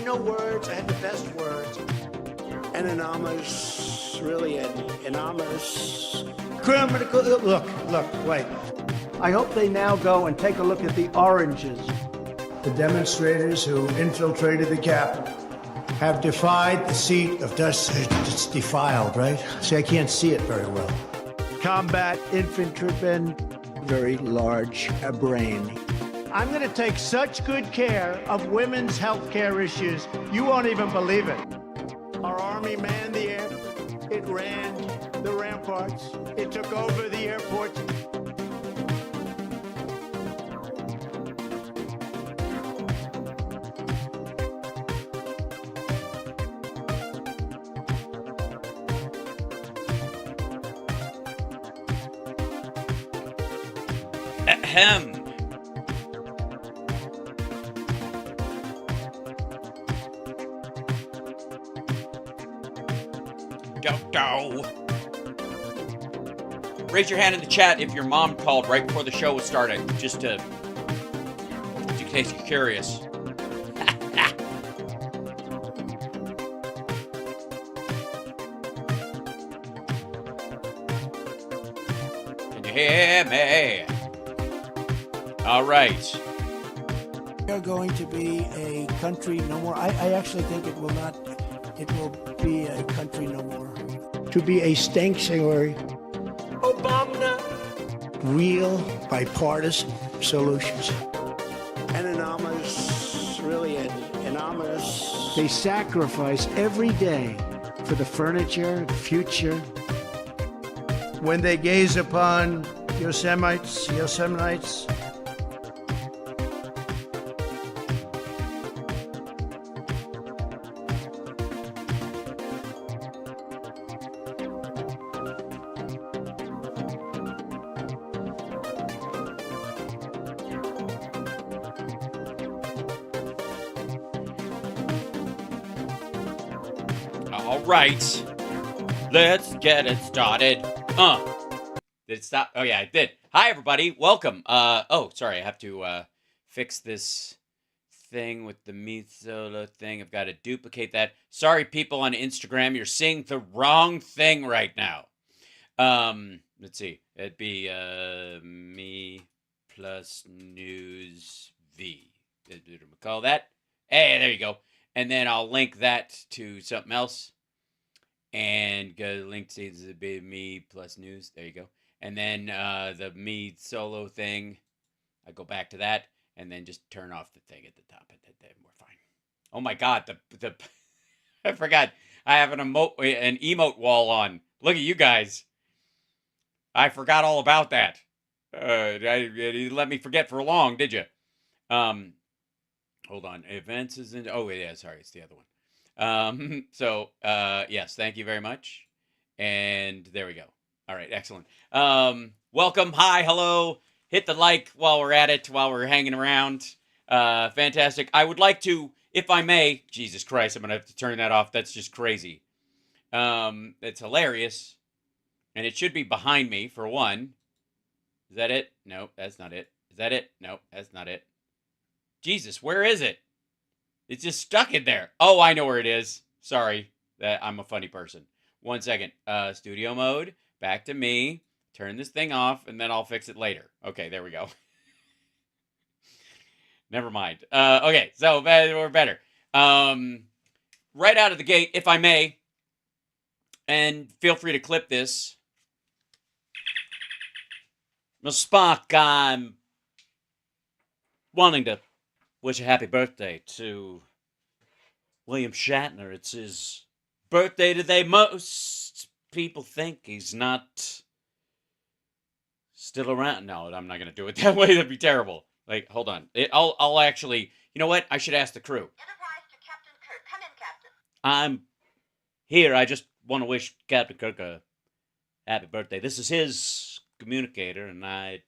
I know words. I have the best words. An anonymous, really an anonymous criminal. Look, wait. I hope they now go and take a look at the oranges. The demonstrators who infiltrated the Capitol have defied the seat of justice. It's defiled, right? See, I can't see it very well. Combat infantrymen, very large brain. I'm going to take such good care of women's health care issues, you won't even believe it. Our Army manned the air. It ran the ramparts. It took over the airports. Ahem. Go. Raise your hand in the chat if your mom called right before the show was starting, just in case you're curious. Can you hear me? All right. We are going to be a country no more. I actually think it will not. It will be a country no more. To be a sanctuary. Obama. Real bipartisan solutions. An anonymous, really an anonymous. They sacrifice every day for the furniture, the future. When they gaze upon Yosemite. All right, let's get it started. Did it stop? Oh yeah, it did. Hi everybody, welcome. Oh sorry, I have to fix this thing with the meat solo thing. I've got to duplicate that. Sorry people on Instagram, you're seeing the wrong thing right now. Let's see. It'd be me plus news V. Did we call that? Hey, there you go. And then I'll link that to something else. And go link to the me plus news. There you go. And then the me solo thing, I go back to that, and then just turn off the thing at the top, and then we're fine. Oh my God, the I forgot. I have an emote wall on. Look at you guys. I forgot all about that. You didn't let me forget for long, did you? Hold on. Events is in. Oh yeah, sorry, it's the other one. Yes, thank you very much. And there we go. All right, excellent. Welcome. Hi, hello. Hit the like while we're at it, while we're hanging around. Fantastic. I would like to, if I may, Jesus Christ, I'm going to have to turn that off. That's just crazy. It's hilarious. And it should be behind me, for one. Is that it? No, that's not it. Is that it? No, that's not it. Jesus, where is it? It's just stuck in there. Oh, I know where it is. Sorry, that I'm a funny person. 1 second. Studio mode. Back to me. Turn this thing off, and then I'll fix it later. Okay, there we go. Never mind. Okay, so we're better. Right out of the gate, if I may, and feel free to clip this. Mr. Spock, I'm wanting to wish a happy birthday to William Shatner. It's his birthday today. Most people think he's not still around. No, I'm not going to do it that way. That'd be terrible. Like, hold on. I'll actually, you know what? I should ask the crew. Enterprise to Captain Kirk. Come in, Captain. I'm here. I just want to wish Captain Kirk a happy birthday. This is his communicator, and I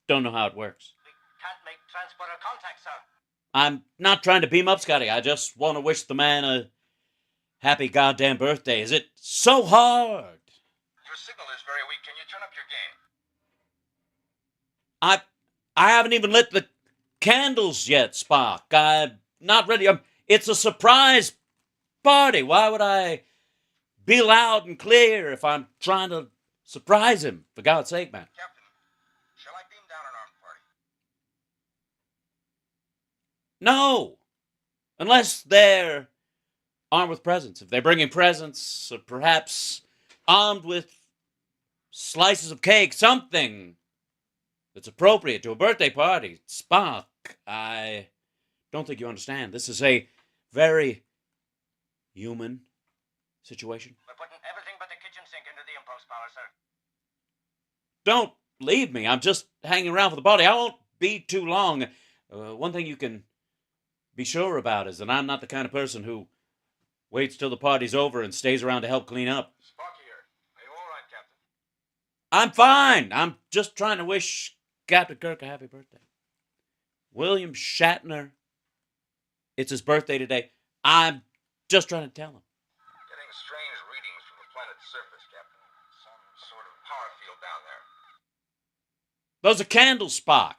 don't know how it works. Can't make transporter contact, sir. I'm not trying to beam up, Scotty. I just want to wish the man a happy goddamn birthday. Is it so hard? Your signal is very weak. Can you turn up your gain? I haven't even lit the candles yet, Spock. not ready. It's a surprise party. Why would I be loud and clear if I'm trying to surprise him? For God's sake, man. Captain, shall I beam down an armed party? No. Unless they're armed with presents. If they bring in presents, or perhaps armed with slices of cake, something that's appropriate to a birthday party. Spock, I don't think you understand. This is a very human situation. We're putting everything but the kitchen sink into the impulse power, sir. Don't leave me. I'm just hanging around for the party. I won't be too long. One thing you can be sure about is that I'm not the kind of person who waits till the party's over and stays around to help clean up. Spock here. Are you all right, Captain? I'm fine. I'm just trying to wish Captain Kirk a happy birthday. William Shatner. It's his birthday today. I'm just trying to tell him. Getting strange readings from the planet's surface, Captain. Some sort of power field down there. Those are candles, Spock.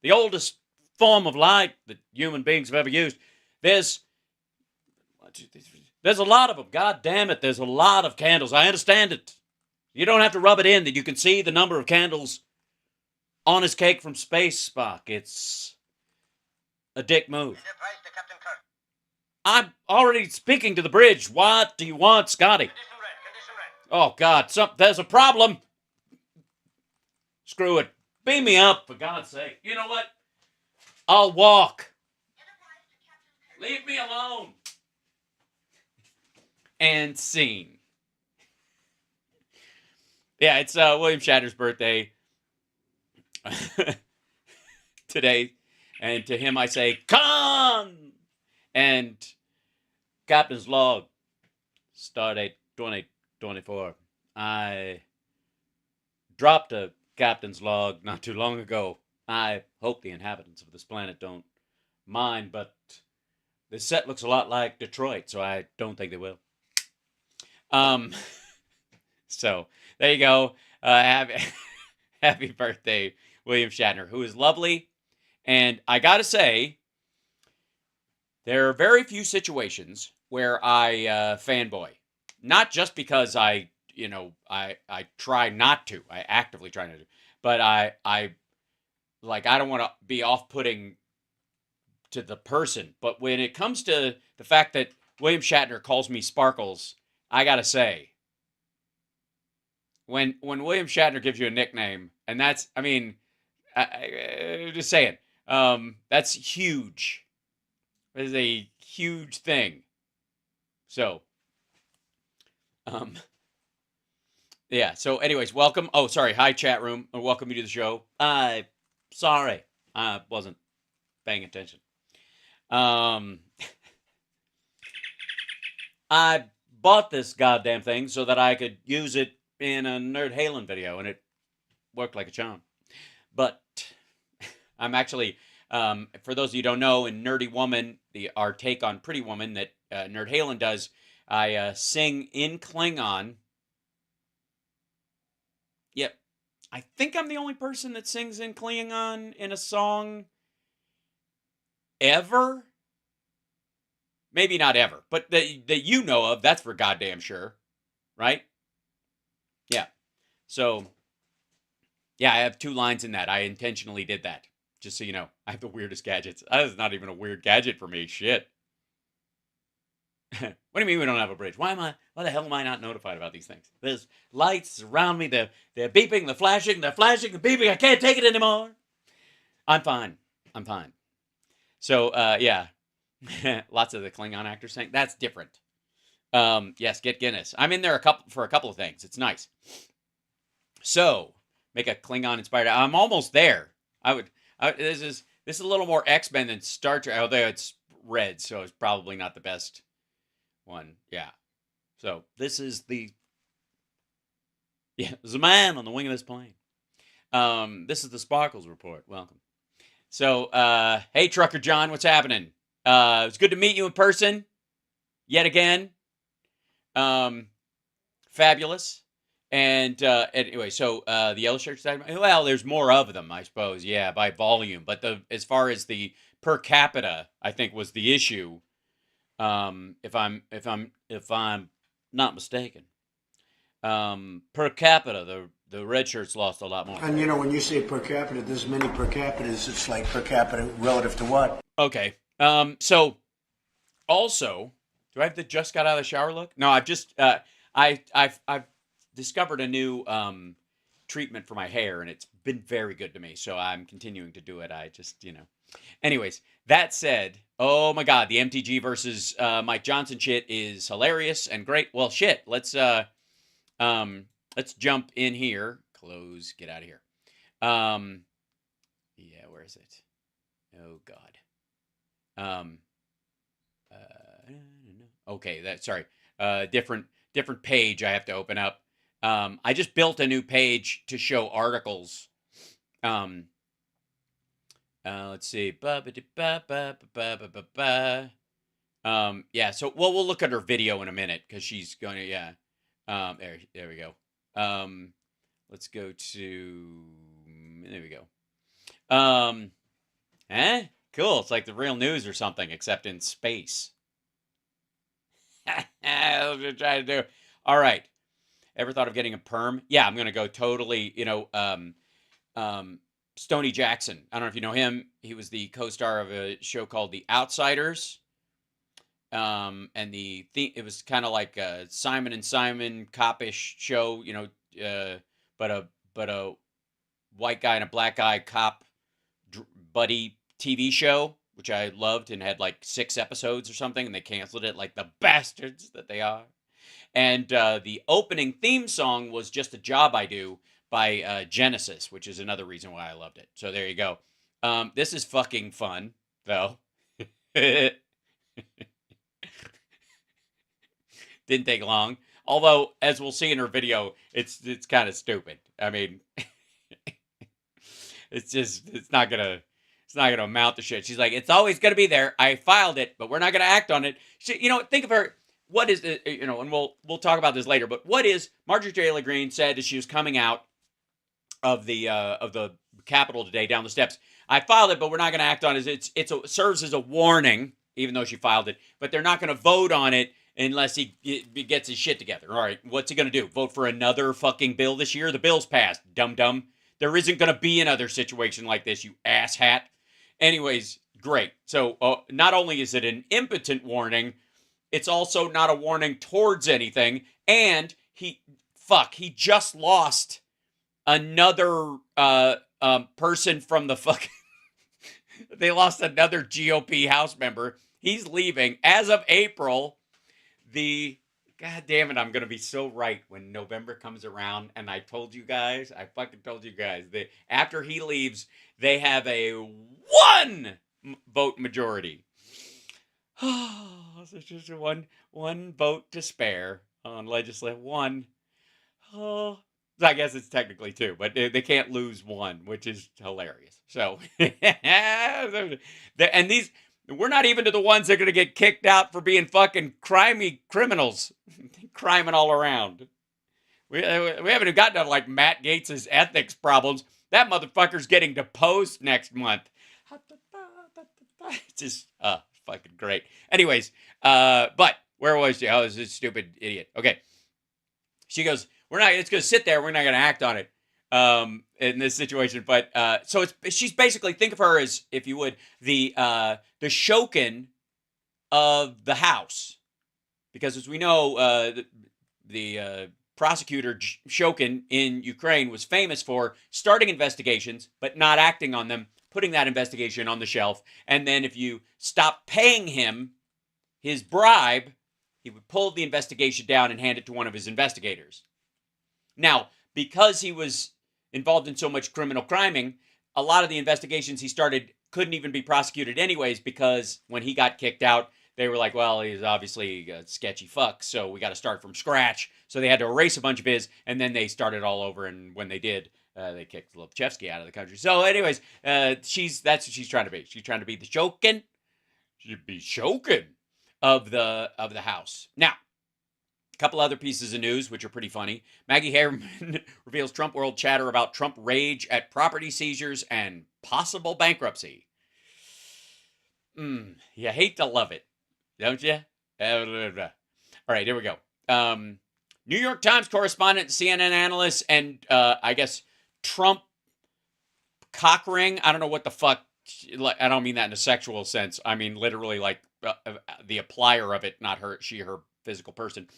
The oldest form of light that human beings have ever used. There's a lot of them. God damn it, there's a lot of candles. I understand it. You don't have to rub it in that you can see the number of candles on his cake from space, Spock. It's a dick move. Enterprise to Captain Kirk. I'm already speaking to the bridge. What do you want, Scotty? Condition red. Condition red. Oh, God, there's a problem. Screw it. Beam me up, for God's sake. You know what? I'll walk. Enterprise to Captain Kirk. Leave me alone. And scene. Yeah, it's William Shatner's birthday today. And to him I say, "Con!" And Captain's log, stardate 2024. I dropped a captain's log not too long ago. I hope the inhabitants of this planet don't mind, but this set looks a lot like Detroit, so I don't think they will. So there you go. Happy birthday, William Shatner, who is lovely. And I gotta say, there are very few situations where I fanboy. Not just because I try not to. I actively try not to. But I don't want to be off-putting to the person. But when it comes to the fact that William Shatner calls me Sparkles, I gotta say, when William Shatner gives you a nickname, and that's, I mean, just saying, that's huge. It is a huge thing. So, yeah. So, anyways, welcome. Oh, sorry. Hi, chat room. Welcome you to the show. Sorry, I wasn't paying attention. I bought this goddamn thing so that I could use it in a Nerd Halen video, and it worked like a charm. But I'm actually, for those of you who don't know, in Nerdy Woman, our take on Pretty Woman that Nerd Halen does, I sing in Klingon. Yep. I think I'm the only person that sings in Klingon in a song ever. Maybe not ever, but that you know of, that's for goddamn sure. Right? Yeah. So, yeah, I have 2 lines in that. I intentionally did that. Just so you know, I have the weirdest gadgets. That is not even a weird gadget for me. Shit. What do you mean we don't have a bridge? Why the hell am I not notified about these things? There's lights around me. They're beeping, they're flashing, the beeping. I can't take it anymore. I'm fine. So, yeah. Lots of the Klingon actors saying that's different. Yes, get Guinness. I'm in there for a couple of things. It's nice. So, make a Klingon inspired. I'm almost there. This is a little more X-Men than Star Trek. Although it's red, so it's probably not the best one. Yeah. So this is there's a man on the wing of this plane. This is the Sparkles Report. Welcome. So, hey, Trucker John, what's happening? It's good to meet you in person. Yet again. Fabulous. And anyway, so the yellow shirts, well, there's more of them, I suppose. Yeah, by volume, but as far as the per capita, I think was the issue. If I'm not mistaken, per capita, the red shirts lost a lot more. And you know, when you say per capita, there's many per capitas. It's like per capita relative to what? Okay. So also, do I have the just got out of the shower look? No, I've just I've discovered a new treatment for my hair, and it's been very good to me. So I'm continuing to do it. I just, Anyways, that said, oh my God, the MTG versus Mike Johnson shit is hilarious and great. Well, shit, let's jump in here. Close, get out of here. Yeah, where is it? Oh God. Okay, sorry. Different page I have to open up. I just built a new page to show articles. Let's see. Yeah, so we'll look at her video in a minute because she's going to, yeah. There we go. Let's go to, there we go. Cool. It's like the real news or something, except in space. That's what I'm trying to do. All right. Ever thought of getting a perm? Yeah, I'm going to go totally, Stoney Jackson. I don't know if you know him. He was the co-star of a show called The Outsiders. And it was kind of like a Simon and Simon cop-ish show, but a white guy and a black guy cop buddy TV show, which I loved and had like 6 episodes or something, and they canceled it like the bastards that they are. And the opening theme song was Just a Job I Do by Genesis, which is another reason why I loved it. So there you go. This is fucking fun, though. Didn't take long. Although, as we'll see in her video, it's kind of stupid. I mean, it's not gonna amount to shit. She's like, it's always gonna be there. I filed it, but we're not gonna act on it. Think of her. What is it? And we'll talk about this later. But what is Marjorie Taylor Greene said as she was coming out of the Capitol today down the steps? I filed it, but we're not going to act on it. It serves as a warning, even though she filed it. But they're not going to vote on it unless he gets his shit together. All right, what's he going to do? Vote for another fucking bill this year? The bill's passed, dum-dum. There isn't going to be another situation like this, you asshat. Anyways, great. So not only is it an impotent warning, it's also not a warning towards anything. And he just lost another person from the fucking... They lost another GOP House member. He's leaving. As of April, God damn it, I'm going to be so right when November comes around. And I fucking told you guys, that after he leaves, they have a 1 vote majority. So just one vote to spare on legislative. 1. Oh, I guess it's technically 2, but they can't lose 1, which is hilarious. So, and we're not even to the ones that are going to get kicked out for being fucking crimey criminals, criming all around. We haven't even gotten to like Matt Gaetz's ethics problems. That motherfucker's getting deposed next month. It's just fucking great. Anyways, but where was she? I was a stupid idiot. Okay. She goes, it's going to sit there. We're not going to act on it in this situation. But so she's basically, think of her as, if you would, the Shokin of the House. Because as we know, the prosecutor Shokin in Ukraine was famous for starting investigations, but not acting on them, putting that investigation on the shelf. And then if you stop paying him his bribe, he would pull the investigation down and hand it to one of his investigators. Now, because he was involved in so much criminal criming, a lot of the investigations he started couldn't even be prosecuted anyways, because when he got kicked out, they were like, well, he's obviously a sketchy fuck, so we got to start from scratch. So they had to erase a bunch of his, and then they started all over, and when they did, they kicked Lobachevsky out of the country. So anyways, that's what she's trying to be. She's trying to be the Shokin. She'd be Shokin of the House. Now, A couple other pieces of news, which are pretty funny. Maggie Haberman reveals Trump world chatter about Trump rage at property seizures and possible bankruptcy. You hate to love it, don't you? All right, here we go. New York Times correspondent, CNN analyst, and I guess Trump cockring. I don't know what the fuck. I don't mean that in a sexual sense. I mean literally like the applier of it, not her, her physical person.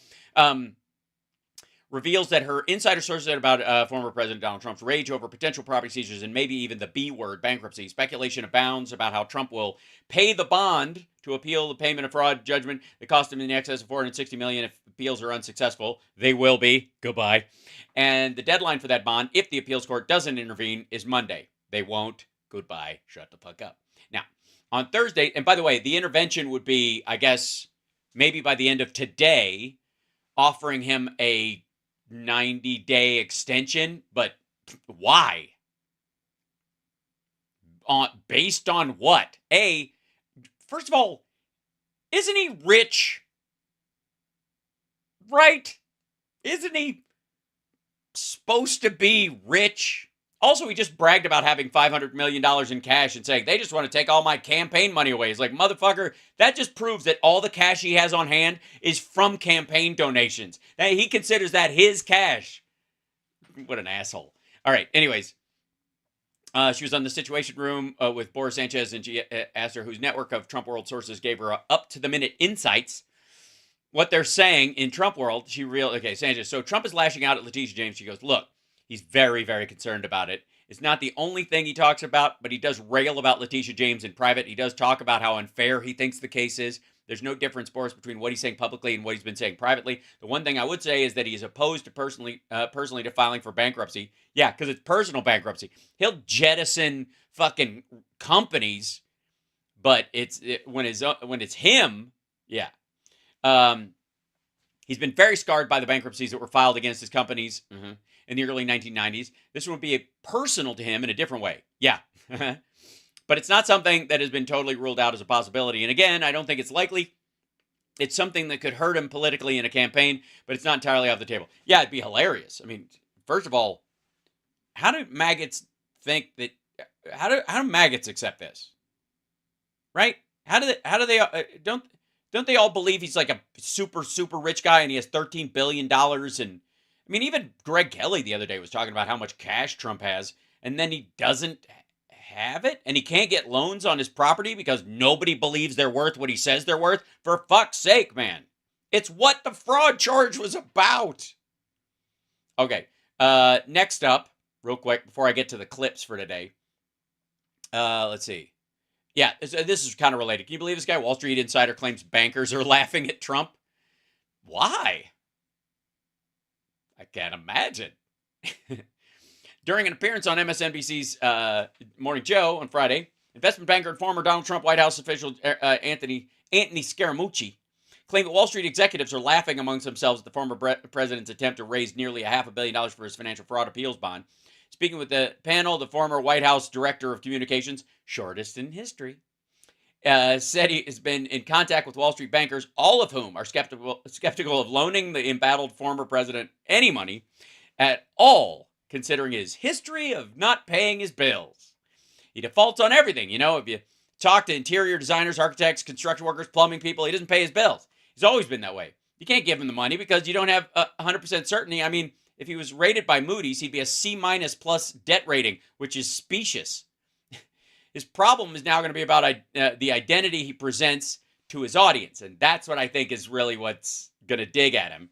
Reveals that her insider sources said about former President Donald Trump's rage over potential property seizures and maybe even the B word, bankruptcy. Speculation abounds about how Trump will pay the bond to appeal the payment of fraud judgment that cost him in excess of $460 million if appeals are unsuccessful. They will be. Goodbye. And the deadline for that bond, if the appeals court doesn't intervene, is Monday. They won't. Goodbye. Shut the fuck up. Now, on Thursday, and by the way, the intervention would be, I guess, maybe by the end of today, offering him a 90-day extension, but why? Based on what? First of all, isn't he rich? Right? Isn't he supposed to be rich? Also, he just bragged about having $500 million in cash and saying, they just want to take all my campaign money away. It's like, motherfucker, that just proves that all the cash he has on hand is from campaign donations. That he considers that his cash. What an asshole. All right, anyways. She was on the Situation Room with Boris Sanchez, and she asked her whose network of Trump world sources gave her up-to-the-minute insights. What they're saying in Trump world, okay, Sanchez. So Trump is lashing out at Letitia James. She goes, look, he's very, very concerned about it. It's not the only thing he talks about, but he does rail about Letitia James in private. He does talk about how unfair he thinks the case is. There's no difference, Boris, between what he's saying publicly and what he's been saying privately. The one thing I would say is that he is opposed to personally to filing for bankruptcy. Yeah, because it's personal bankruptcy. He'll jettison fucking companies, but when it's him, yeah. He's been very scarred by the bankruptcies that were filed against his companies in the early 1990s. This would be personal to him in a different way. Yeah. But it's not something that has been totally ruled out as a possibility. And again, I don't think it's likely. It's something that could hurt him politically in a campaign, but it's not entirely off the table. Yeah, it'd be hilarious. I mean, first of all, how do maggots think that? How do maggots accept this? Right? How do they don't they all believe he's like a super, super rich guy and he has $13 billion? And I mean, even Greg Kelly the other day was talking about how much cash Trump has, and then he doesn't have it, and he can't get loans on his property because nobody believes they're worth what he says they're worth. For fuck's sake, man. It's what the fraud charge was about. Okay. Next up, real quick, before I get to the clips for today. Let's see. Yeah, this is kind of related. Can you believe this guy? Wall Street Insider claims bankers are laughing at Trump. Why? I can't imagine. During an appearance on MSNBC's Morning Joe on Friday, investment banker and former Donald Trump White House official Anthony Scaramucci claimed that Wall Street executives are laughing amongst themselves at the former president's attempt to raise nearly $500 million for his financial fraud appeals bond. Speaking with the panel, the former White House director of communications, shortest in history, said he has been in contact with Wall Street bankers, all of whom are skeptical of loaning the embattled former president any money at all, considering his history of not paying his bills. He defaults on everything. You know, if you talk to interior designers, architects, construction workers, plumbing people, he doesn't pay his bills. He's always been that way. You can't give him the money because you don't have 100% certainty. I mean, if he was rated by Moody's, he'd be a C- plus debt rating, which is specious. His problem is now going to be about the identity he presents to his audience, and that's what I think is really what's going to dig at him.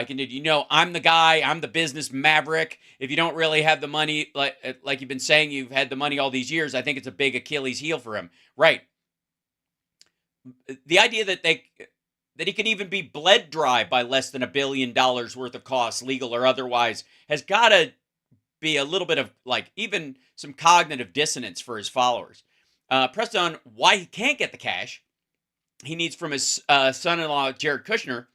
You know, I'm the guy, I'm the business maverick. If you don't really have the money, like you've been saying you've had the money all these years, I think it's a big Achilles heel for him. Right. The idea that he can even be bled dry by less than $1 billion worth of costs, legal or otherwise, has got to be a little bit of, like, even some cognitive dissonance for his followers. Pressed on why he can't get the cash he needs from his son-in-law, Jared Kushner,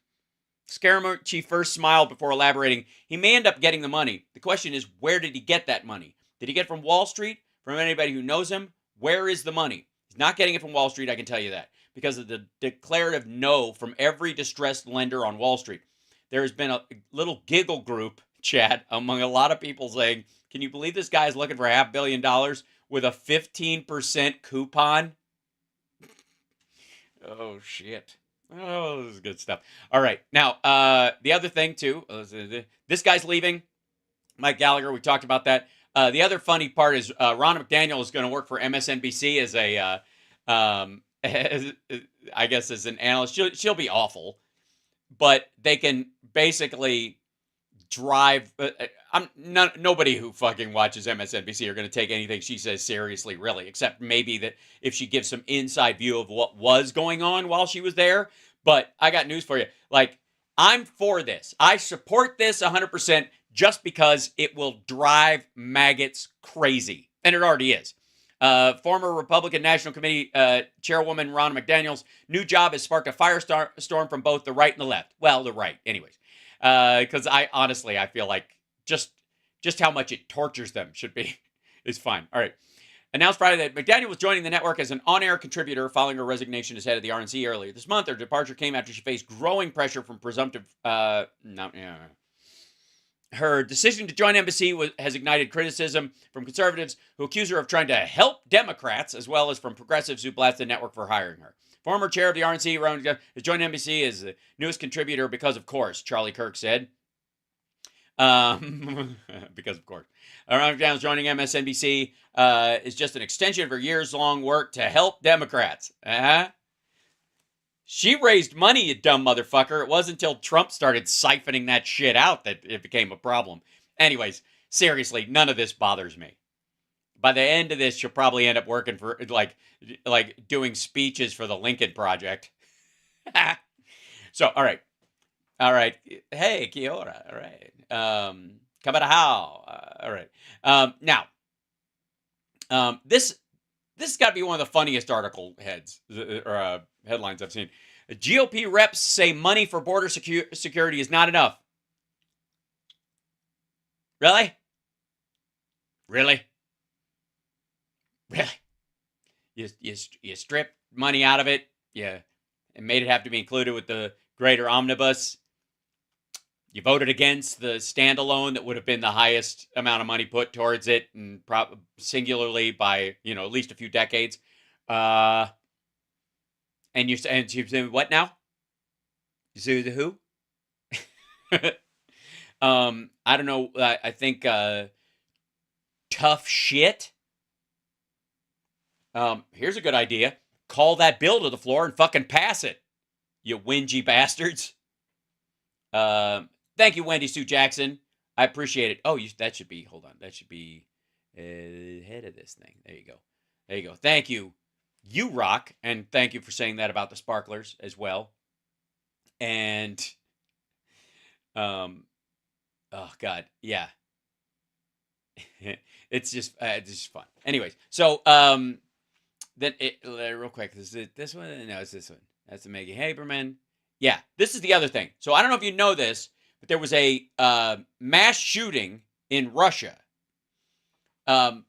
Scaramucci first smiled before elaborating. He may end up getting the money. The question is, where did he get that money? Did he get it from Wall Street? From anybody who knows him? Where is the money? He's not getting it from Wall Street, I can tell you that, because of the declarative no from every distressed lender on Wall Street. there's been a little giggle group chat among a lot of people saying, can you believe this guy's looking for $500 million with a 15% coupon? Oh, shit. Oh, this is good stuff. All right. Now, the other thing, too, this guy's leaving. Mike Gallagher, we talked about that. The other funny part is Ronna McDaniel is going to work for MSNBC as a, I guess, as an analyst. She'll be awful, but they can basically drive. Nobody who fucking watches MSNBC are going to take anything she says seriously, really, except maybe that if she gives some inside view of what was going on while she was there. But I got news for you. Like, I'm for this. I support this 100% just because it will drive maggots crazy. And it already is. Former Republican National Committee Chairwoman Ronna McDaniel's new job has sparked a firestorm from both the right and the left. Well, the right, anyways. Because I feel like just how much it tortures them is fine. All right. Announced Friday that McDaniel was joining the network as an on-air contributor following her resignation as head of the RNC earlier this month. Her departure came after she faced growing pressure from presumptive... Her decision to join NBC has ignited criticism from conservatives who accuse her of trying to help Democrats, as well as from progressives who blast the network for hiring her. Former chair of the RNC has joined NBC as the newest contributor because, of course, Charlie Kirk said. Because, of course. Ronna McDaniel joining MSNBC is just an extension of her years-long work to help Democrats. She raised money, you dumb motherfucker. It wasn't until Trump started siphoning that shit out that it became a problem. Anyways, seriously, none of this bothers me. By the end of this, she'll probably end up working for, like doing speeches for the Lincoln Project. So, all right. Hey, Kiora. All right. Come out how. All right. Now, this has got to be one of the funniest headlines I've seen. GOP reps say money for border security is not enough. Really? You stripped money out of it. Yeah, and made it have to be included with the greater omnibus. You voted against the standalone that would have been the highest amount of money put towards it, and singularly by at least a few decades. And you're saying what now? You say the who? I don't know. I think tough shit. Here's a good idea. Call that bill to the floor and fucking pass it, you whingy bastards. Thank you, Wendy Sue Jackson. I appreciate it. Oh, that should be, hold on. That should be head of this thing. There you go. Thank you. You rock. And thank you for saying that about the sparklers as well. And, oh God. Yeah. It's just fun. Anyways. So, then real quick, is it this one? No, it's this one. That's the Maggie Haberman. Yeah, this is the other thing. So I don't know if you know this, but there was a mass shooting in Russia.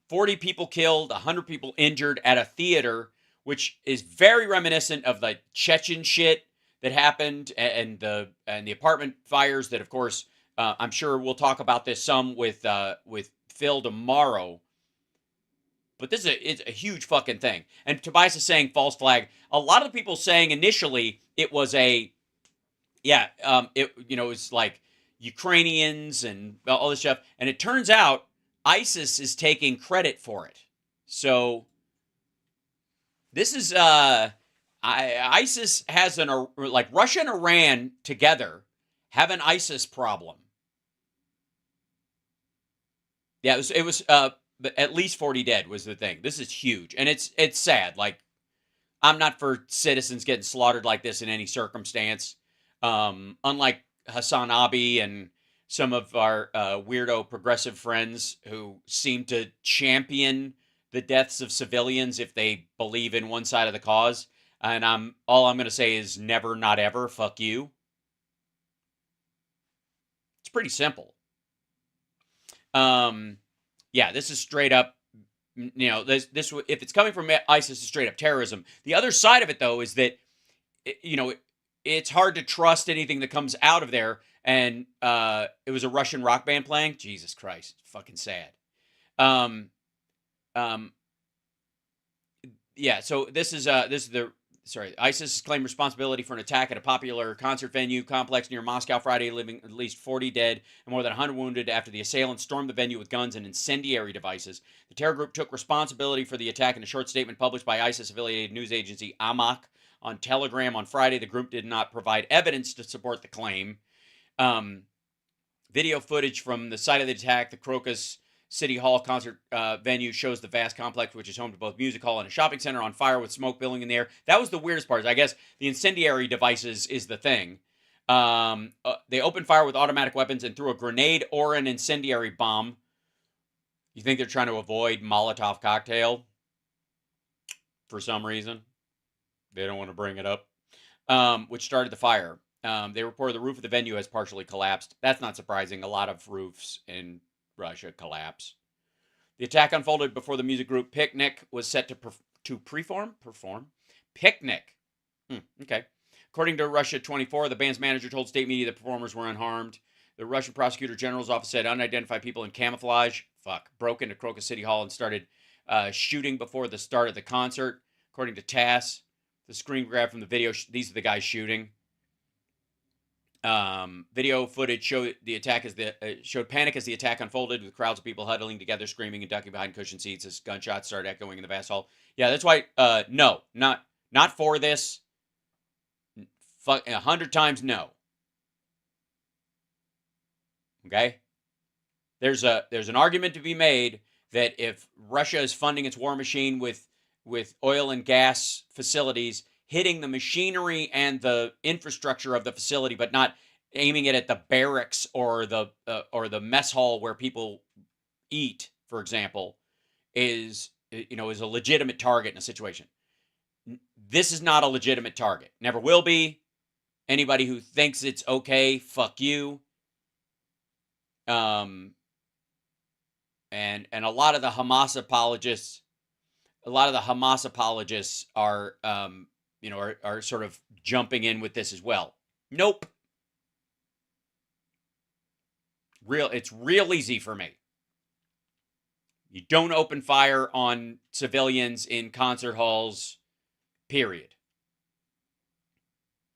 40 people killed, 100 people injured at a theater, which is very reminiscent of the Chechen shit that happened and the apartment fires that, of course, I'm sure we'll talk about this some with Phil tomorrow. But this is a huge fucking thing. And Tobias is saying false flag. A lot of the people saying initially it was it was like Ukrainians and all this stuff. And it turns out ISIS is taking credit for it. So this is, ISIS has like Russia and Iran together have an ISIS problem. Yeah, it was but at least 40 dead was the thing. This is huge. And it's sad. Like, I'm not for citizens getting slaughtered like this in any circumstance. Unlike Hassan Abi and some of our weirdo progressive friends who seem to champion the deaths of civilians if they believe in one side of the cause. And all I'm going to say is never, not ever. Fuck you. It's pretty simple. Yeah, this is straight up, this if it's coming from ISIS, is straight up terrorism. The other side of it, though, is that, it's hard to trust anything that comes out of there. And it was a Russian rock band playing. Jesus Christ, fucking sad. Yeah. So this is the ISIS claimed responsibility for an attack at a popular concert venue complex near Moscow Friday, leaving at least 40 dead and more than 100 wounded after the assailants stormed the venue with guns and incendiary devices. The terror group took responsibility for the attack in a short statement published by ISIS-affiliated news agency Amaq on Telegram on Friday. The group did not provide evidence to support the claim. Video footage from the site of the attack, the Crocus City Hall concert venue, shows the vast complex, which is home to both music hall and a shopping center, on fire with smoke billowing in the air. That was the weirdest part. I guess the incendiary devices is the thing. They opened fire with automatic weapons and threw a grenade or an incendiary bomb. You think they're trying to avoid Molotov cocktail for some reason? They don't want to bring it up. Which started the fire. They reported the roof of the venue has partially collapsed. That's not surprising. A lot of roofs in Russia collapse. The attack unfolded before the music group Picnic was set to perform. Picnic. Okay. According to Russia 24, the band's manager told state media the performers were unharmed. The Russian prosecutor general's office said unidentified people in camouflage broke into Crocus City Hall and started shooting before the start of the concert. According to TASS, the screen grab from the video, these are the guys shooting. Video footage showed showed panic as the attack unfolded, with crowds of people huddling together, screaming and ducking behind cushion seats as gunshots started echoing in the vast hall. Yeah, that's why. No, not for this. 100 times no. Okay. There's an argument to be made that if Russia is funding its war machine with oil and gas facilities, hitting the machinery and the infrastructure of the facility, but not aiming it at the barracks or the mess hall where people eat, for example, is a legitimate target in a situation. This is not a legitimate target. Never will be. Anybody who thinks it's okay, fuck you. And a lot of the Hamas apologists are are sort of jumping in with this as well. Nope. It's real easy for me. You don't open fire on civilians in concert halls, period.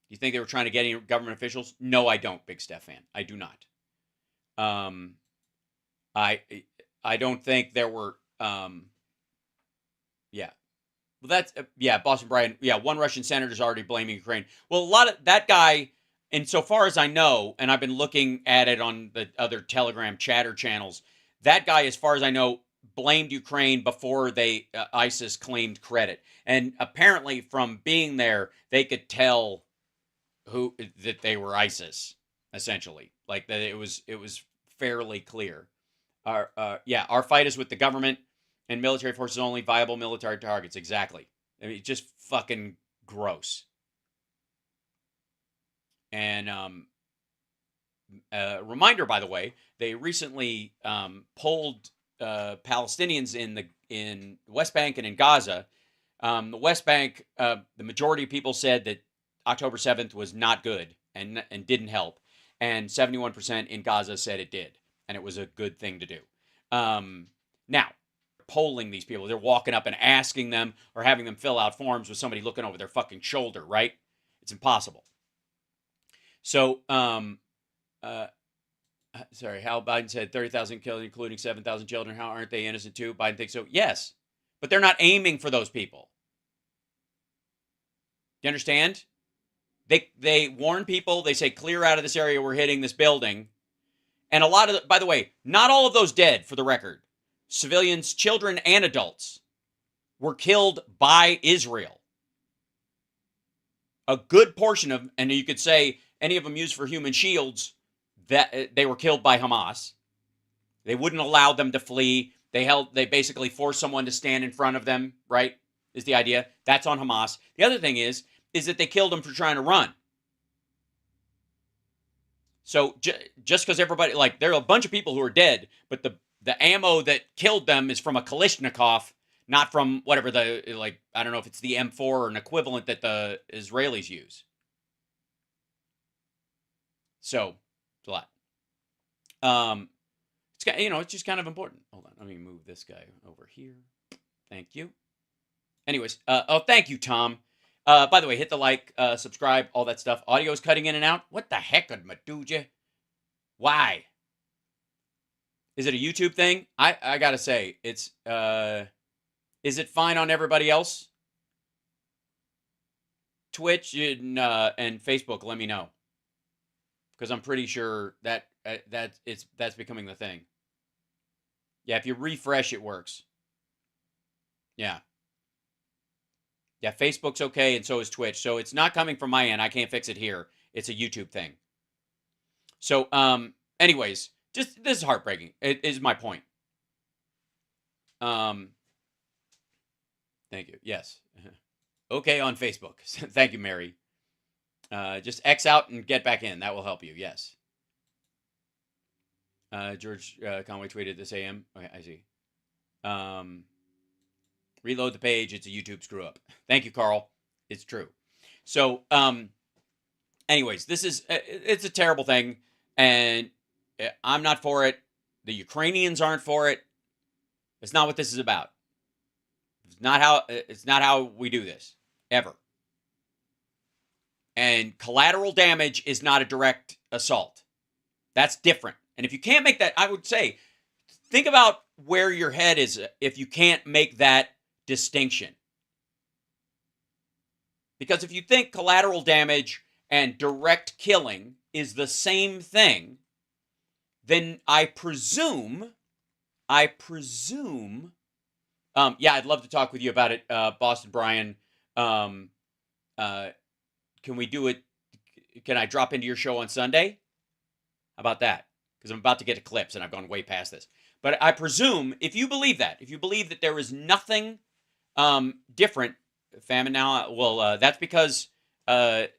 You think they were trying to get any government officials? No, I don't, Big Steph fan. I do not. I don't think there were, yeah. Well, that's, Boston Brian. Yeah, one Russian senator is already blaming Ukraine. Well, a lot of that guy, insofar as I know, and I've been looking at it on the other Telegram chatter channels, that guy, as far as I know, blamed Ukraine before ISIS claimed credit. And apparently from being there, they could tell that they were ISIS, essentially. Like that it was fairly clear. Our fight is with the government and military forces only, viable military targets. Exactly. I mean, just fucking gross. And reminder, by the way, they recently polled Palestinians in the West Bank and in Gaza. The West Bank, the majority of people said that October 7th was not good and didn't help. And 71% in Gaza said it did. And it was a good thing to do. Now, polling these people, they're walking up and asking them or having them fill out forms with somebody looking over their fucking shoulder, right? It's impossible. So, How Biden said 30,000 killed, including 7,000 children. How aren't they innocent too? Biden thinks so. Yes, but they're not aiming for those people. You understand? They warn people. They say, clear out of this area. We're hitting this building. And a lot of, by the way, not all of those dead, for the record. Civilians, children, and adults were killed by Israel. A good portion of, and you could say any of them used for human shields, that they were killed by Hamas. They wouldn't allow them to flee. They basically forced someone to stand in front of them, right? Is the idea. That's on Hamas. The other thing is that they killed them for trying to run. So just because everybody, like, there are a bunch of people who are dead, but the ammo that killed them is from a Kalashnikov, not from whatever I don't know if it's the M4 or an equivalent that the Israelis use. So it's a lot. It's just kind of important. Hold on, let me move this guy over here. Thank you. Anyways, thank you, Tom. By the way, hit the like, subscribe, all that stuff. Audio's cutting in and out. What the heck, Maduja? Why? Is it a YouTube thing? I gotta say, it's is it fine on everybody else? Twitch and Facebook, let me know, because I'm pretty sure that that's becoming the thing. Yeah, if you refresh, it works. Yeah. Yeah, Facebook's okay, and so is Twitch. So it's not coming from my end. I can't fix it here. It's a YouTube thing. So, anyways, just this is heartbreaking. It is my point. Thank you. Yes. Okay on Facebook. Thank you, Mary. Just X out and get back in. That will help you. Yes. George Conway tweeted this AM. Okay, I see. Reload the page. It's a YouTube screw up. Thank you, Carl. It's true. So, anyways, it's a terrible thing, and I'm not for it. The Ukrainians aren't for it. It's not what this is about. It's not how we do this ever. And collateral damage is not a direct assault. That's different. And if you can't make that, I would say, think about where your head is if you can't make that distinction. Because if you think collateral damage and direct killing is the same thing, then I presume, yeah, I'd love to talk with you about it, Boston Brian. Can we do it? Can I drop into your show on Sunday? How about that? Because I'm about to get to clips and I've gone way past this. But I presume, if you believe that there is nothing different, famine now, well, that's because the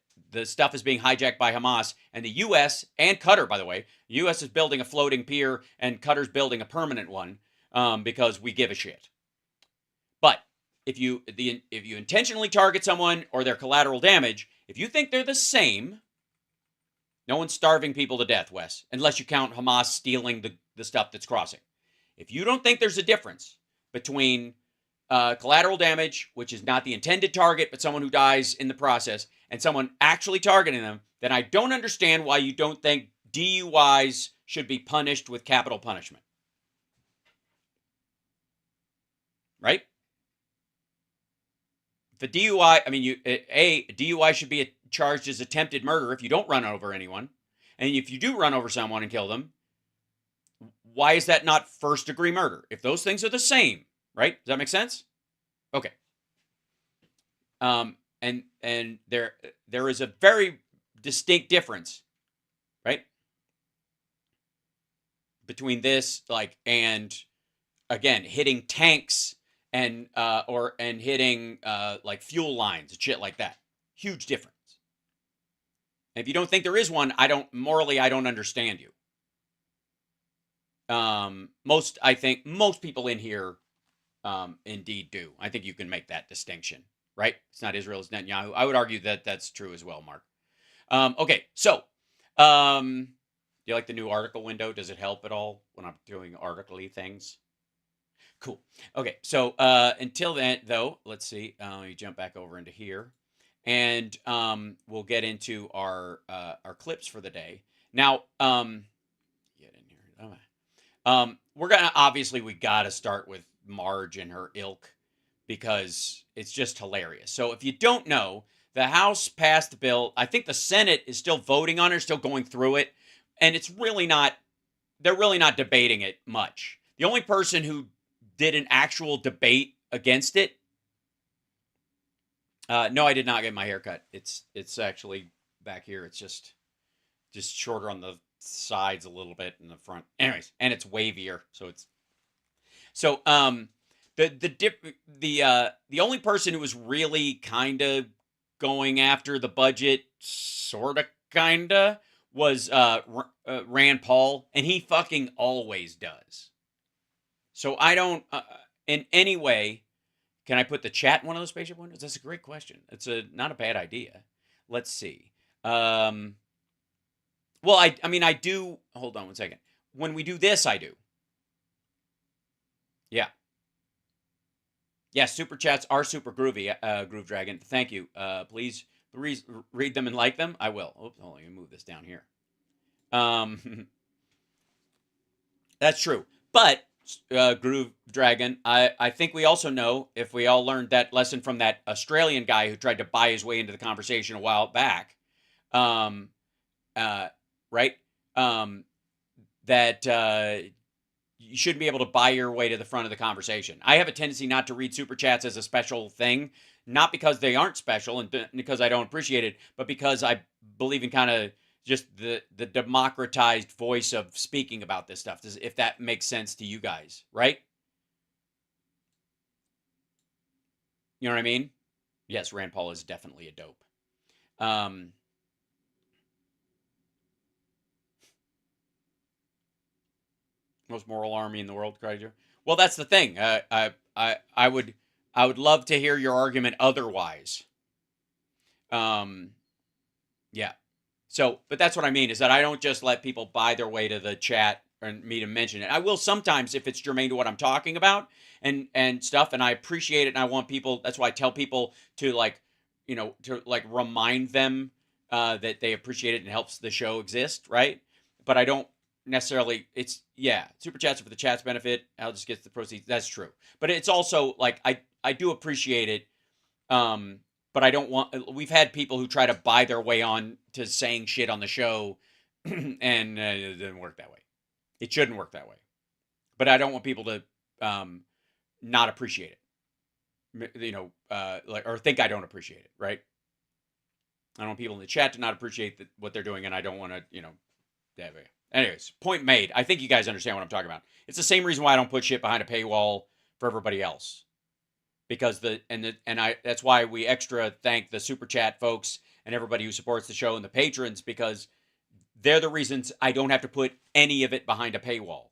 stuff is being hijacked by Hamas, and the U.S. and Qatar, by the way. The U.S. is building a floating pier, and Qatar's building a permanent one because we give a shit. But if you intentionally target someone or their collateral damage, if you think they're the same, no one's starving people to death, Wes, unless you count Hamas stealing the stuff that's crossing. If you don't think there's a difference between collateral damage, which is not the intended target, but someone who dies in the process, and someone actually targeting them, then I don't understand why you don't think DUIs should be punished with capital punishment. Right? The DUI, I mean, DUI should be charged as attempted murder if you don't run over anyone. And if you do run over someone and kill them, why is that not first degree murder? If those things are the same, right? Does that make sense? Okay. And there is a very distinct difference, right? Between this, and again, hitting tanks and hitting like fuel lines and shit like that. Huge difference. And if you don't think there is one, I don't understand you. I think most people in here indeed do. I think you can make that distinction, right? It's not Israel, it's Netanyahu. I would argue that that's true as well, Mark. Okay, so do you like the new article window? Does it help at all when I'm doing article-y things? Cool. Okay, so until then, though, let's see. Let me jump back over into here, and we'll get into our clips for the day. Now, get in here. We're gonna we gotta start with Marge and her ilk because it's just hilarious. So if you don't know, the House passed the bill. I think the Senate is still voting on it, still going through it, and it's really not. They're really not debating it much. The only person who did an actual debate against it. No, I did not get my haircut. It's actually back here. It's just shorter on the sides a little bit in the front. Anyways, and it's wavier, so the only person who was really kind of going after the budget, sort of kinda, was Rand Paul, and he fucking always does. So I don't, in any way, can I put the chat in one of those spaceship windows? That's a great question. It's not a bad idea. Let's see. Well, I mean, I do. Hold on one second. When we do this, I do. Yeah. Yeah, super chats are super groovy, Groove Dragon. Thank you. Please read them and like them. I will. Oops, hold on, let me move this down here. That's true. But, Groove Dragon, I think we also know, if we all learned that lesson from that Australian guy who tried to buy his way into the conversation a while back, right? That you shouldn't be able to buy your way to the front of the conversation. I have a tendency not to read super chats as a special thing, not because they aren't special and because I don't appreciate it, but because I believe in kind of just the democratized voice of speaking about this stuff, if that makes sense to you guys, right? You know what I mean? Yes, Rand Paul is definitely a dope. Most moral army in the world, Kaiser. Well, that's the thing. I would love to hear your argument otherwise. Yeah. So, but that's what I mean, is that I don't just let people buy their way to the chat and me to mention it. I will sometimes if it's germane to what I'm talking about and stuff, and I appreciate it, and I want people. That's why I tell people to to remind them that they appreciate it and helps the show exist, right? But I don't necessarily. It's super chats are for the chat's benefit. I'll just get the proceeds. That's true, but it's also like I do appreciate it. But I don't want. We've had people who try to buy their way on to saying shit on the show, and it didn't work that way. It shouldn't work that way. But I don't want people to not appreciate it. Or think I don't appreciate it. Right? I don't want people in the chat to not appreciate what they're doing, and I don't want to, Anyways, point made. I think you guys understand what I'm talking about. It's the same reason why I don't put shit behind a paywall for everybody else. Because that's why we extra thank the super chat folks and everybody who supports the show and the patrons, because they're the reasons I don't have to put any of it behind a paywall.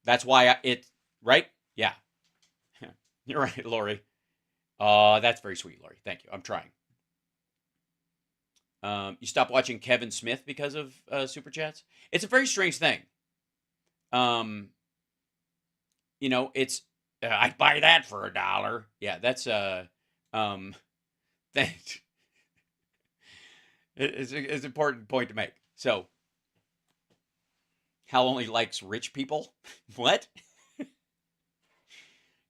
That's why right? Yeah. You're right, Lori. That's very sweet, Lori. Thank you. I'm trying. You stop watching Kevin Smith because of super chats? It's a very strange thing. It's I'd buy that for $1. Yeah, that's thanks. It's an important point to make. So, Hal only likes rich people? What?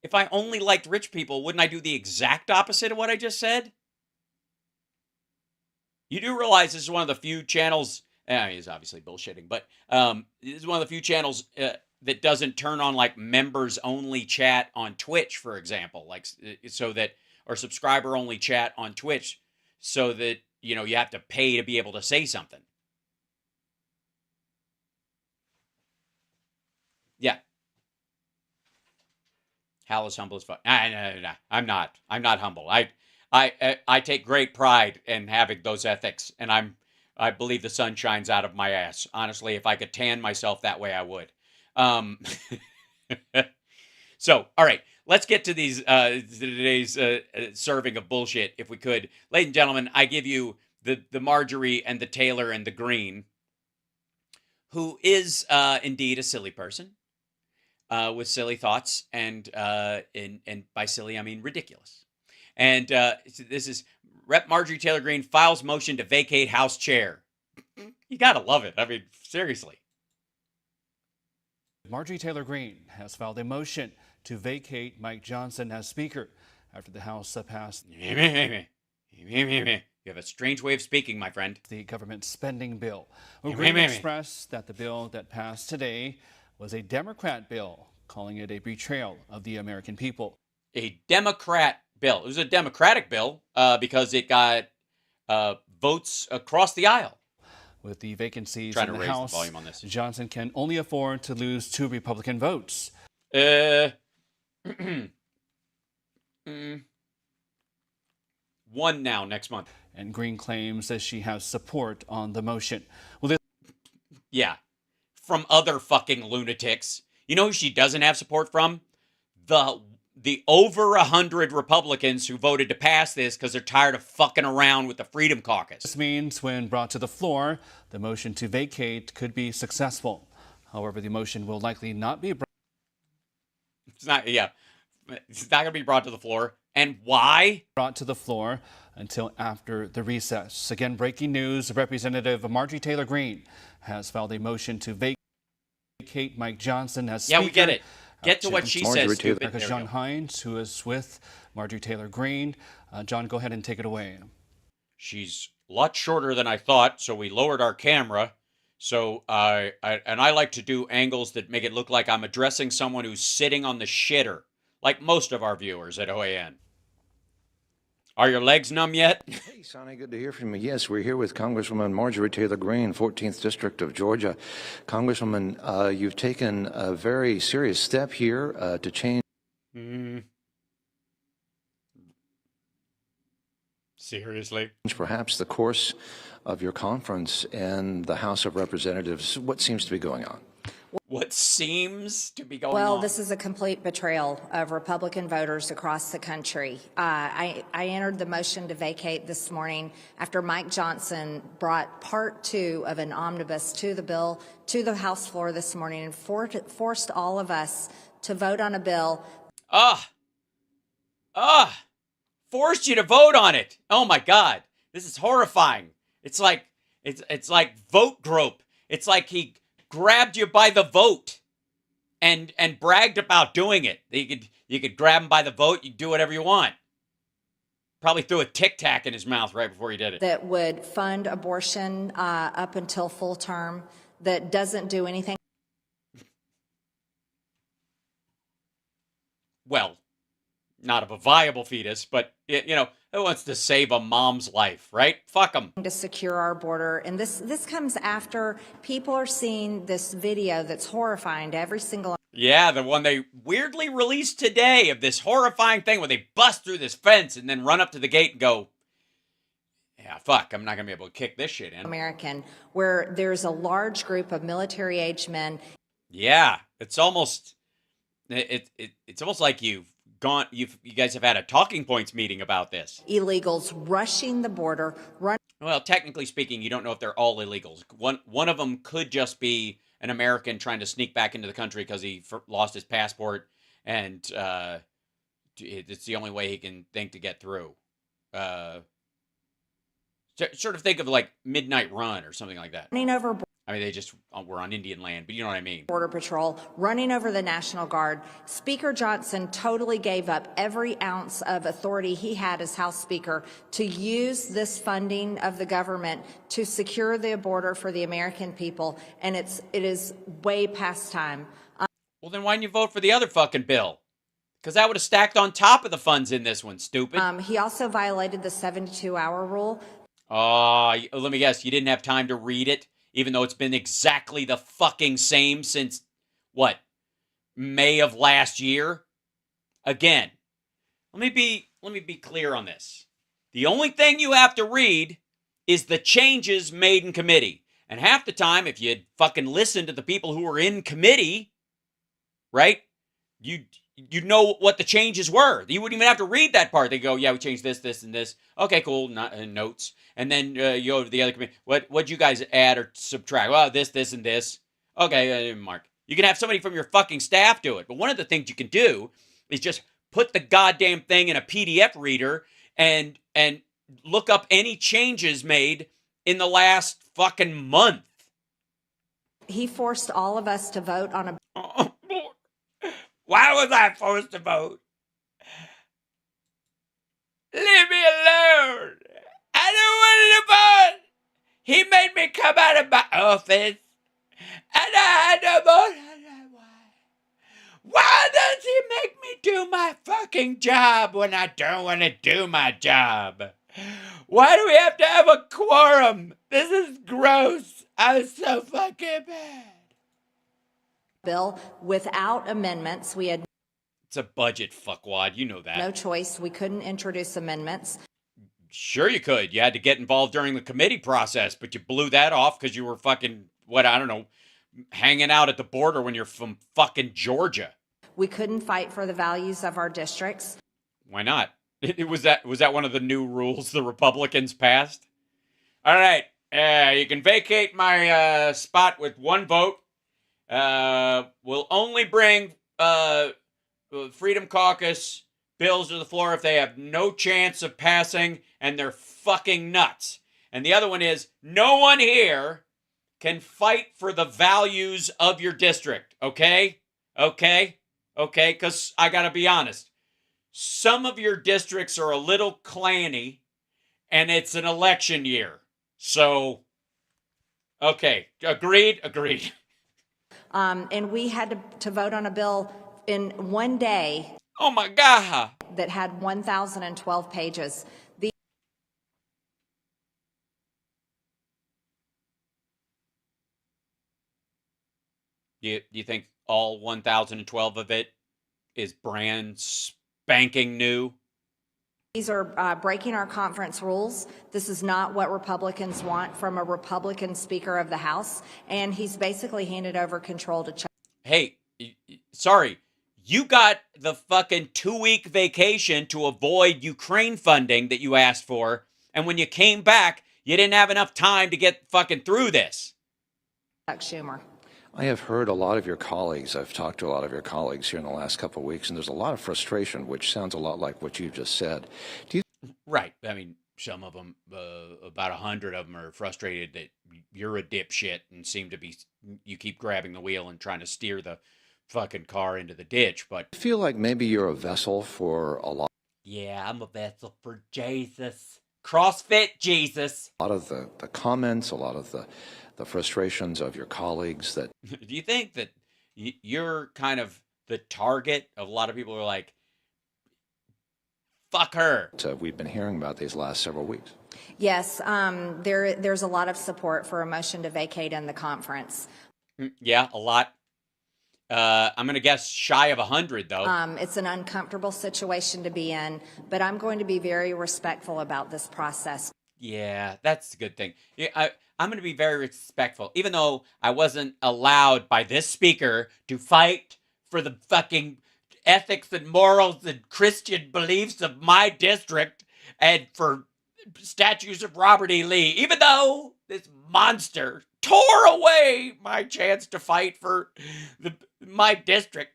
If I only liked rich people, wouldn't I do the exact opposite of what I just said? You do realize this is one of the few channels, he's obviously bullshitting, but this is one of the few channels that doesn't turn on like members only chat on Twitch, for example, or subscriber only chat on Twitch, so that, you have to pay to be able to say something. Yeah. Hal is humble as fuck. No, I'm not humble. I take great pride in having those ethics, and I believe the sun shines out of my ass. Honestly, if I could tan myself that way, I would. So, all right, let's get to today's serving of bullshit, if we could. Ladies and gentlemen, I give you the Marjorie and the Taylor and the Green, who is indeed a silly person with silly thoughts, and by silly I mean ridiculous. And this is Rep. Marjorie Taylor Greene files motion to vacate House chair. You gotta love it. I mean, seriously. Marjorie Taylor Greene has filed a motion to vacate Mike Johnson as Speaker after the House passed. You have a strange way of speaking, my friend. The government spending bill. Greene expressed that the bill that passed today was a Democrat bill, calling it a betrayal of the American people. A Democrat bill. It was a Democratic bill because it got votes across the aisle. With the vacancies in the House, the volume on this. Johnson can only afford to lose 2 Republican votes. One now next month. And Greene claims that she has support on the motion. Yeah, from other fucking lunatics. You know who she doesn't have support from? The the over 100 Republicans who voted to pass this because they're tired of fucking around with the Freedom Caucus. This means when brought to the floor, the motion to vacate could be successful. However, the motion will likely not be It's not going to be brought to the floor. And why? brought to the floor until after the recess. Again, breaking news, Representative Marjorie Taylor Greene has filed a motion to vacate Mike Johnson as Speaker. Yeah, we get it. Get to what she says, stupid. America's John Hines, who is with Marjorie Taylor Greene. John, go ahead and take it away. She's a lot shorter than I thought, so we lowered our camera. So I like to do angles that make it look like I'm addressing someone who's sitting on the shitter, like most of our viewers at OAN. Are your legs numb yet? Hey, Sonny, good to hear from you. Yes, we're here with Congresswoman Marjorie Taylor Greene, 14th District of Georgia. Congresswoman, you've taken a very serious step here to change. Seriously? Perhaps the course of your conference in the House of Representatives. What seems to be going on? What seems to be going on? Well, this is a complete betrayal of Republican voters across the country. I entered the motion to vacate this morning after Mike Johnson brought part 2 of an omnibus to the bill to the House floor this morning and forced all of us to vote on a bill. Forced you to vote on it. Oh my God, this is horrifying. It's like vote grope. It's like he grabbed you by the vote and bragged about doing it. You could grab him by the vote, you do whatever you want. Probably threw a Tic Tac in his mouth right before he did it. That would fund abortion up until full term, that doesn't do anything. Well, not of a viable fetus, but who wants to save a mom's life, right? Fuck them. To secure our border. And this comes after people are seeing this video that's horrifying to every single. Yeah, the one they weirdly released today of this horrifying thing where they bust through this fence and then run up to the gate and go, yeah, fuck, I'm not going to be able to kick this shit in. American, where there's a large group of military-age men. Yeah, it's almost like you guys have had a talking points meeting about this. Illegals rushing the border. Well, technically speaking, you don't know if they're all illegals. One of them could just be an American trying to sneak back into the country because he lost his passport, and it's the only way he can think to get through. Sort of think of like Midnight Run or something like that. Running over. I mean, they just were on Indian land, but you know what I mean. Border Patrol, running over the National Guard. Speaker Johnson totally gave up every ounce of authority he had as House Speaker to use this funding of the government to secure the border for the American people, and it is way past time. Well, then why didn't you vote for the other fucking bill? Because that would have stacked on top of the funds in this one, stupid. He also violated the 72-hour rule. Let me guess, you didn't have time to read it? Even though it's been exactly the fucking same since, what, May of last year? Again, let me be clear on this. The only thing you have to read is the changes made in committee. And half the time, if you'd fucking listen to the people who were in committee, right, you'd know what the changes were. You wouldn't even have to read that part. They go, yeah, we changed this, this, and this. Okay, cool, notes. And then you go to the other committee. What'd you guys add or subtract? Well, this, and this. Okay, Mark. You can have somebody from your fucking staff do it. But one of the things you can do is just put the goddamn thing in a PDF reader and look up any changes made in the last fucking month. He forced all of us to vote on a... Oh, Lord. Why was I forced to vote? Leave me alone. I don't want to vote. He made me come out of my office, and I had to vote. Why does he make me do my fucking job when I don't want to do my job? Why do we have to have a quorum? This is gross. I'm so fucking bad. Bill without amendments. We had It's a budget, fuckwad. You know that. no choice. We couldn't introduce amendments. Sure you could. You had to get involved during the committee process, but you blew that off because you were fucking, hanging out at the border when you're from fucking Georgia. We couldn't fight for the values of our districts. Why not? Was that one of the new rules the Republicans passed? All right, you can vacate my spot with one vote. We'll only bring Freedom Caucus bills to the floor if they have no chance of passing and they're fucking nuts. And the other one is no one here can fight for the values of your district. Okay? Because I got to be honest. Some of your districts are a little clanny and it's an election year. So, okay. Agreed. And we had to vote on a bill in one day. Oh my God. That had 1,012 pages. Do you think all 1,012 of it is brand spanking new? These are breaking our conference rules. This is not what Republicans want from a Republican Speaker of the House, and he's basically handed over control to Chuck. Hey, sorry. You got the fucking 2-week vacation to avoid Ukraine funding that you asked for, and when you came back, you didn't have enough time to get fucking through this. Chuck Schumer. I have heard a lot of your colleagues. I've talked to a lot of your colleagues here in the last couple of weeks, and there's a lot of frustration, which sounds a lot like what you've just said. Do you? Right. I mean, some of them, about 100 of them are frustrated that you're a dipshit and you keep grabbing the wheel and trying to steer the fucking car into the ditch. But I feel like maybe you're a vessel for a lot. Yeah, I'm a vessel for Jesus. CrossFit Jesus. A lot of the comments, a lot of the frustrations of your colleagues that. Do you think that you're kind of the target of a lot of people who are like, fuck her? We've been hearing about these last several weeks. Yes, there's a lot of support for a motion to vacate in the conference. Yeah, a lot. I'm going to guess shy of 100, though. It's an uncomfortable situation to be in, but I'm going to be very respectful about this process. Yeah, that's a good thing. Yeah, I'm going to be very respectful, even though I wasn't allowed by this speaker to fight for the fucking ethics and morals and Christian beliefs of my district and for statues of Robert E. Lee, even though this monster tore away my chance to fight for my district.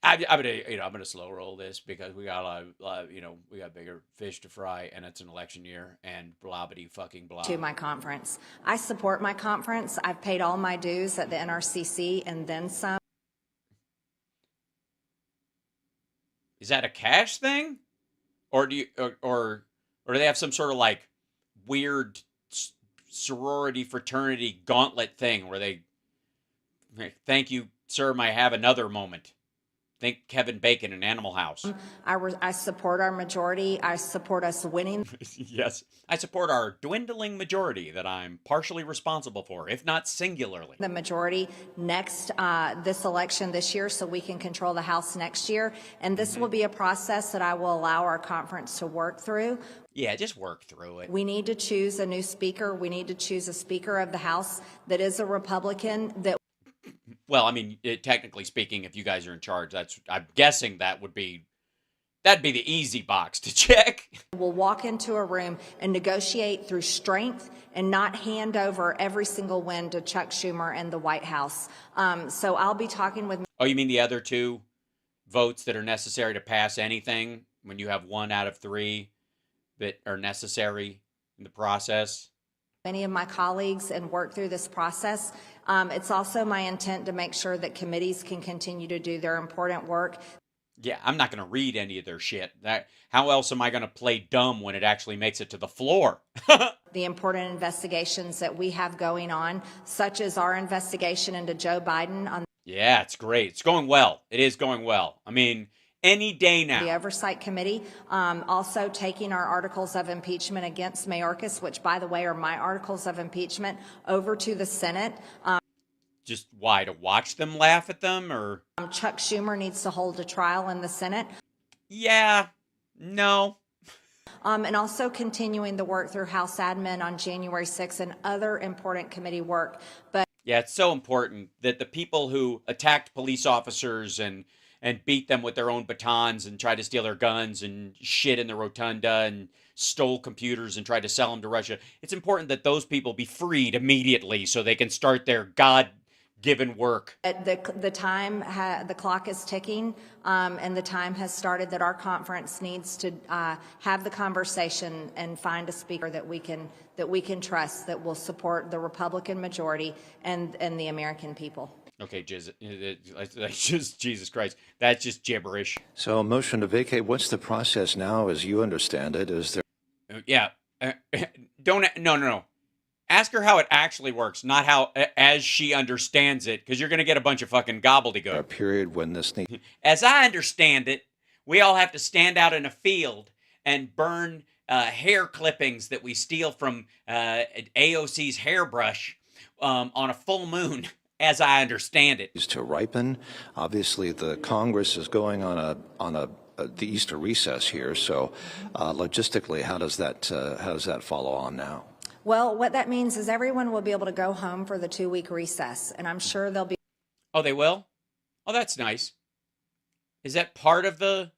I'm gonna slow roll this because we got we got bigger fish to fry, and it's an election year, and blobbity fucking blah. To my conference, I support my conference. I've paid all my dues at the NRCC and then some. Is that a cash thing, or do you or do they have some sort of like weird sorority fraternity gauntlet thing where they thank you, sir, may I have another moment? Think Kevin Bacon in Animal House. I support our majority. I support us winning. Yes. I support our dwindling majority that I'm partially responsible for, if not singularly. The majority next, this election this year, so we can control the House next year. And this will be a process that I will allow our conference to work through. Yeah, just work through it. We need to choose a new speaker. We need to choose a Speaker of the House that is a Republican that. Well, I mean, technically speaking, if you guys are in charge, I'm guessing that'd be the easy box to check. We'll walk into a room and negotiate through strength and not hand over every single win to Chuck Schumer and the White House. So I'll be talking with. Oh, you mean the other 2 votes that are necessary to pass anything when you have 1 out of 3 that are necessary in the process? Many of my colleagues and work through this process. It's also my intent to make sure that committees can continue to do their important work. Yeah, I'm not going to read any of their shit. How else am I going to play dumb when it actually makes it to the floor? The important investigations that we have going on, such as our investigation into Joe Biden. Yeah, it's great. It's going well. It is going well. I mean, any day now. The Oversight Committee, also taking our articles of impeachment against Mayorkas, which, by the way, are my articles of impeachment, over to the Senate. Just why? To watch them laugh at them, or? Chuck Schumer needs to hold a trial in the Senate. Yeah, no. And also continuing the work through House Admin on January 6th and other important committee work. But Yeah, it's so important that the people who attacked police officers and beat them with their own batons and tried to steal their guns and shit in the rotunda and stole computers and tried to sell them to Russia, it's important that those people be freed immediately so they can start their God-given work. The clock is ticking, and the time has started that our conference needs to have the conversation and find a speaker that we can trust, that will support the Republican majority and the American people. Okay, Jesus Christ, that's just gibberish. So a motion to vacate, what's the process now as you understand it? Is there Yeah, no. Ask her how it actually works, not how as she understands it, because you're going to get a bunch of fucking gobbledygook. a period when this needs... As I understand it, we all have to stand out in a field and burn hair clippings that we steal from AOC's hairbrush on a full moon, as I understand it. to ripen. Obviously, the Congress is going on the Easter recess here. So, logistically, how does that follow on now? Well, what that means is everyone will be able to go home for the 2-week recess, and I'm sure they'll be... Oh, they will? Oh, that's nice. Is that part of the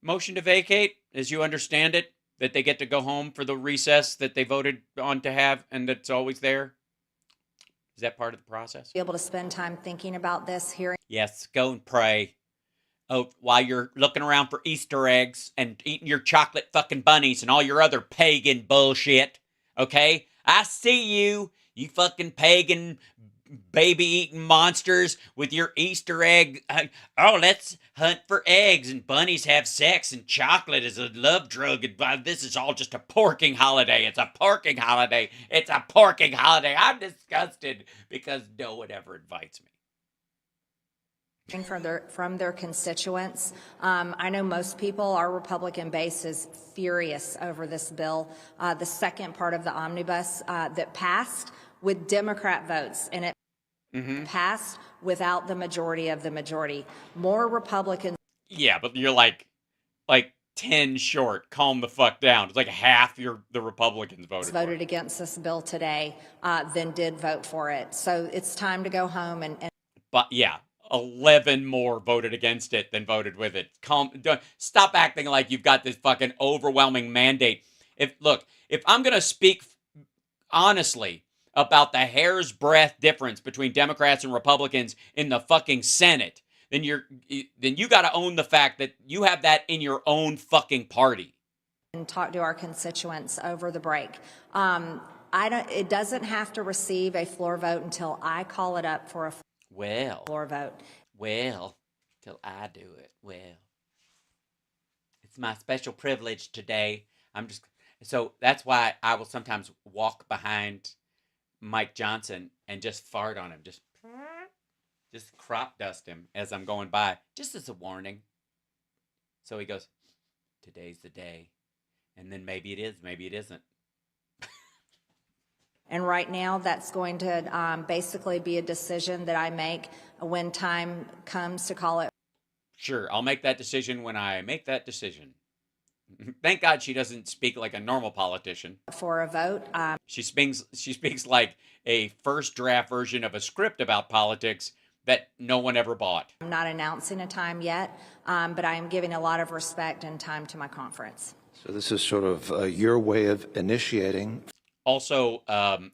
motion to vacate, as you understand it, that they get to go home for the recess that they voted on to have and that's always there? Is that part of the process? Be able to spend time thinking about this, hearing... Yes, go and pray. Oh, while you're looking around for Easter eggs and eating your chocolate fucking bunnies and all your other pagan bullshit. Okay? I see you fucking pagan baby-eating monsters with your Easter egg. Oh, let's hunt for eggs and bunnies have sex and chocolate is a love drug. And this is all just a porking holiday. It's a porking holiday. It's a porking holiday. I'm disgusted because no one ever invites me. From their constituents. I know most people, our Republican base is furious over this bill. The second part of the omnibus that passed with Democrat votes, and it passed without the majority of the majority. More Republicans. Yeah, but you're like 10 short. Calm the fuck down. It's like half the Republicans voted against this bill today than did vote for it. So it's time to go home and... But yeah. 11 more voted against it than voted with it. Stop acting like you've got this fucking overwhelming mandate. If I'm going to speak honestly about the hair's breadth difference between Democrats and Republicans in the fucking Senate, then you got to own the fact that you have that in your own fucking party. And talk to our constituents over the break. It doesn't have to receive a floor vote until I call it up for a floor vote. Well, till I do it. Well, it's my special privilege today. So that's why I will sometimes walk behind Mike Johnson and just fart on him, just crop dust him as I'm going by, just as a warning. So he goes, today's the day. And then maybe it is, maybe it isn't. And right now, that's going to basically be a decision that I make when time comes to call it. Sure, I'll make that decision when I make that decision. Thank God she doesn't speak like a normal politician. For a vote. She speaks like a first draft version of a script about politics that no one ever bought. I'm not announcing a time yet, but I am giving a lot of respect and time to my conference. So this is sort of your way of initiating. Also,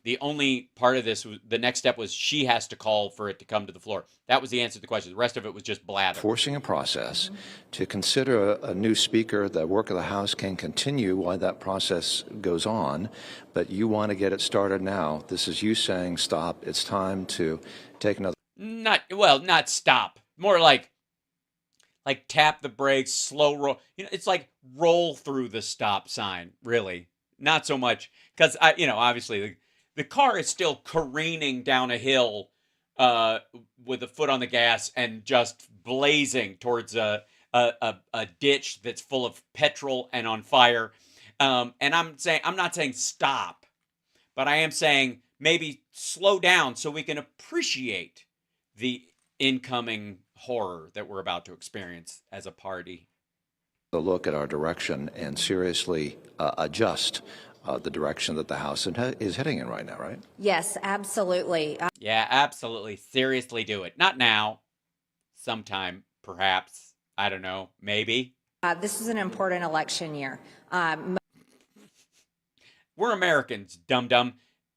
the only part of this, the next step was she has to call for it to come to the floor. That was the answer to the question. The rest of it was just blather. Forcing a process to consider a new speaker. The work of the House can continue while that process goes on, but you want to get it started now. This is you saying, stop, it's time to take another... Not stop. More like tap the brakes, slow roll. It's like roll through the stop sign, really. Not so much, because, obviously the car is still careening down a hill with a foot on the gas and just blazing towards a ditch that's full of petrol and on fire. And I'm not saying stop, but I am saying maybe slow down so we can appreciate the incoming horror that we're about to experience as a party. Look at our direction and seriously adjust the direction that the House is heading in right now, right? Yes, absolutely. Yeah, absolutely. Seriously do it. Not now. Sometime, perhaps. I don't know. Maybe. This is an important election year. We're Americans, dum-dum.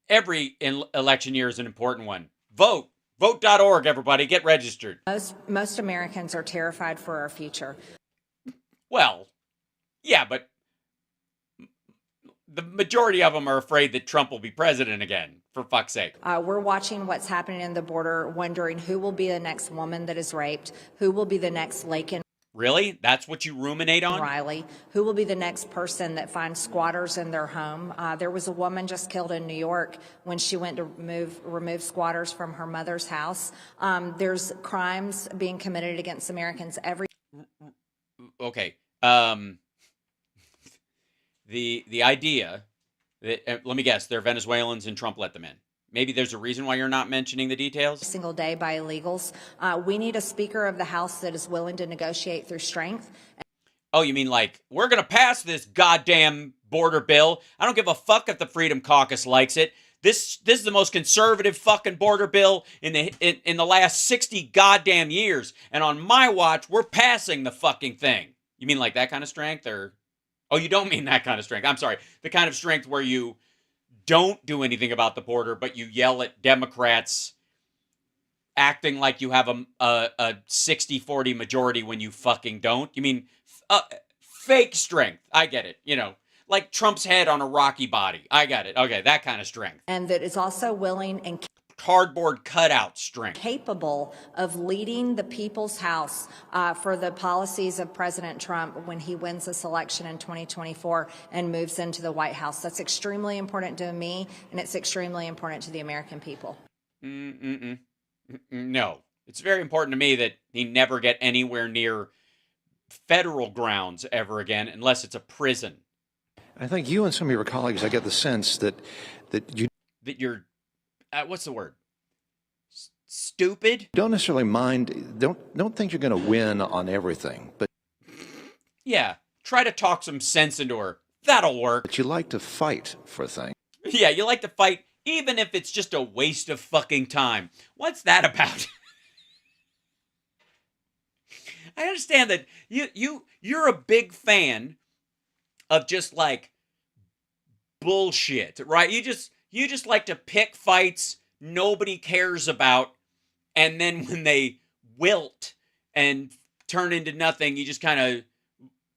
Every election year is an important one. Vote. Vote.org, everybody. Get registered. Most Americans are terrified for our future. Well, yeah, but the majority of them are afraid that Trump will be president again, for fuck's sake. We're watching what's happening in the border, wondering who will be the next woman that is raped, who will be the next Laken Really? That's what you ruminate on? Riley, who will be the next person that finds squatters in their home. There was a woman just killed in New York when she went to remove squatters from her mother's house. There's crimes being committed against Americans every. Okay. The idea that, let me guess, they're Venezuelans and Trump let them in. Maybe there's a reason why you're not mentioning the details? Single day by illegals. We need a Speaker of the House that is willing to negotiate through strength. Oh, you mean like, we're going to pass this goddamn border bill. I don't give a fuck if the Freedom Caucus likes it. This is the most conservative fucking border bill in the last 60 goddamn years. And on my watch, we're passing the fucking thing. You mean like that kind of strength? Or, oh, you don't mean that kind of strength. I'm sorry. The kind of strength where you don't do anything about the border, but you yell at Democrats acting like you have a 60-40 majority when you fucking don't. You mean fake strength. I get it. You know, like Trump's head on a rocky body. I got it. Okay, that kind of strength. And that is also willing and cardboard cutout strength. capable of leading the people's house for the policies of President Trump when he wins this election in 2024 and moves into the White House. That's extremely important to me, and it's extremely important to the American people. No. It's very important to me that he never get anywhere near federal grounds ever again, unless it's a prison. I think you and some of your colleagues, I get the sense that you're, what's the word? Stupid? don't necessarily mind, don't think you're going to win on everything, but Yeah. Try to talk some sense into her. That'll work. you like to fight for things. Yeah, you like to fight, even if it's just a waste of fucking time. What's that about? I understand that you're a big fan of just like bullshit, right? You just like to pick fights nobody cares about, and then when they wilt and turn into nothing, you just kind of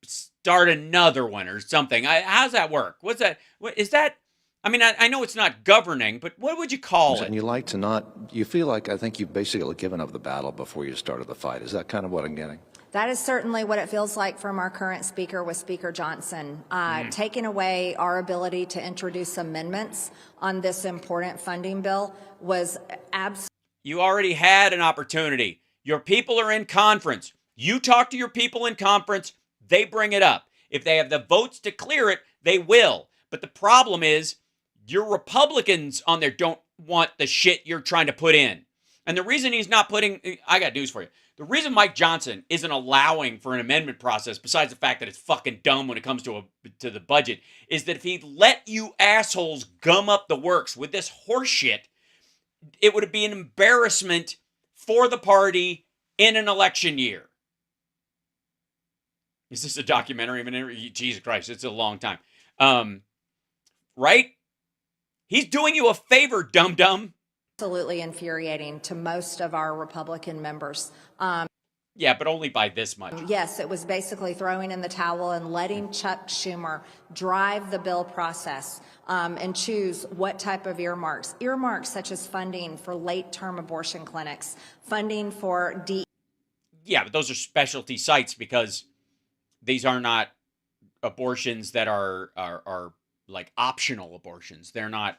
start another one or something. How's that work? What's that? What is that? I mean, I know it's not governing, but what would you call it? And you like to not, you feel like, I think you've basically given up the battle before you started the fight. Is that kind of what I'm getting? That is certainly what it feels like from our current speaker with Speaker Johnson. Taking away our ability to introduce amendments on this important funding bill was absolutely. You already had an opportunity. Your people are in conference. You talk to your people in conference, they bring it up. If they have the votes to clear it, they will. But the problem is, your Republicans on there don't want the shit you're trying to put in. And the reason he's not putting, I got news for you. The reason Mike Johnson isn't allowing for an amendment process, besides the fact that it's fucking dumb when it comes to the budget, is that if he let you assholes gum up the works with this horse shit, it would be an embarrassment for the party in an election year. Is this a documentary? I mean, Jesus Christ, it's a long time. Right? He's doing you a favor, dum-dum. Absolutely infuriating to most of our Republican members. Yeah, but only by this much. Yes, it was basically throwing in the towel and letting Chuck Schumer drive the bill process and choose what type of earmarks. Earmarks such as funding for late-term abortion clinics, funding for Yeah, but those are specialty sites because these are not abortions that are like optional abortions. They're not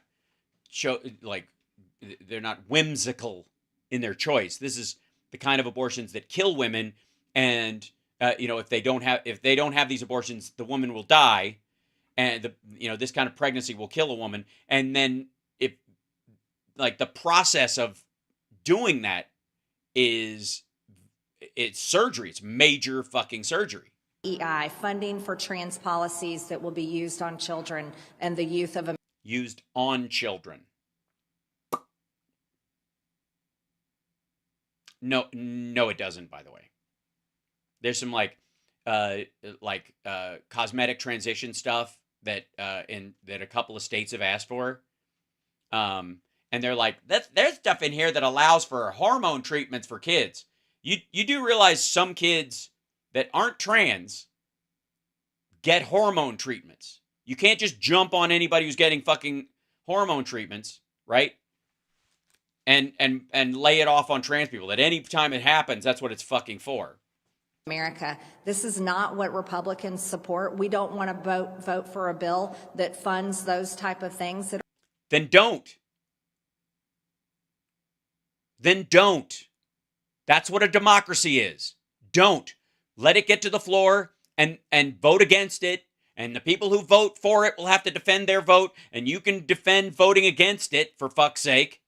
they're not whimsical in their choice. This is the kind of abortions that kill women, and if they don't have these abortions, the woman will die, and this kind of pregnancy will kill a woman. And then if the process of doing that it's surgery, it's major fucking surgery. EI, funding for trans policies that will be used on children and the youth of Used on children. No, it doesn't, by the way. There's some cosmetic transition stuff that that a couple of states have asked for. And they're like, there's stuff in here that allows for hormone treatments for kids. You do realize some kids that aren't trans get hormone treatments. You can't just jump on anybody who's getting fucking hormone treatments, right? And lay it off on trans people. At any time it happens, that's what it's fucking for. America. This is not what Republicans support. We don't want to vote for a bill that funds those type of things. Then don't. Then don't. That's what a democracy is. Don't. Let it get to the floor and vote against it. And the people who vote for it will have to defend their vote. And you can defend voting against it, for fuck's sake.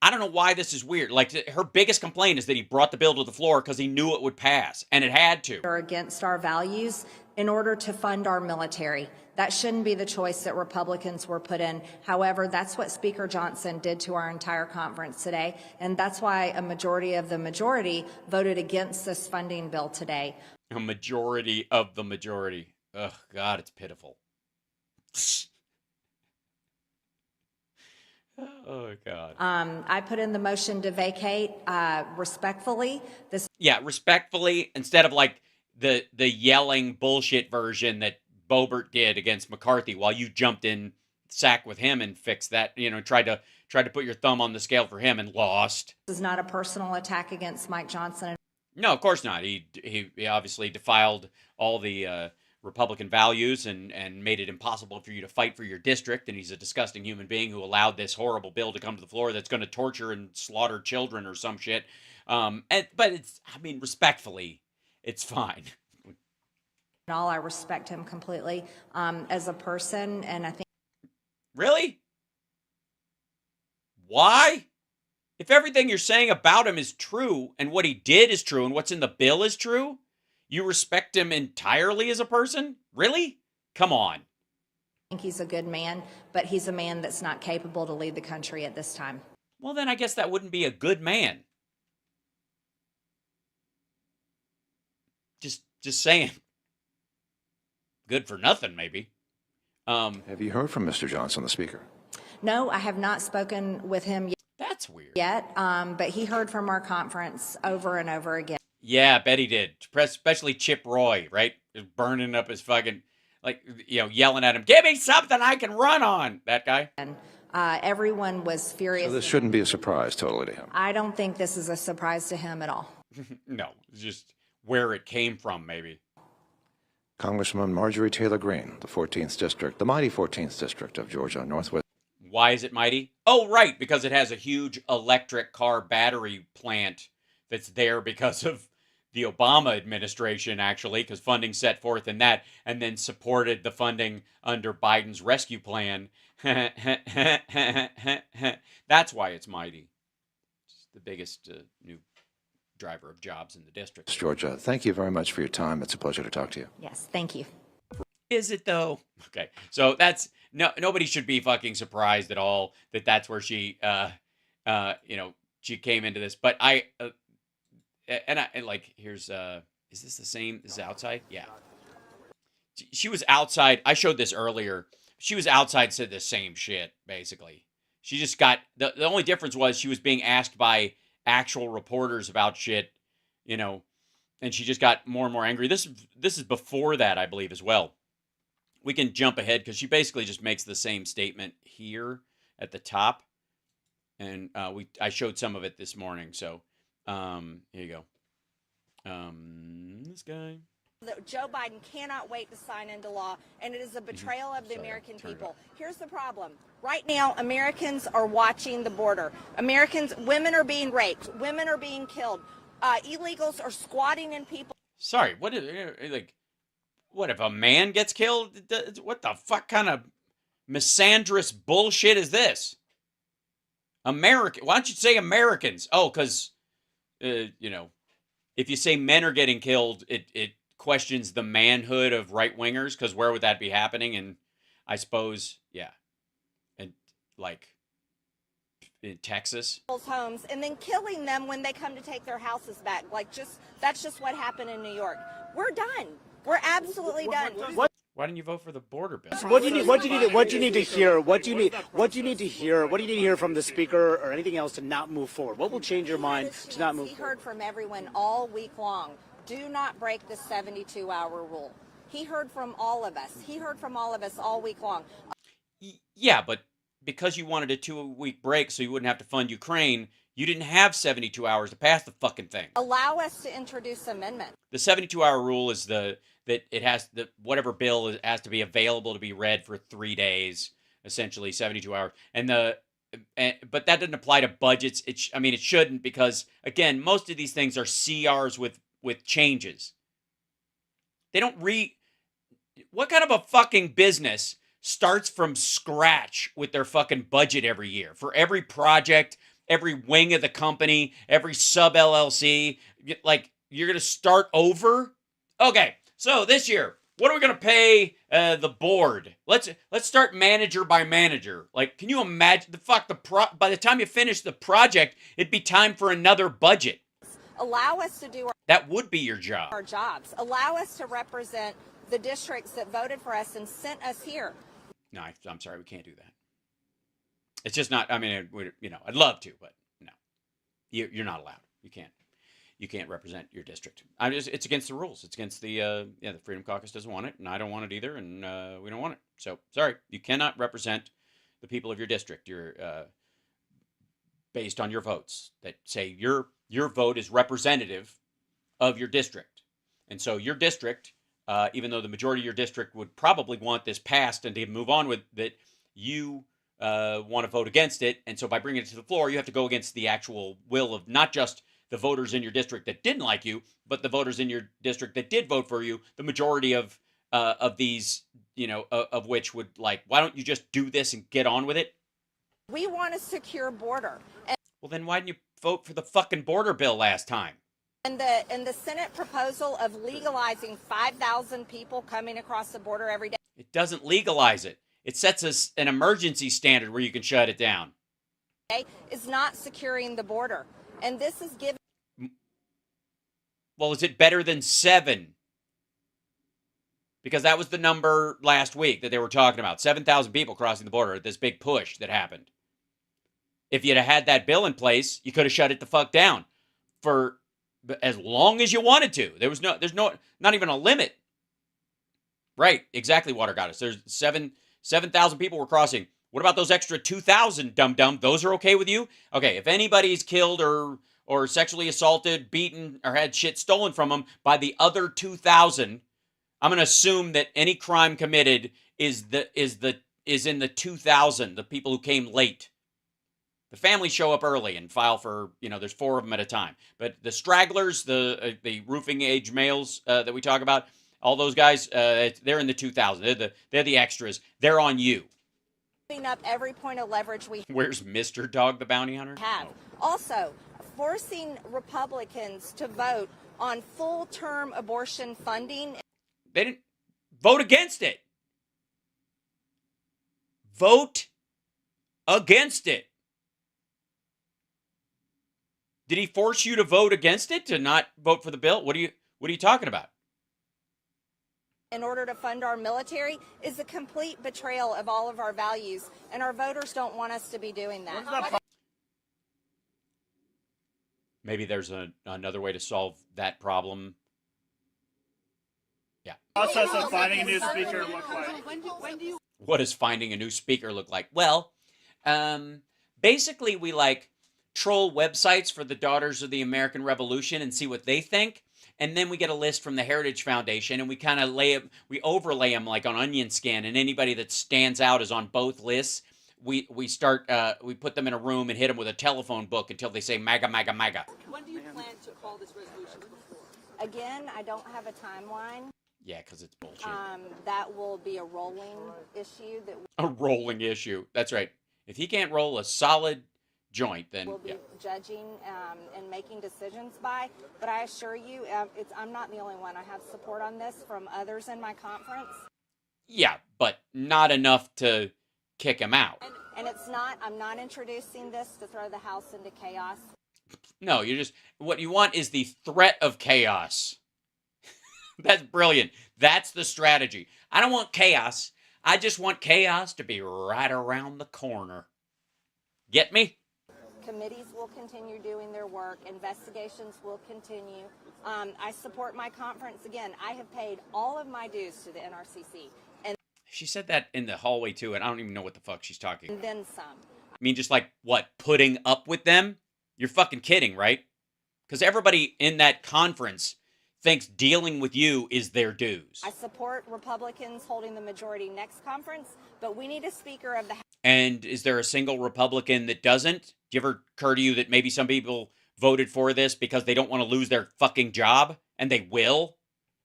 I don't know why this is weird. Like, her biggest complaint is that he brought the bill to the floor because he knew it would pass. And it had to. Are against our values in order to fund our military. That shouldn't be the choice that Republicans were put in. However, that's what Speaker Johnson did to our entire conference today. And that's why a majority of the majority voted against this funding bill today. A majority of the majority. Ugh, God, it's pitiful. Oh, God. I put in the motion to vacate respectfully. Respectfully, instead of like the yelling bullshit version that Boebert did against McCarthy while you jumped in sack with him and fixed that, tried to put your thumb on the scale for him and lost. This is not a personal attack against Mike Johnson. No, of course not. He obviously defiled all the Republican values and made it impossible for you to fight for your district. And he's a disgusting human being who allowed this horrible bill to come to the floor that's going to torture and slaughter children or some shit. But respectfully, it's fine. I respect him completely as a person, and I think. Really? Why? If everything you're saying about him is true, and what he did is true, and what's in the bill is true, you respect him entirely as a person? Really? Come on. I think he's a good man, but he's a man that's not capable to lead the country at this time. Well, then I guess that wouldn't be a good man. Just saying. Good for nothing, maybe. Have you heard from Mr. Johnson, the Speaker? No, I have not spoken with him yet. That's weird. But he heard from our conference over and over again. Yeah, I bet he did. Especially Chip Roy, right? Just burning up his fucking, yelling at him, give me something I can run on. That guy. And everyone was furious. So this shouldn't be a surprise totally to him. I don't think this is a surprise to him at all. No, it's just where it came from, maybe. Congresswoman Marjorie Taylor Greene, the 14th District, the mighty 14th District of Georgia, Northwest. Why is it mighty? Oh, right, because it has a huge electric car battery plant that's there because of the Obama administration, actually, because funding set forth in that, and then supported the funding under Biden's rescue plan. That's why it's mighty. It's the biggest new driver of jobs in the district. Georgia, thank you very much for your time. It's a pleasure to talk to you. Yes, thank you. Is it though? Okay, so that's nobody should be fucking surprised at all that that's where she, she came into this. But here's is this the same? This is outside? Yeah. She was outside. I showed this earlier. She was outside, said the same shit basically. She just got the only difference was she was being asked by actual reporters about shit, and she just got more and more angry. This is before that, I believe, as well. We can jump ahead because she basically just makes the same statement here at the top, and I showed some of it this morning. So here you go. This guy. Joe Biden cannot wait to sign into law, and it is a betrayal of the American people. Here's the problem. Right now, Americans are watching the border. Women are being raped. Women are being killed. Illegals are squatting in people. Sorry, what if a man gets killed? What the fuck kind of misandrous bullshit is this? Why don't you say Americans? Oh, because, if you say men are getting killed, it questions the manhood of right wingers, because where would that be happening? And I suppose, yeah, and like in Texas. People's homes and then killing them when they come to take their houses back. That's just what happened in New York. We're done. We're absolutely done. Why didn't you vote for the border bill? What do you need to hear? What do you need to hear from the speaker or anything else to not move forward? What will change your mind to not move He forward? heard from everyone all week long. Do not break the 72-hour rule. He heard from all of us. He heard from all of us all week long. Yeah, but because you wanted a 2-week break so you wouldn't have to fund Ukraine, you didn't have 72 hours to pass the fucking thing. Allow us to introduce amendments. The 72-hour rule is whatever bill has to be available to be read for 3 days, essentially 72 hours. But that doesn't apply to budgets. It shouldn't, because again, most of these things are CRs with changes. They don't what kind of a fucking business starts from scratch with their fucking budget every year for every project, every wing of the company, every sub LLC? Like, you're going to start over? Okay, so this year, what are we going to pay the board? Let's start manager by manager. Like, can you imagine by the time you finish the project, it'd be time for another budget. Allow us to do That would be your job. our jobs. Allow us to represent the districts that voted for us and sent us here. No, I'm sorry, we can't do that. It's just not. I mean, I'd love to, but no, you're not allowed. You can't represent your district. It's against the rules. It's against the Freedom Caucus doesn't want it, and I don't want it either, and we don't want it. So sorry, you cannot represent the people of your district. You're based on your votes that say your vote is representative of your district, and so your district. Even though the majority of your district would probably want this passed and to move on with it, you want to vote against it. And so by bringing it to the floor, you have to go against the actual will of not just the voters in your district that didn't like you, but the voters in your district that did vote for you. The majority of these, of which would like, why don't you just do this and get on with it? We want a secure border. Well, then why didn't you vote for the fucking border bill last time? And the Senate proposal of legalizing 5,000 people coming across the border every day. It doesn't legalize it. It sets us an emergency standard where you can shut it down. Is not securing the border. And this is giving. Well, is it better than 7? Because that was the number last week that they were talking about. 7,000 people crossing the border at this big push that happened. If you'd have had that bill in place, you could have shut it the fuck down for as long as you wanted to. There's not even a limit. Right, exactly. Water got us. There's 7,000 people were crossing. What about those extra 2,000, dum-dum? Those are okay with you? Okay, if anybody's killed or sexually assaulted, beaten, or had shit stolen from them by the other 2,000, I'm going to assume that any crime committed is in the 2,000, the people who came late. The families show up early and file for, there's 4 of them at a time. But the stragglers, the roofing age males that we talk about, all those guys, they're in the 2,000. They're the extras. They're on you. Up every point of leverage we Where's Mr. Dog the Bounty Hunter? have. Also, forcing Republicans to vote on full-term abortion funding. They didn't vote against it. Vote against it. Did he force you to vote against it, to not vote for the bill? What are you talking about? In order to fund our military is a complete betrayal of all of our values, and our voters don't want us to be doing that. Maybe there's another way to solve that problem. Yeah. Process of finding a new speaker look like? What does finding a new speaker look like? Well, basically we troll websites for the Daughters of the American Revolution and see what they think. And then we get a list from the Heritage Foundation, and we kind of we overlay them like on onion skin, and anybody that stands out is on both lists. We put them in a room and hit them with a telephone book until they say MAGA, MAGA, MAGA. When do you plan to call this resolution to the floor? Again, I don't have a timeline. Yeah, because it's bullshit. That will be a rolling issue. A rolling issue. That's right. If he can't roll a solid joint, then will be yeah. judging and making decisions by. But I assure you, I'm not the only one. I have support on this from others in my conference. Yeah, but not enough to kick him out. And it's not, I'm not introducing this to throw the House into chaos. No, what you want is the threat of chaos. That's brilliant. That's the strategy. I don't want chaos. I just want chaos to be right around the corner. Get me? Committees will continue doing their work. Investigations will continue. I support my conference. Again, I have paid all of my dues to the NRCC. And She said that in the hallway, too, and I don't even know what the fuck she's talking. then some. I mean, just like, what, putting up with them? You're fucking kidding, right? Because everybody in that conference thinks dealing with you is their dues. I support Republicans holding the majority next conference, but we need a Speaker of the House. And is there a single Republican that doesn't? Do you ever occur to you that maybe some people voted for this because they don't want to lose their fucking job? And they will?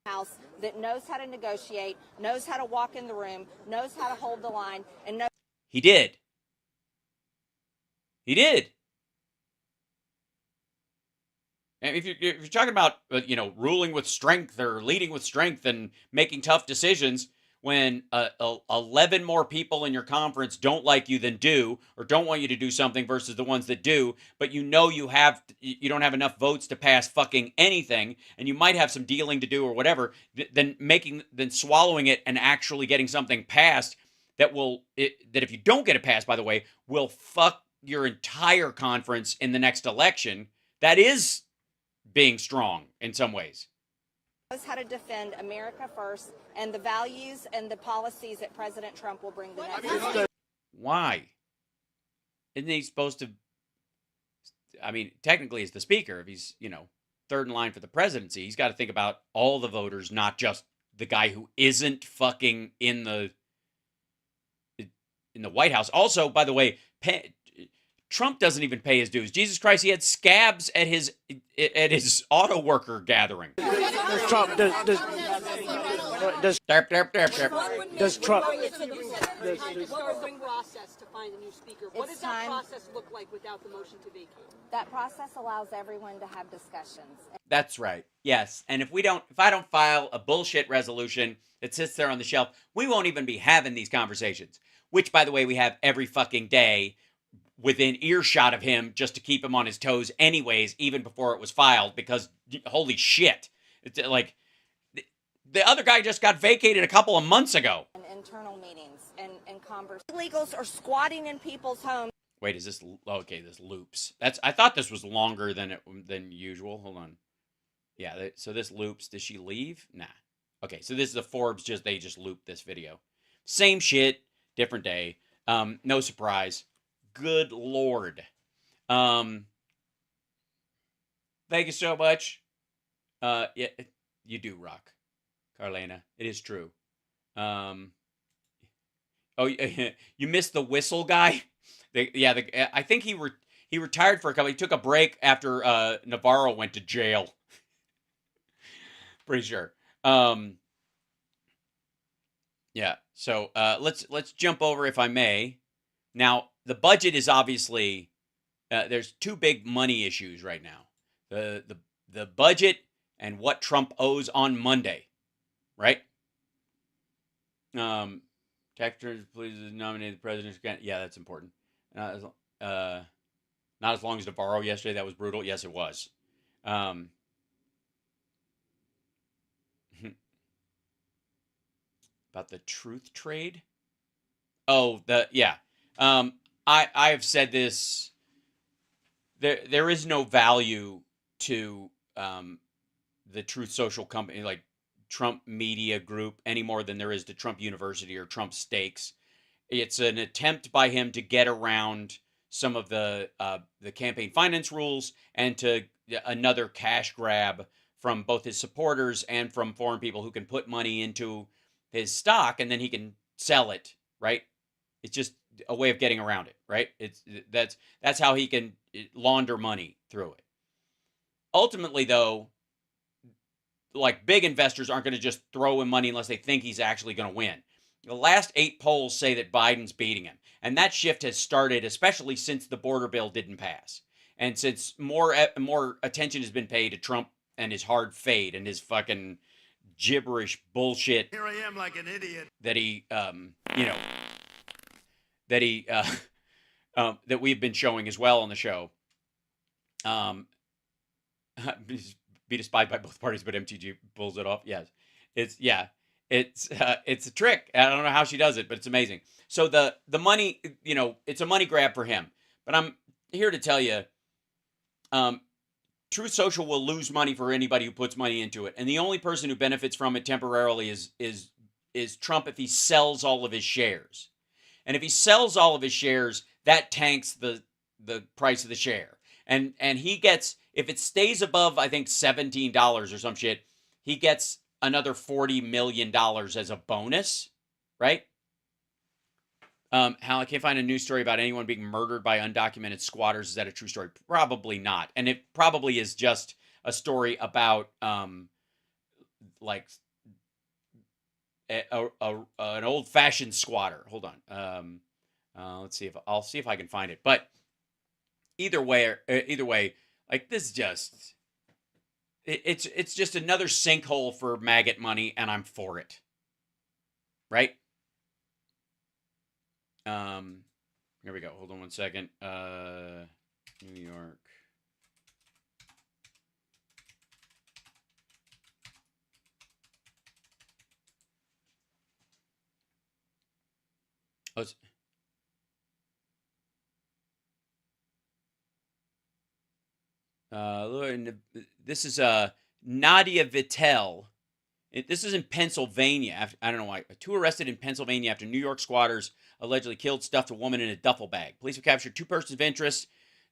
House that knows how to negotiate, knows how to walk in the room, knows how to hold the line, and knows. He did. He did. And if you're talking about, ruling with strength or leading with strength and making tough decisions, when 11 more people in your conference don't like you than do, or don't want you to do something versus the ones that do, but you don't have enough votes to pass fucking anything, and you might have some dealing to do or whatever, then swallowing it and actually getting something passed that if you don't get it passed, by the way, will fuck your entire conference in the next election. That is being strong in some ways. Knows how to defend America first and the values and the policies that President Trump will bring the next year. Why? Isn't he supposed to? I mean, technically, as the speaker, if he's third in line for the presidency, he's got to think about all the voters, not just the guy who isn't fucking in the White House. Also, by the way, Trump doesn't even pay his dues. Jesus Christ, he had scabs at his auto worker gathering. Does Trump does Trump It's a ring process to find a new speaker. What does that process look like without the motion to vacate? That process allows everyone to have discussions. That's right. Yes. And if I don't file a bullshit resolution that sits there on the shelf, we won't even be having these conversations, which, by the way, we have every fucking day within earshot of him just to keep him on his toes anyways, even before it was filed, because holy shit. It's like the other guy just got vacated a couple of months ago. And internal meetings and conversations. Illegals are squatting in people's homes. Wait, is this okay? This loops. I thought this was longer than usual. Hold on. Yeah, so this loops. Does she leave? Nah. Okay, so this is a Forbes. They just looped this video. Same shit, different day. No surprise. Good Lord. Thank you so much. Yeah, you do rock, Carlena. It is true. Oh, you missed the whistle guy. I think he retired for a couple. He took a break after Navarro went to jail. Pretty sure. Yeah. So let's jump over, if I may. Now, the budget is obviously there's two big money issues right now. The budget and what Trump owes on Monday, right? Taxpayers, please nominate the president. Yeah, that's important. Not as long as Navarro yesterday. That was brutal. Yes, it was. About the truth trade. Oh, I've said this. There is no value to the Truth Social company, like Trump Media Group, any more than there is to Trump University or Trump Stakes. It's an attempt by him to get around some of the campaign finance rules and to another cash grab from both his supporters and from foreign people who can put money into his stock and then he can sell it, right? It's just a way of getting around it, right? That's how he can launder money through it. Ultimately, though, like big investors aren't going to just throw him money unless they think he's actually going to win. The last 8 polls say that Biden's beating him. And that shift has started, especially since the border bill didn't pass. And since more attention has been paid to Trump and his hard fade and his fucking gibberish bullshit. Here I am like an idiot. That he, that we've been showing as well on the show. Be despised by both parties, but MTG pulls it off. Yes, it's a trick. I don't know how she does it, but it's amazing. So the money, it's a money grab for him. But I'm here to tell you, Truth Social will lose money for anybody who puts money into it, and the only person who benefits from it temporarily is Trump if he sells all of his shares. And if he sells all of his shares, that tanks the price of the share. And he gets, if it stays above, I think, $17 or some shit, he gets another $40 million as a bonus, right? Hal, I can't find a news story about anyone being murdered by undocumented squatters. Is that a true story? Probably not. And it probably is just a story about, like, an old-fashioned squatter. Hold on. Let's see I'll see if I can find it. But either way, like, this just, it's just another sinkhole for maggot money, and I'm for it. Right? Here we go. Hold on one second. New York. Oh, this is Nadia Vittel. This is in Pennsylvania. I don't know why. 2 arrested in Pennsylvania after New York squatters allegedly killed, stuffed a woman in a duffel bag. Police have captured 2 persons of interest.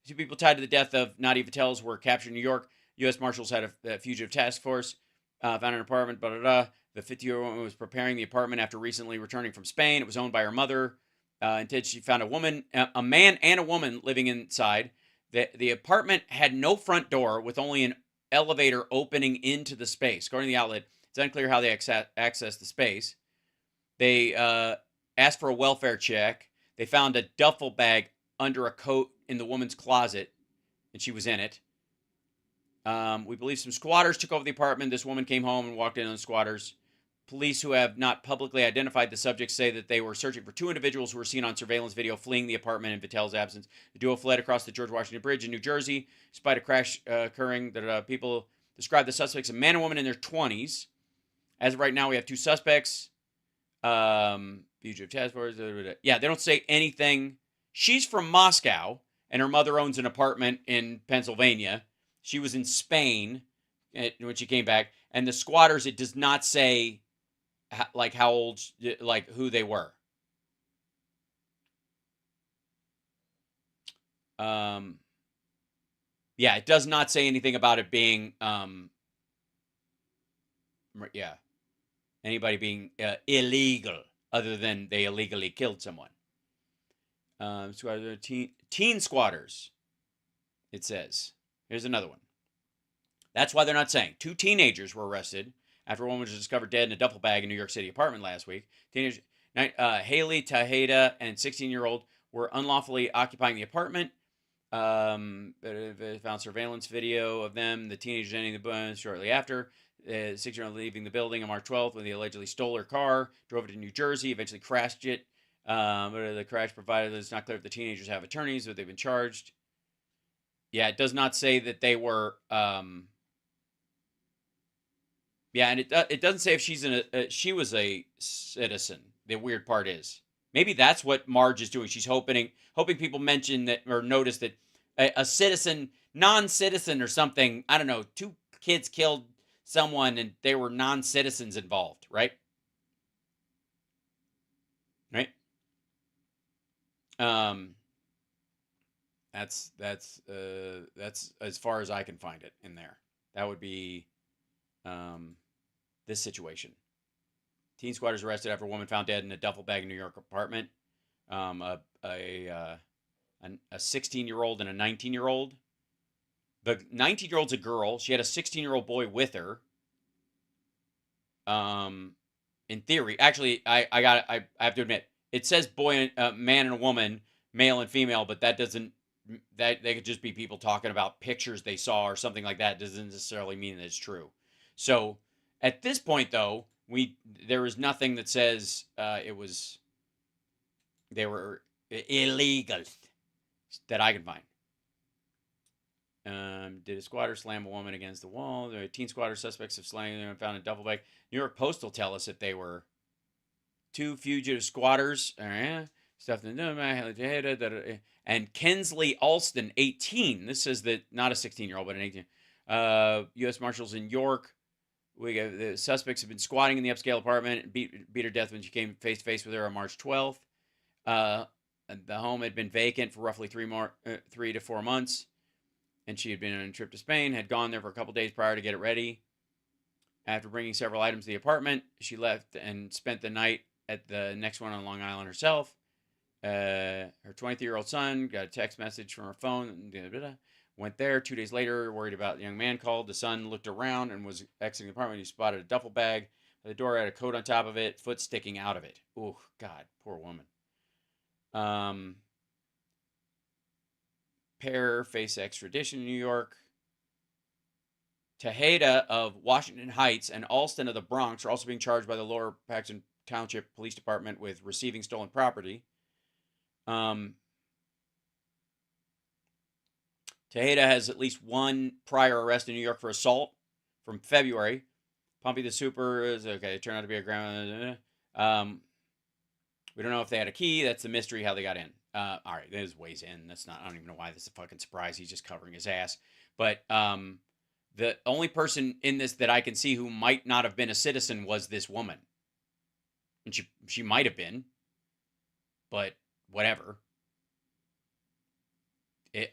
2 people tied to the death of Nadia Vittel were captured in New York. U.S. Marshals had a fugitive task force. Found an apartment. The 50-year-old woman was preparing the apartment after recently returning from Spain. It was owned by her mother. Instead, she found a man and a woman living inside. The apartment had no front door with only an elevator opening into the space. According to the outlet, it's unclear how they accessed the space. They asked for a welfare check. They found a duffel bag under a coat in the woman's closet, and she was in it. We believe some squatters took over the apartment. This woman came home and walked in on the squatters. Police who have not publicly identified the subjects say that they were searching for 2 individuals who were seen on surveillance video fleeing the apartment in Vittel's absence. The duo fled across the George Washington Bridge in New Jersey. Despite a crash occurring, people describe the suspects a man and woman in their 20s. As of right now, we have 2 suspects. Fugitive task force. Yeah, they don't say anything. She's from Moscow, and her mother owns an apartment in Pennsylvania. She was in Spain when she came back. And the squatters, it does not say like how old, like who they were. Yeah, it does not say anything about it being, anybody being illegal, other than they illegally killed someone. Teen squatters, it says. Here's another one. That's why they're not saying. 2 teenagers were arrested after a woman was discovered dead in a duffel bag in New York City apartment last week. Haley Tejeda and 16-year-old were unlawfully occupying the apartment. They found surveillance video of them. The teenagers entering the building shortly after. 6-year-old leaving the building on March 12th when they allegedly stole her car, drove it to New Jersey, eventually crashed it. The crash provided that it's not clear if the teenagers have attorneys, but they've been charged. Yeah, it does not say that they were... Yeah, and it doesn't say if she was a citizen. The weird part is maybe that's what Marge is doing. She's hoping people mention that or notice that a citizen, non-citizen or something. I don't know. 2 kids killed someone and they were non-citizens involved, right? Right. That's as far as I can find it in there. That would be this situation. Teen squatters arrested after a woman found dead in a duffel bag in New York apartment. A 16-year-old and a 19-year-old. The 19-year-old's a girl. She had a 16-year-old boy with her. in theory, actually, I have to admit, it says boy, man and a woman, male and female, but that doesn't, that they could just be people talking about pictures they saw or something like that. It doesn't necessarily mean that it's true. So at this point, though, there is nothing that says they were illegal that I can find. Did a squatter slam a woman against the wall? There are 18 squatter suspects of slaying them and found in a duffel bag. New York Post will tell us if they were 2 fugitive squatters. Stuff in and Kensley Alston, 18. This says that not a 16-year-old, but an 18. U.S. Marshals in York. The suspects have been squatting in the upscale apartment and beat her to death when she came face to face with her on March 12th. The home had been vacant for roughly 3 to 4 months, and she had been on a trip to Spain, had gone there for a couple days prior to get it ready. After bringing several items to the apartment, she left and spent the night at the next one on Long Island herself. Her 23-year-old son got a text message from her phone. Went there 2 days later, worried about the young man, called. The son looked around and was exiting the apartment. He spotted a duffel bag. The door had a coat on top of it, foot sticking out of it. Oh, God, poor woman. Pair face extradition in New York. Tejeda of Washington Heights and Alston of the Bronx are also being charged by the Lower Paxton Township Police Department with receiving stolen property. Tejeda has at least 1 prior arrest in New York for assault from February. Pumpy the Super is okay. It turned out to be a ground. We don't know if they had a key. That's the mystery how they got in. All right, there's ways in. That's not. I don't even know why this is a fucking surprise. He's just covering his ass. But the only person in this that I can see who might not have been a citizen was this woman, and she might have been, but whatever.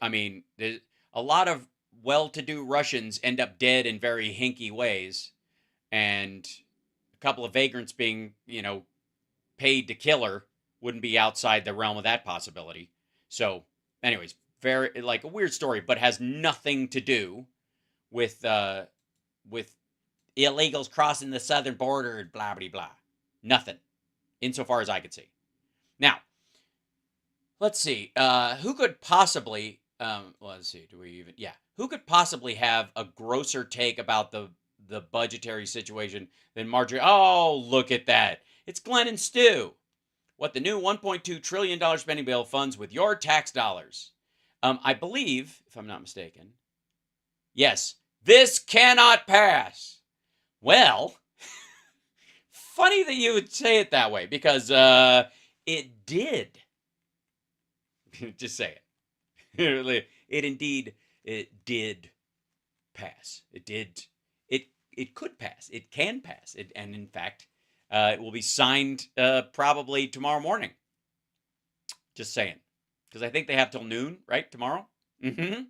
I mean, there's a lot of well-to-do Russians end up dead in very hinky ways, and a couple of vagrants being, paid to kill her wouldn't be outside the realm of that possibility. So, anyways, very like a weird story, but has nothing to do with illegals crossing the southern border and blah blah blah. Nothing, insofar as I could see. Now, let's see. Who could possibly? Let's see. Who could possibly have a grosser take about the budgetary situation than Marjorie? Oh, look at that! It's Glenn and Stu. What the new $1.2 trillion spending bill funds with your tax dollars. I believe, if I'm not mistaken, yes, this cannot pass. Well, funny that you would say it that way, because it did. Just say it. It did pass. It did. It could pass. It can pass. And in fact, it will be signed probably tomorrow morning. Just saying. Because I think they have till noon, right? Tomorrow? Mm-hmm.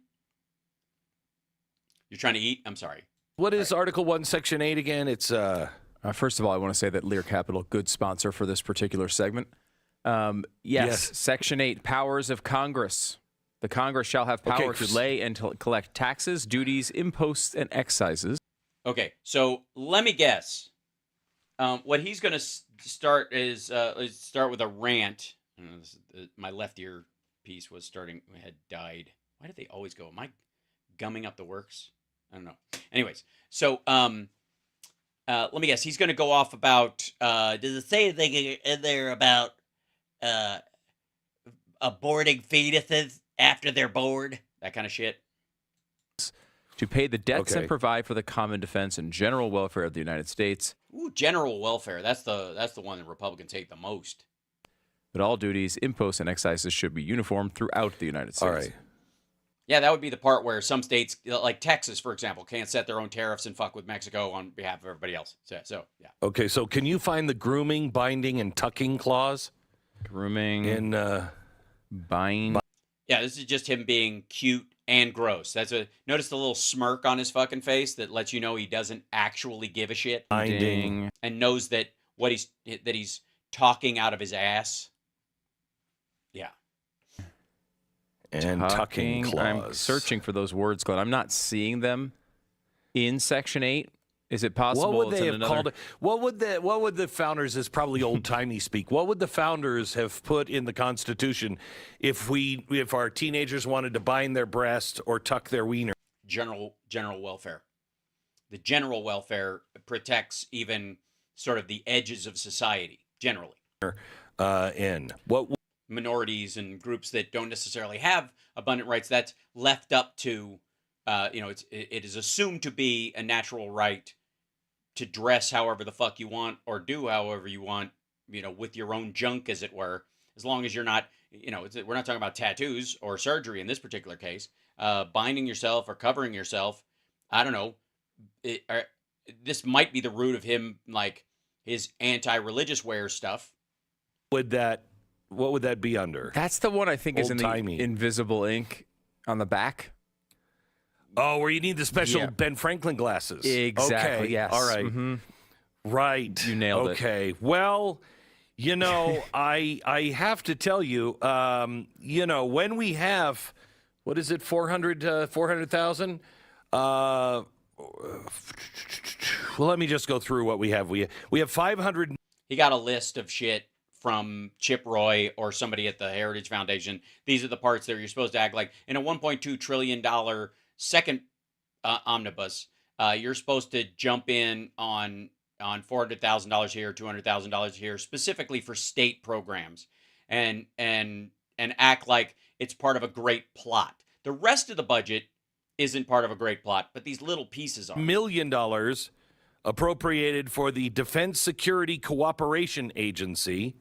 You're trying to eat? I'm sorry. What is Article 1, Section 8 again? It's First of all, I want to say that Lear Capital, good sponsor for this particular segment. Yes, Section 8, powers of Congress. The Congress shall have power to lay and to collect taxes, duties, imposts, and excises. Okay, so let me guess. What he's going to start is start with a rant. My left ear piece had died. Why did they always go? Am I gumming up the works? I don't know. Anyways, so let me guess. He's going to go off about. Does it say anything in there about aborting fetuses after they're bored? That kind of shit. To pay the debts and provide for the common defense and general welfare of the United States. Ooh, general welfare. That's the one that Republicans hate the most. But all duties, imposts, and excises should be uniform throughout the United States. all right. Yeah, that would be the part where some states, like Texas, for example, can't set their own tariffs and fuck with Mexico on behalf of everybody else. So yeah. Okay, so can you find the grooming, binding, and tucking clause? Grooming in bind. Yeah, this is just him being cute and gross. Notice the little smirk on his fucking face that lets you know he doesn't actually give a shit. Binding. And knows that he's talking out of his ass. Yeah. And tucking clause. I'm searching for those words, Glenn. I'm not seeing them in Section 8. Is it possible? What would they it's have another... called it? What would the founders, is probably old-timey speak, what would the founders have put in the Constitution if our teenagers wanted to bind their breast or tuck their wiener? General welfare. The general welfare protects even sort of the edges of society, generally. Minorities and groups that don't necessarily have abundant rights, that's left up to, it is assumed to be a natural right to dress however the fuck you want or do however you want, with your own junk, as it were, as long as you're not, we're not talking about tattoos or surgery in this particular case, binding yourself or covering yourself. I don't know. This might be the root of him, like his anti-religious wear stuff. What would that be under? That's the one I think is in the invisible ink on the back. Oh, where you need the special Ben Franklin glasses. Exactly, okay. yes. All right. Mm-hmm. Right. You nailed it. Okay. Well, I have to tell you, when we have, what is it, 400,000? Well, let me just go through what we have. We have 500. He got a list of shit from Chip Roy or somebody at the Heritage Foundation. These are the parts that you're supposed to act like. In a $1.2 trillion second omnibus, you're supposed to jump in on $400,000 here, $200,000 here, specifically for state programs, and act like it's part of a great plot. The rest of the budget isn't part of a great plot, but these little pieces are. $1 million appropriated for the Defense Security Cooperation Agency.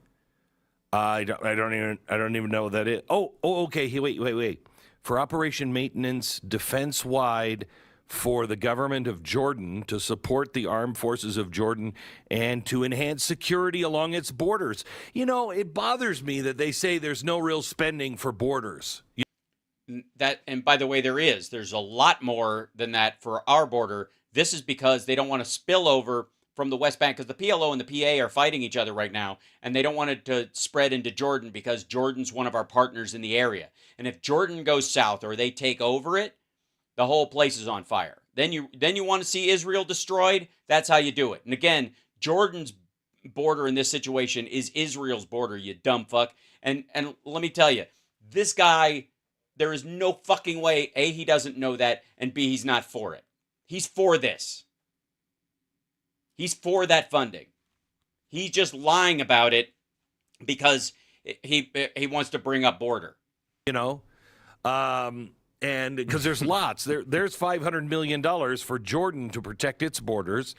I don't even know what that is. Oh, okay. Wait. For Operation Maintenance, defense-wide, for the government of Jordan to support the armed forces of Jordan and to enhance security along its borders. It bothers me that they say there's no real spending for borders. And by the way, there's a lot more than that for our border. This is because they don't want to spill over from the West Bank, because the PLO and the PA are fighting each other right now, and they don't want it to spread into Jordan because Jordan's one of our partners in the area. And if Jordan goes south or they take over it, the whole place is on fire. Then you want to see Israel destroyed? That's how you do it. And again, Jordan's border in this situation is Israel's border, you dumb fuck. And let me tell you, this guy, there is no fucking way, A, he doesn't know that, and B, he's not for it. He's for this. He's for that funding. He's just lying about it because he wants to bring up border. And because there's lots. There's $500 million for Jordan to protect its borders.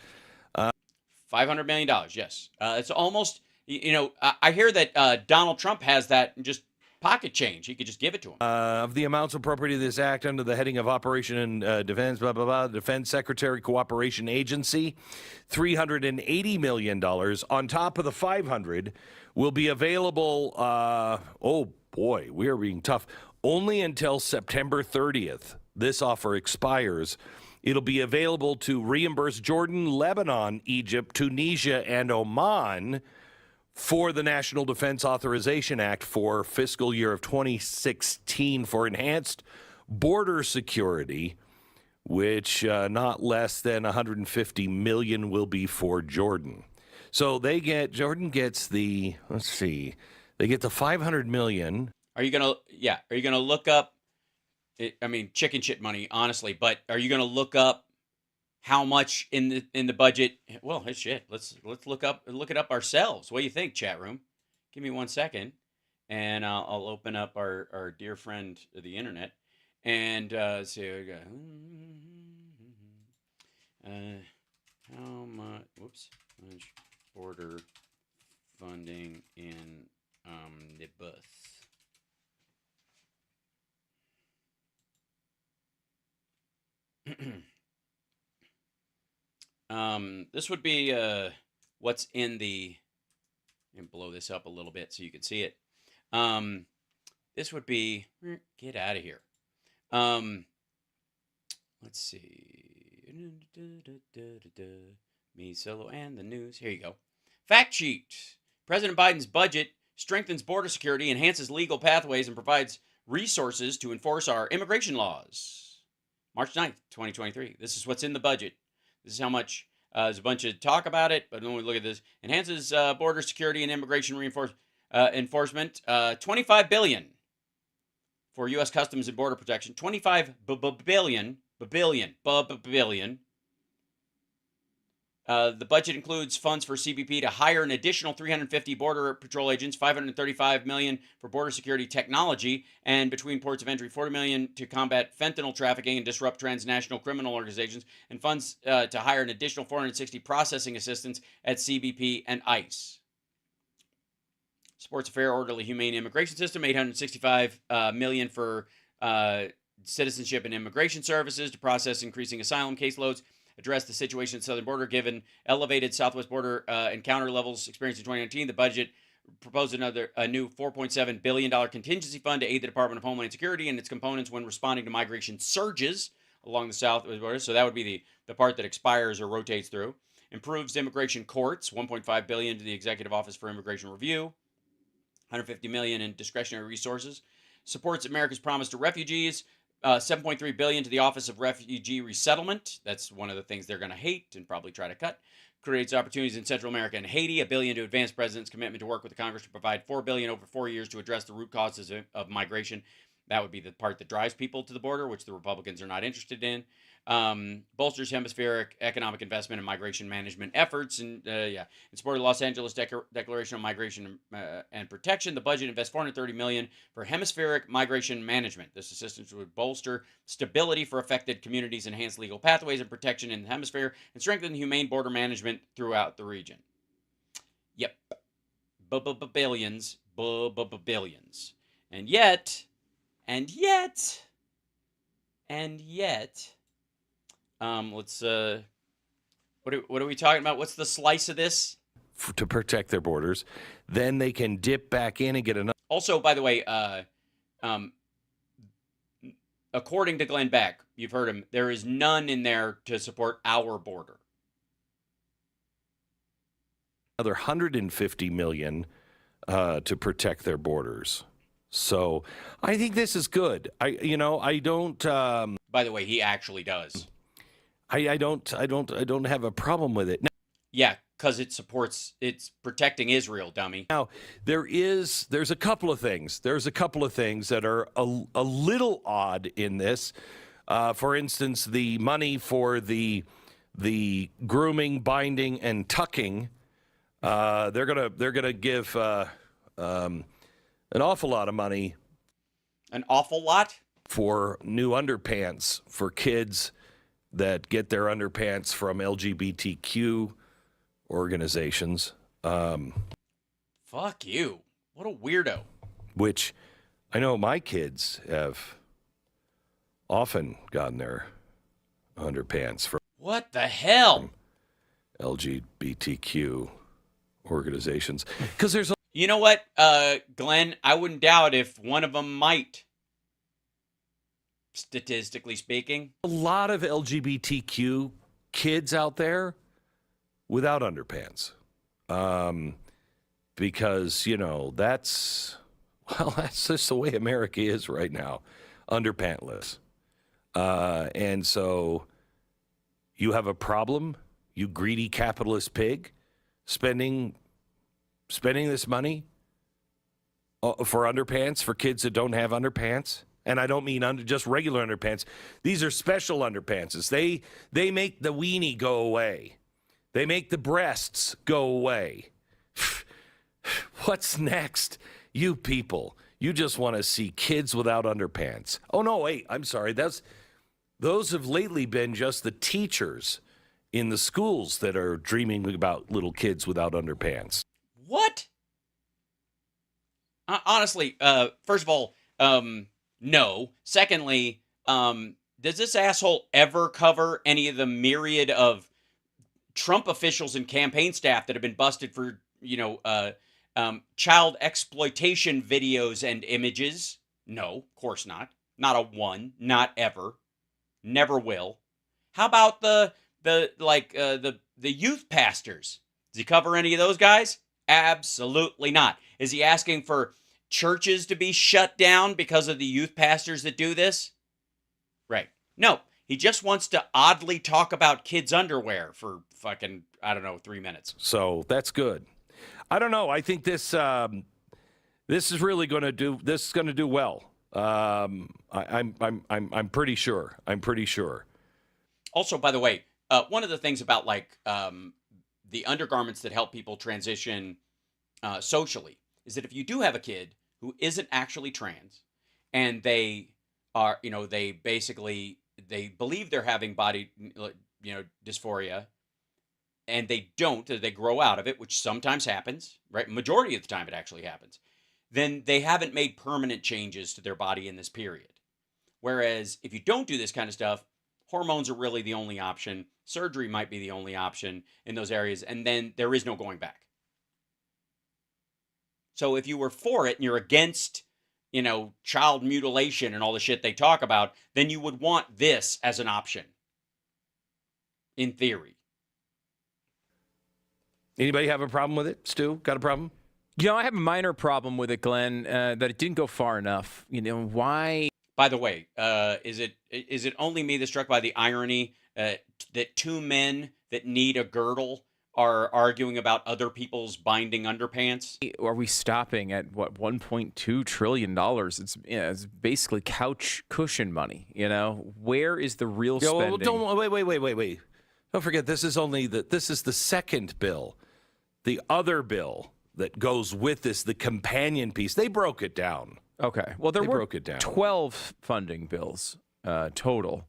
$500 million, yes. It's almost, I hear that Donald Trump has that just pocket change. He could just give it to him. Of the amounts appropriated to this act under the heading of Operation Defense, Defense Secretary Cooperation Agency, $380 million on top of the 500 will be available, oh boy, we are being tough, only until September 30th. This offer expires. It'll be available to reimburse Jordan, Lebanon, Egypt, Tunisia, and Oman for the National Defense Authorization Act for fiscal year of 2016 for enhanced border security, which not less than $150 million will be for Jordan. So Jordan gets they get the $500 million. Are you gonna look up? Chicken shit money, honestly. But are you gonna look up how much in the budget? Well, shit. Let's look it up ourselves. What do you think, chat room? Give me 1 second, and I'll open up our dear friend the internet and see. We got how much? Much border funding in the bus. This would be what's in the, and blow this up a little bit so you can see it. This would be, get out of here. Let's see. Me solo and the news. Here you go. Fact sheet. President Biden's budget strengthens border security, enhances legal pathways, and provides resources to enforce our immigration laws. March 9th, 2023. This is what's in the budget. This is how much There's a bunch of talk about it, but when we look at this, enhances border security and immigration enforcement. $25 billion for U.S. Customs and Border Protection. $25 billion. The budget includes funds for CBP to hire an additional 350 Border Patrol agents, $535 million for border security technology, and between ports of entry, $40 million to combat fentanyl trafficking and disrupt transnational criminal organizations, and funds to hire an additional 460 processing assistants at CBP and ICE. Supports a fair, orderly, humane immigration system, $865 million for citizenship and immigration services to process increasing asylum caseloads, address the situation at the southern border given elevated southwest border encounter levels experienced in 2019. The budget proposed a new $4.7 billion contingency fund to aid the Department of Homeland Security and its components when responding to migration surges along the southwest border. So that would be the part that expires or rotates through. Improves immigration courts, $1.5 billion to the Executive Office for Immigration Review, $150 million in discretionary resources. Supports America's promise to refugees, $7.3 billion to the Office of Refugee Resettlement. That's one of the things they're going to hate and probably try to cut. Creates opportunities in Central America and Haiti. $1 billion to advance President's commitment to work with the Congress to provide $4 billion over 4 years to address the root causes of migration. That would be the part that drives people to the border, which the Republicans are not interested in. Bolsters hemispheric economic investment and migration management efforts. And in support of the Los Angeles Declaration on Migration and Protection, the budget invests $430 million for hemispheric migration management. This assistance would bolster stability for affected communities, enhance legal pathways and protection in the hemisphere, and strengthen humane border management throughout the region. Yep. Billions. Billions. And yet, let's what are we talking about? What's the slice of this? To protect their borders, then they can dip back in and get another. Also, by the way, according to Glenn Beck, you've heard him, there is none in there to support our border. Another $150 million to protect their borders. So I think this is good. I don't. By the way, he actually does. I don't have a problem with it. Yeah, because it's protecting Israel, dummy. Now there's a couple of things. There's a couple of things that are a little odd in this. For instance, the money for the grooming, binding, and tucking. They're gonna give an awful lot of money. An awful lot? For new underpants for kids that get their underpants from LGBTQ organizations. Fuck you. What a weirdo. Which I know my kids have often gotten their underpants from. What the hell? LGBTQ organizations. Because there's You know what, Glenn? I wouldn't doubt if one of them might. Statistically speaking, a lot of LGBTQ kids out there without underpants, because that's just the way America is right now, underpantless, and so you have a problem, you greedy capitalist pig, spending this money for underpants for kids that don't have underpants. And I don't mean just regular underpants. These are special underpants. They make the weenie go away. They make the breasts go away. What's next? You people, you just want to see kids without underpants. Oh, no, wait, I'm sorry. Those have lately been just the teachers in the schools that are dreaming about little kids without underpants. What? Honestly, first of all, no. Secondly, does this asshole ever cover any of the myriad of Trump officials and campaign staff that have been busted for, child exploitation videos and images? No, of course not. Not a one. Not ever. Never will. How about the youth pastors? Does he cover any of those guys? Absolutely not. Is he asking for churches to be shut down because of the youth pastors that do this? Right. No, He just wants to oddly talk about kids' underwear for fucking, I don't know, 3 minutes. So that's good. I don't know. I think this is really going to do. This is going to do well. I'm pretty sure. I'm pretty sure. Also, by the way, one of the things about like the undergarments that help people transition socially is that if you do have a kid who isn't actually trans and they are, they basically, they believe they're having body, dysphoria, and they don't, they grow out of it, which sometimes happens, right? Majority of the time it actually happens. Then they haven't made permanent changes to their body in this period. Whereas if you don't do this kind of stuff, hormones are really the only option. Surgery might be the only option in those areas. And then there is no going back. So if you were for it and you're against, child mutilation and all the shit they talk about, then you would want this as an option. In theory. Anybody have a problem with it? Stu, got a problem? I have a minor problem with it, Glenn, that it didn't go far enough. Why? By the way, is it only me that struck by the irony that two men that need a girdle are arguing about other people's binding underpants? Are we stopping at what, $1.2 trillion? It's basically couch cushion money. Where is the real spending? Wait. Don't forget, this is the second bill. The other bill that goes with this, the companion piece, they broke it down. Okay. Well, there were 12 funding bills total.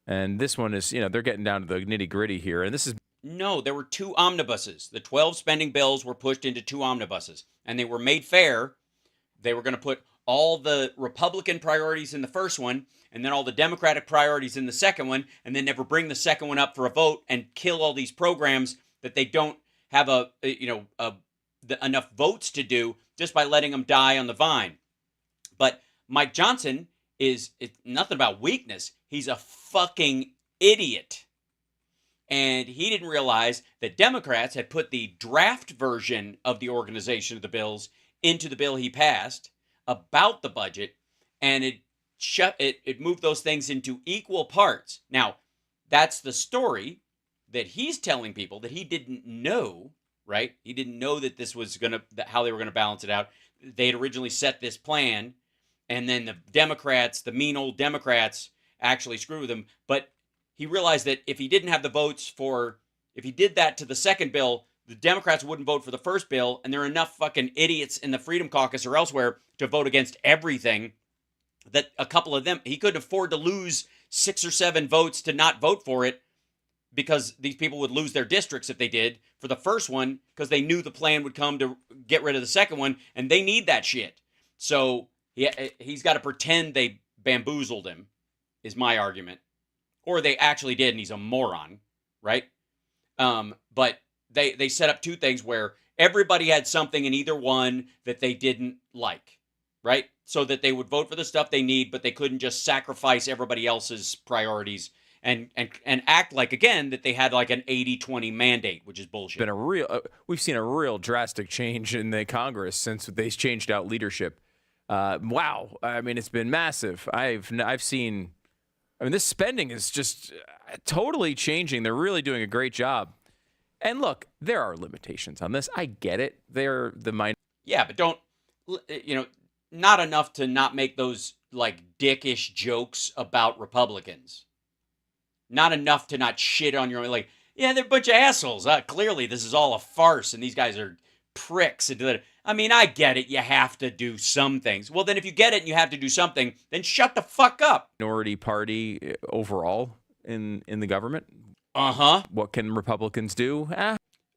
And this one is, they're getting down to the nitty gritty here. And this is. No, there were two omnibuses. The 12 spending bills were pushed into two omnibuses. And they were made fair. They were going to put all the Republican priorities in the first one, and then all the Democratic priorities in the second one, and then never bring the second one up for a vote and kill all these programs that they don't have enough votes to do just by letting them die on the vine. But Mike Johnson it's nothing about weakness. He's a fucking idiot. And he didn't realize that Democrats had put the draft version of the organization of the bills into the bill he passed about the budget, and it moved those things into equal parts. Now, that's the story that he's telling people that he didn't know, right? He didn't know that this was how they were gonna balance it out. They had originally set this plan, and then the Democrats, the mean old Democrats, actually screwed with him. But he realized that if he didn't have the votes if he did that to the second bill, the Democrats wouldn't vote for the first bill, and there are enough fucking idiots in the Freedom Caucus or elsewhere to vote against everything that a couple of them, he couldn't afford to lose 6 or 7 votes to not vote for it, because these people would lose their districts if they did for the first one, because they knew the plan would come to get rid of the second one, and they need that shit. So he's got to pretend they bamboozled him, is my argument. Or they actually did, and he's a moron, right? But they set up two things where everybody had something in either one that they didn't like, right? So that they would vote for the stuff they need, but they couldn't just sacrifice everybody else's priorities and act like, again, that they had like an 80-20 mandate, which is bullshit. We've seen a real drastic change in the Congress since they changed out leadership. Wow. I mean, it's been massive. I've seen, this spending is just totally changing. They're really doing a great job. And look, there are limitations on this. I get it. They're the mind. Yeah, but don't, not enough to not make those like dickish jokes about Republicans. Not enough to not shit on your own. Like, yeah, they're a bunch of assholes. Clearly, this is all a farce, and these guys are pricks. I get it. You have to do some things. Well, then if you get it and you have to do something, then shut the fuck up. Minority party overall in the government. Uh-huh. What can Republicans do?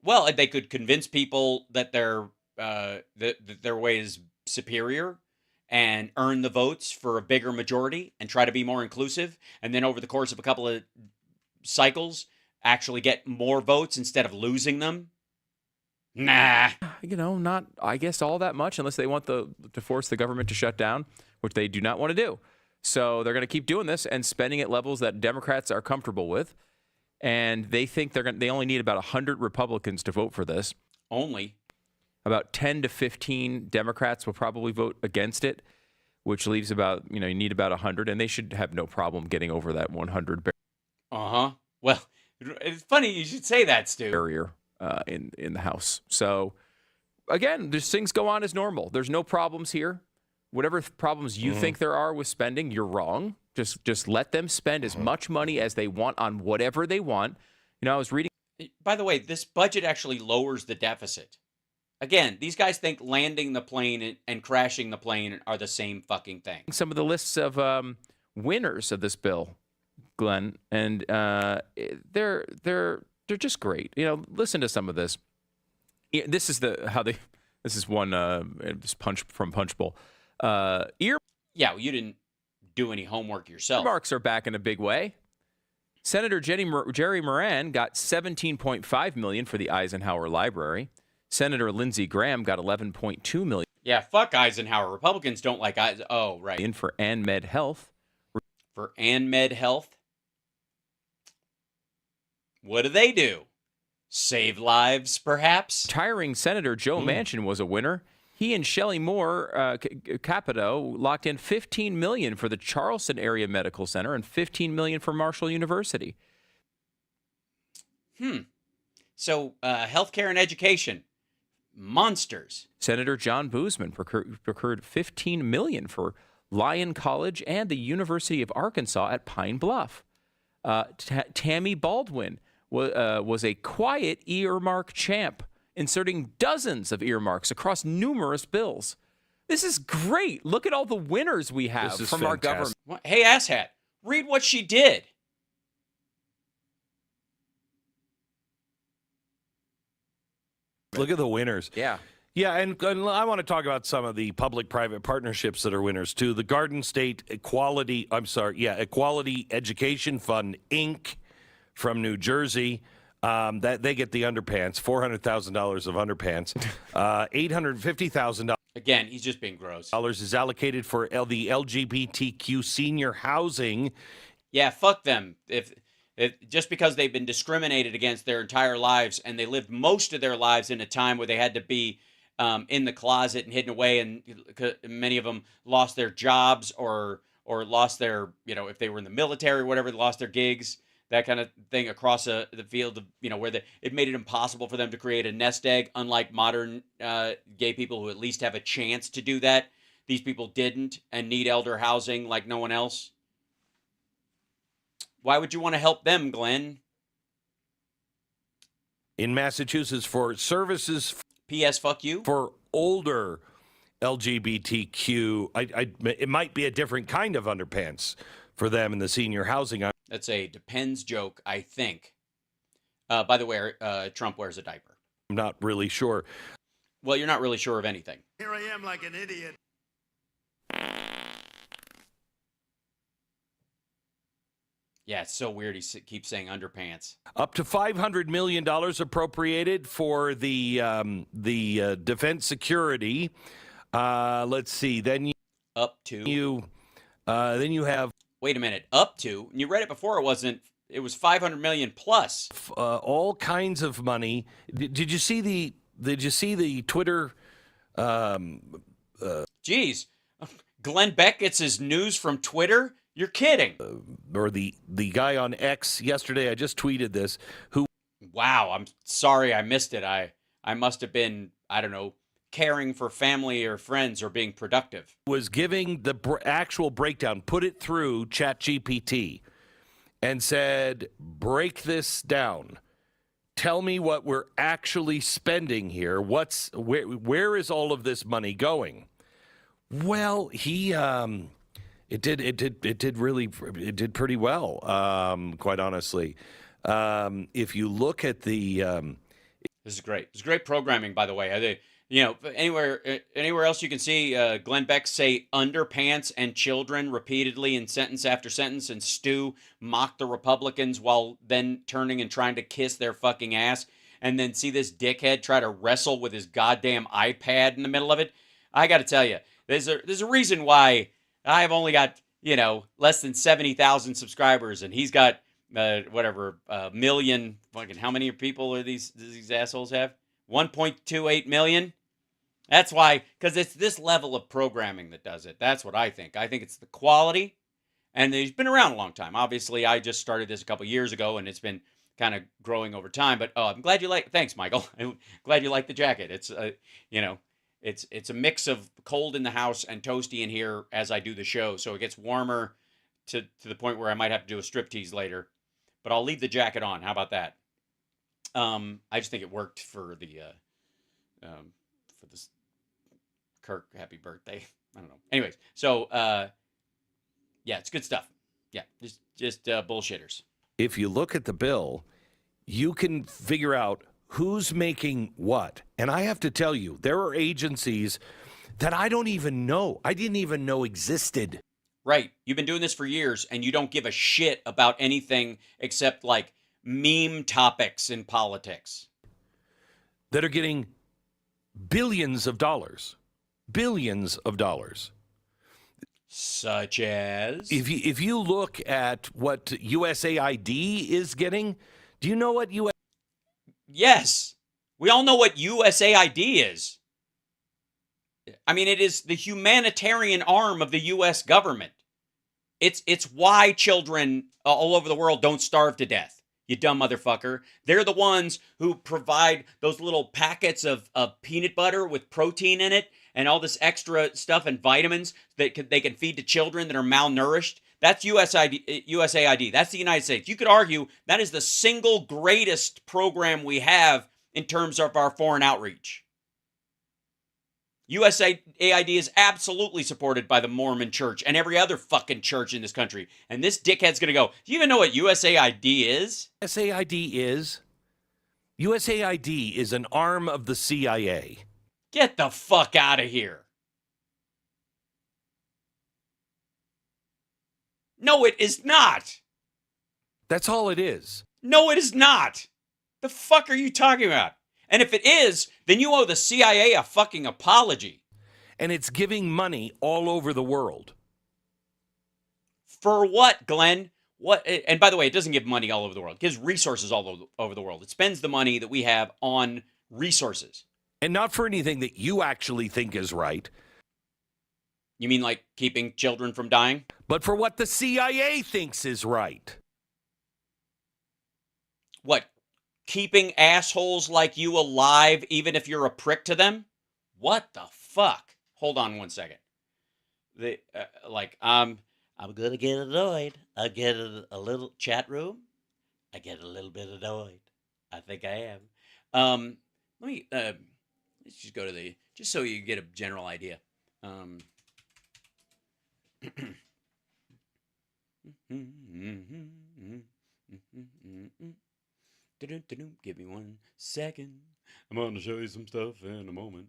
Well, they could convince people that their way is superior and earn the votes for a bigger majority and try to be more inclusive. And then over the course of a couple of cycles, actually get more votes instead of losing them. Nah. Not, I guess, all that much, unless they want to force the government to shut down, which they do not want to do. So they're going to keep doing this and spending at levels that Democrats are comfortable with. And they think they only need about 100 Republicans to vote for this. Only. About 10 to 15 Democrats will probably vote against it, which leaves about, you need about 100, and they should have no problem getting over that 100. Uh-huh. Well, it's funny you should say that, Stu. Barrier in the House. So again, there's things go on as normal. There's no problems here. Whatever problems you think there are with spending, you're wrong. Just let them spend as much money as they want on whatever they want. You know, I was reading. By the way, this budget actually lowers the deficit. Again, these guys think landing the plane and crashing the plane are the same fucking thing. Some of the lists of winners of this bill, Glenn, and they're just great. You know, listen to some of this. This is one punch from Punchbowl. Yeah, well, you didn't do any homework yourself. Earmarks are back in a big way. Senator Jerry Moran got $17.5 million for the Eisenhower Library. Senator Lindsey Graham got $11.2 million. Yeah, fuck Eisenhower. Republicans don't like Eisenhower. Oh, right. In for AnMed Health. For AnMed Health? What do? Save lives, perhaps? Retiring Senator Joe Manchin was a winner. He and Shelley Moore Capito locked in $15 million for the Charleston Area Medical Center and $15 million for Marshall University. So, healthcare and education. Monsters. Senator John Boozman procured $15 million for Lyon College and the University of Arkansas at Pine Bluff. Tammy Baldwin was a quiet earmark champ, inserting dozens of earmarks across numerous bills. This is great. Look at all the winners we have from our government. Hey, asshat, read what she did. Look at the winners. Yeah. Yeah, and I want to talk about some of the public-private partnerships that are winners, too. The Garden State Equality Education Fund, Inc., from New Jersey, that they get the underpants, $400,000 of underpants. $850,000. Again, he's just being gross. Is allocated for the LGBTQ senior housing. Yeah, fuck them. If just because they've been discriminated against their entire lives, and they lived most of their lives in a time where they had to be in the closet and hidden away, and many of them lost their jobs or lost their, if they were in the military or whatever, they lost their gigs, that kind of thing across the field of, where it made it impossible for them to create a nest egg, unlike modern gay people who at least have a chance to do that. These people didn't and need elder housing like no one else. Why would you want to help them, Glenn? In Massachusetts for services. P.S. Fuck you. For older LGBTQ, it might be a different kind of underpants for them in the senior housing. That's a depends joke, I think. By the way, Trump wears a diaper. I'm not really sure. Well, you're not really sure of anything. Here I am like an idiot. Yeah, it's so weird he keeps saying underpants. Up to $500 million appropriated for the defense security. Let's see. Then you have. Wait a minute. Up to? You read it before. It wasn't. It was $500 million plus. All kinds of money. Did you see the Twitter? Jeez, Glenn Beck gets his news from Twitter. You're kidding. Or the guy on X yesterday, I just tweeted this, who... Wow, I'm sorry I missed it. I must have been, I don't know, caring for family or friends or being productive. Was giving the actual breakdown, put it through ChatGPT, and said, break this down. Tell me what we're actually spending here. Where is all of this money going? Well, he... It did pretty well, quite honestly. If you look at the, this is great. It's great programming, by the way. Anywhere else you can see Glenn Beck say underpants and children repeatedly in sentence after sentence, and Stu mock the Republicans while then turning and trying to kiss their fucking ass, and then see this dickhead try to wrestle with his goddamn iPad in the middle of it. I got to tell you, there's a reason why. I've only got, less than 70,000 subscribers, and he's got, a million. Fucking, how many people are these assholes have? 1.28 million? That's why, because it's this level of programming that does it. That's what I think. I think it's the quality. And he's been around a long time. Obviously, I just started this a couple years ago, and it's been kind of growing over time. But I'm glad you like. Thanks, Michael. I'm glad you like the jacket. It's it's a mix of cold in the house and toasty in here as I do the show, so it gets warmer to the point where I might have to do a striptease later. But I'll leave the jacket on. How about that? I just think it worked for this Kirk happy birthday. I don't know. Anyways, so yeah, it's good stuff. Yeah, just bullshitters. If you look at the bill, you can figure out who's making what. And I have to tell you, there are agencies that I don't even know. I didn't even know existed. Right. You've been doing this for years, and you don't give a shit about anything except like meme topics in politics. That are getting billions of dollars. Billions of dollars. Such as? If you look at what USAID is getting, do you know what Yes. We all know what USAID is. I mean, it is the humanitarian arm of the U.S. government. It's why children all over the world don't starve to death, you dumb motherfucker. They're the ones who provide those little packets of peanut butter with protein in it and all this extra stuff and vitamins that they can feed to children that are malnourished. That's USAID. That's the United States. You could argue that is the single greatest program we have in terms of our foreign outreach. USAID is absolutely supported by the Mormon church and every other fucking church in this country. And this dickhead's going to go, do you even know what USAID is? USAID is an arm of the CIA. Get the fuck out of here. No, it is not. That's all it is. No, it is not. The fuck are you talking about? And if it is, then you owe the CIA a fucking apology. And it's giving money all over the world. For what, Glenn? What? And by the way, it doesn't give money all over the world. It gives resources all over the world. It spends the money that we have on resources. And not for anything that you actually think is right. You mean like keeping children from dying? But for what the CIA thinks is right. What? Keeping assholes like you alive even if you're a prick to them? What the fuck? Hold on one second. I'm gonna get annoyed. I get a little chat room. I get a little bit annoyed. I think I am. Let's just go to just so you get a general idea. Give me 1 second. I'm going to show you some stuff in a moment.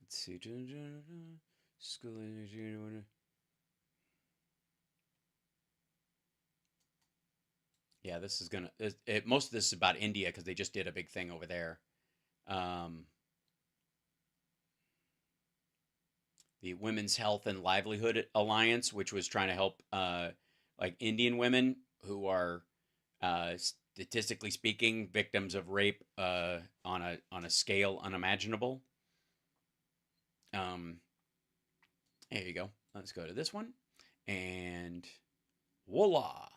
Let's see school energy. Yeah, this is gonna. Most of this is about India because they just did a big thing over there. The Women's Health and Livelihood Alliance, which was trying to help like Indian women who are statistically speaking victims of rape on a scale unimaginable. There you go. Let's go to this one. And voila.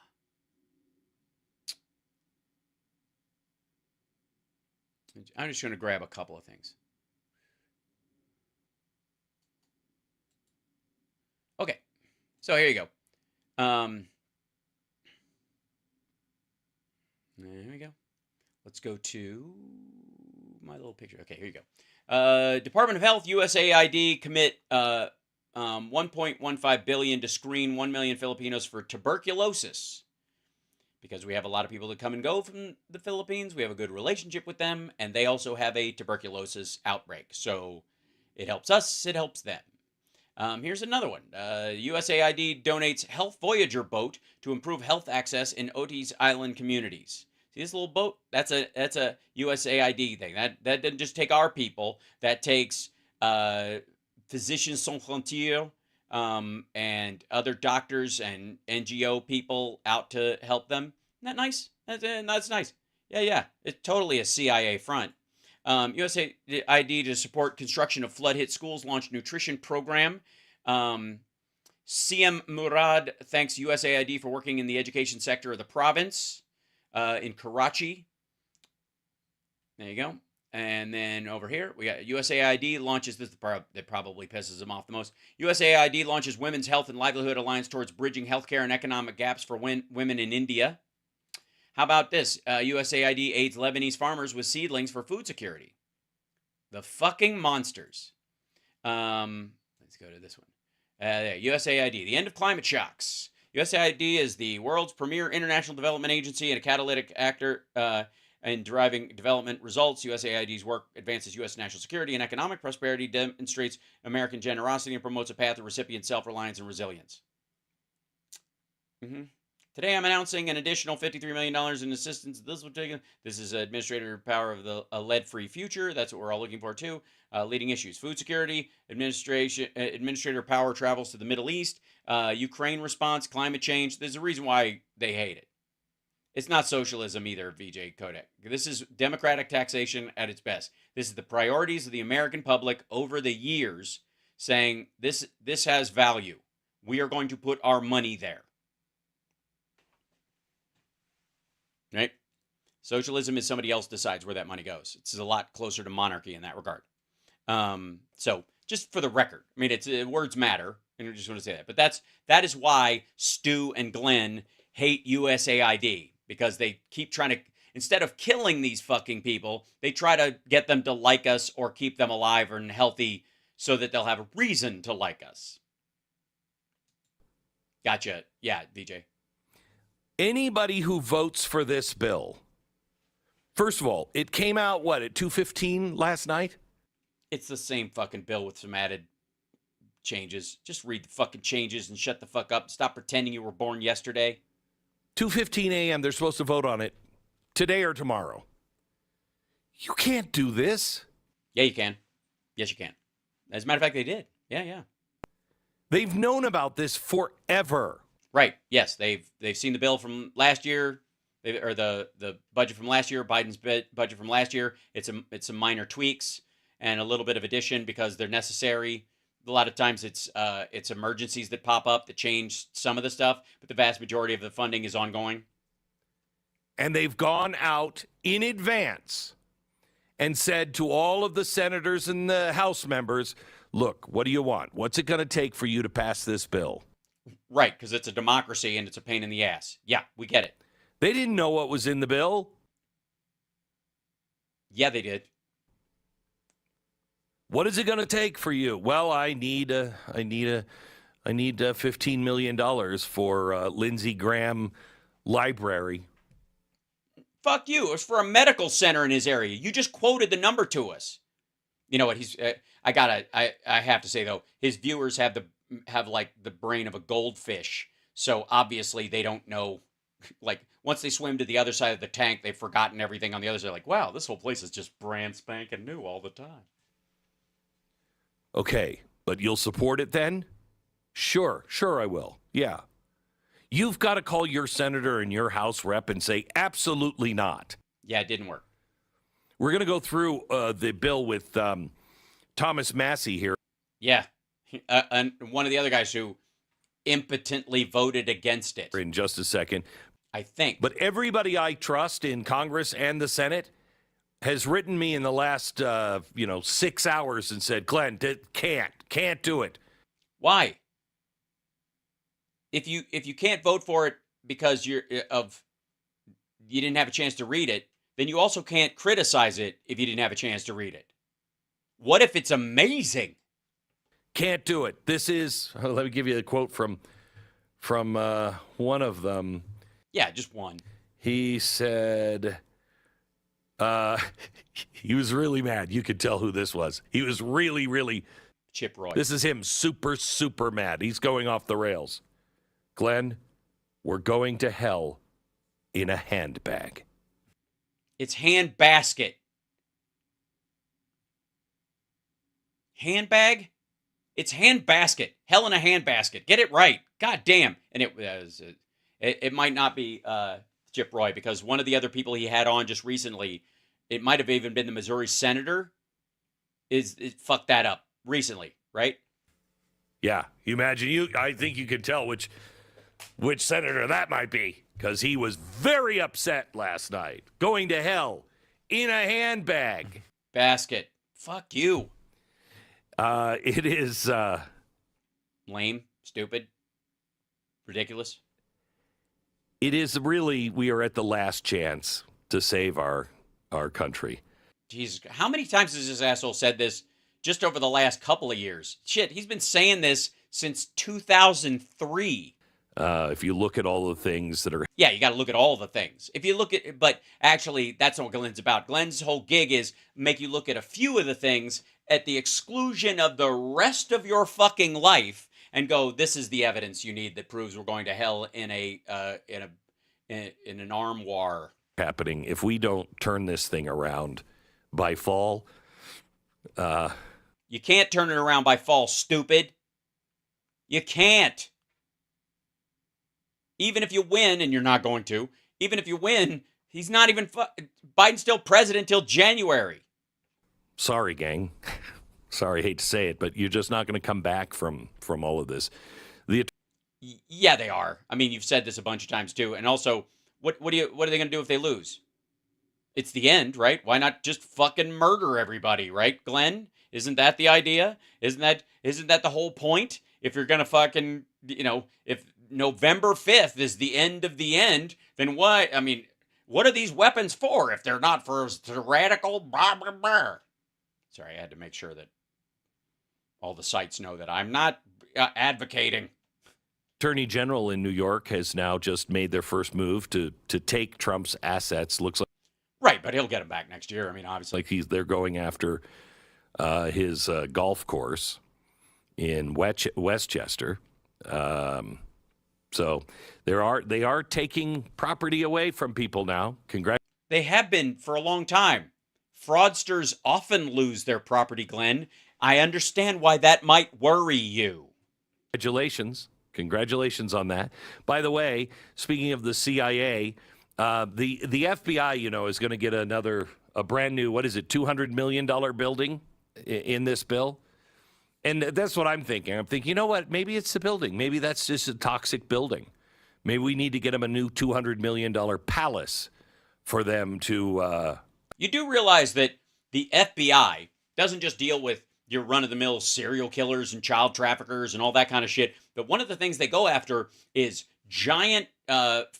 I'm just going to grab a couple of things. Okay. So here you go. There we go. Let's go to my little picture. Okay, here you go. Department of Health, USAID commit 1.15 billion to screen 1 million Filipinos for tuberculosis. Because we have a lot of people that come and go from the Philippines. We have a good relationship with them, and they also have a tuberculosis outbreak. So it helps us, it helps them. Here's another one. USAID donates Health Voyager boat to improve health access in Otis Island communities. See this little boat? That's a USAID thing. That doesn't just take our people. That takes Physicians Sans Frontières and other doctors and NGO people out to help them. Isn't that nice? That's nice. Yeah. It's totally a CIA front. USAID to support construction of flood-hit schools launched nutrition program. CM Murad thanks USAID for working in the education sector of the province in Karachi. There you go. And then over here, we got USAID launches, this that probably pisses them off the most. USAID launches Women's Health and Livelihood Alliance towards bridging healthcare and economic gaps for women in India. How about this? USAID aids Lebanese farmers with seedlings for food security. The fucking monsters. Let's go to this one. USAID, the end of climate shocks. USAID is the world's premier international development agency and a catalytic actor in deriving development results. USAID's work advances U.S. national security and economic prosperity, demonstrates American generosity, and promotes a path of recipient self-reliance and resilience. Today, I'm announcing an additional $53 million in assistance. This is administrator power of the lead-free future. That's what we're all looking for, too. Leading issues. Food security, administrator power travels to the Middle East. Ukraine response, climate change. There's a reason why they hate it. It's not socialism either, VJ Kodak. This is democratic taxation at its best. This is the priorities of the American public over the years saying this has value. We are going to put our money there. Right? Socialism is somebody else decides where that money goes. It's a lot closer to monarchy in that regard. So just for the record, I mean, it's words matter, and I just want to say that. But that is why Stu and Glenn hate USAID, because they keep trying to, instead of killing these fucking people, they try to get them to like us or keep them alive and healthy so that they'll have a reason to like us. Gotcha. Yeah, VJ. Anybody who votes for this bill, first of all, it came out, at 2:15 last night? It's the same fucking bill with some added changes. Just read the fucking changes and shut the fuck up. Stop pretending you were born yesterday. 2:15 a.m., they're supposed to vote on it today or tomorrow. You can't do this. Yeah, you can. Yes, you can. As a matter of fact, they did. Yeah. They've known about this forever. Right. Yes, they've seen the bill from last year, or the budget from last year, Biden's budget from last year. It's some minor tweaks and a little bit of addition because they're necessary. A lot of times it's emergencies that pop up that change some of the stuff, but the vast majority of the funding is ongoing. And they've gone out in advance and said to all of the senators and the House members, look, what do you want? What's it going to take for you to pass this bill? Right, because it's a democracy and it's a pain in the ass. Yeah, we get it. They didn't know what was in the bill. Yeah, they did. What is it going to take for you? Well, I need $15 million for Lindsey Graham Library. Fuck you. It was for a medical center in his area. You just quoted the number to us. You know what? I have to say though, his viewers have like the brain of a goldfish. So obviously they don't know, like once they swim to the other side of the tank, they've forgotten everything on the other side. Like, wow, this whole place is just brand spanking new all the time. Okay, but you'll support it then? Sure I will. Yeah. You've got to call your senator and your House rep and say, absolutely not. Yeah, it didn't work. We're going to go through the bill with Thomas Massey here. Yeah. And one of the other guys who impotently voted against it. In just a second. I think. But everybody I trust in Congress and the Senate has written me in the last, 6 hours and said, Glenn, can't do it. Why? If you can't vote for it because you didn't have a chance to read it, then you also can't criticize it if you didn't have a chance to read it. What if it's amazing? Can't do it. This is, let me give you a quote from one of them. Yeah, just one. He said, he was really mad. You could tell who this was. He was really, really. Chip Roy. This is him, super, super mad. He's going off the rails. Glenn, we're going to hell in a handbag. It's hand basket. Handbag? It's hand basket. Hell in a hand basket. Get it right. God damn. And it might not be Chip Roy, because one of the other people he had on just recently, it might have even been the Missouri senator, is fucked that up recently, right? Yeah, you imagine I think you could tell which senator that might be, because he was very upset last night. Going to hell in a handbag. Basket. Fuck you. It is lame, stupid, ridiculous. It is really, we are at the last chance to save our country. Jesus, how many times has this asshole said this just over the last couple of years? Shit, he's been saying this since 2003. If you look at all the things that are... Yeah, you got to look at all the things. If you look at... But actually, that's not what Glenn's about. Glenn's whole gig is make you look at a few of the things at the exclusion of the rest of your fucking life and go, this is the evidence you need that proves we're going to hell in an armoire. Happening. If we don't turn this thing around by fall... You can't turn it around by fall, stupid. You can't. Even if you win, and you're not going to, even if you win, he's not even... Biden's still president till January. Sorry, gang. Sorry, hate to say it, but you're just not going to come back from all of this. Yeah, they are. I mean, you've said this a bunch of times too. And also, what are they going to do if they lose? It's the end, right? Why not just fucking murder everybody, right, Glenn? Isn't that the idea? Isn't that the whole point? If you're going to fucking, if November 5th is the end of the end, then what? I mean, what are these weapons for if they're not for radical blah, blah, blah? Sorry, I had to make sure that all the sites know that I'm not advocating. Attorney General in New York has now just made their first move to take Trump's assets. Looks like... Right, but he'll get them back next year. I mean, obviously. Like they're going after his golf course in Westchester. So they are taking property away from people now. They have been for a long time. Fraudsters often lose their property, Glenn. I understand why that might worry you. Congratulations on that. By the way, speaking of the CIA, the FBI, is going to get a brand new, what is it, $200 million building in this bill. And that's what I'm thinking. I'm thinking, you know what? Maybe it's the building. Maybe that's just a toxic building. Maybe we need to get them a new $200 million palace for them to... You do realize that the FBI doesn't just deal with your run-of-the-mill serial killers and child traffickers and all that kind of shit. But one of the things they go after is giant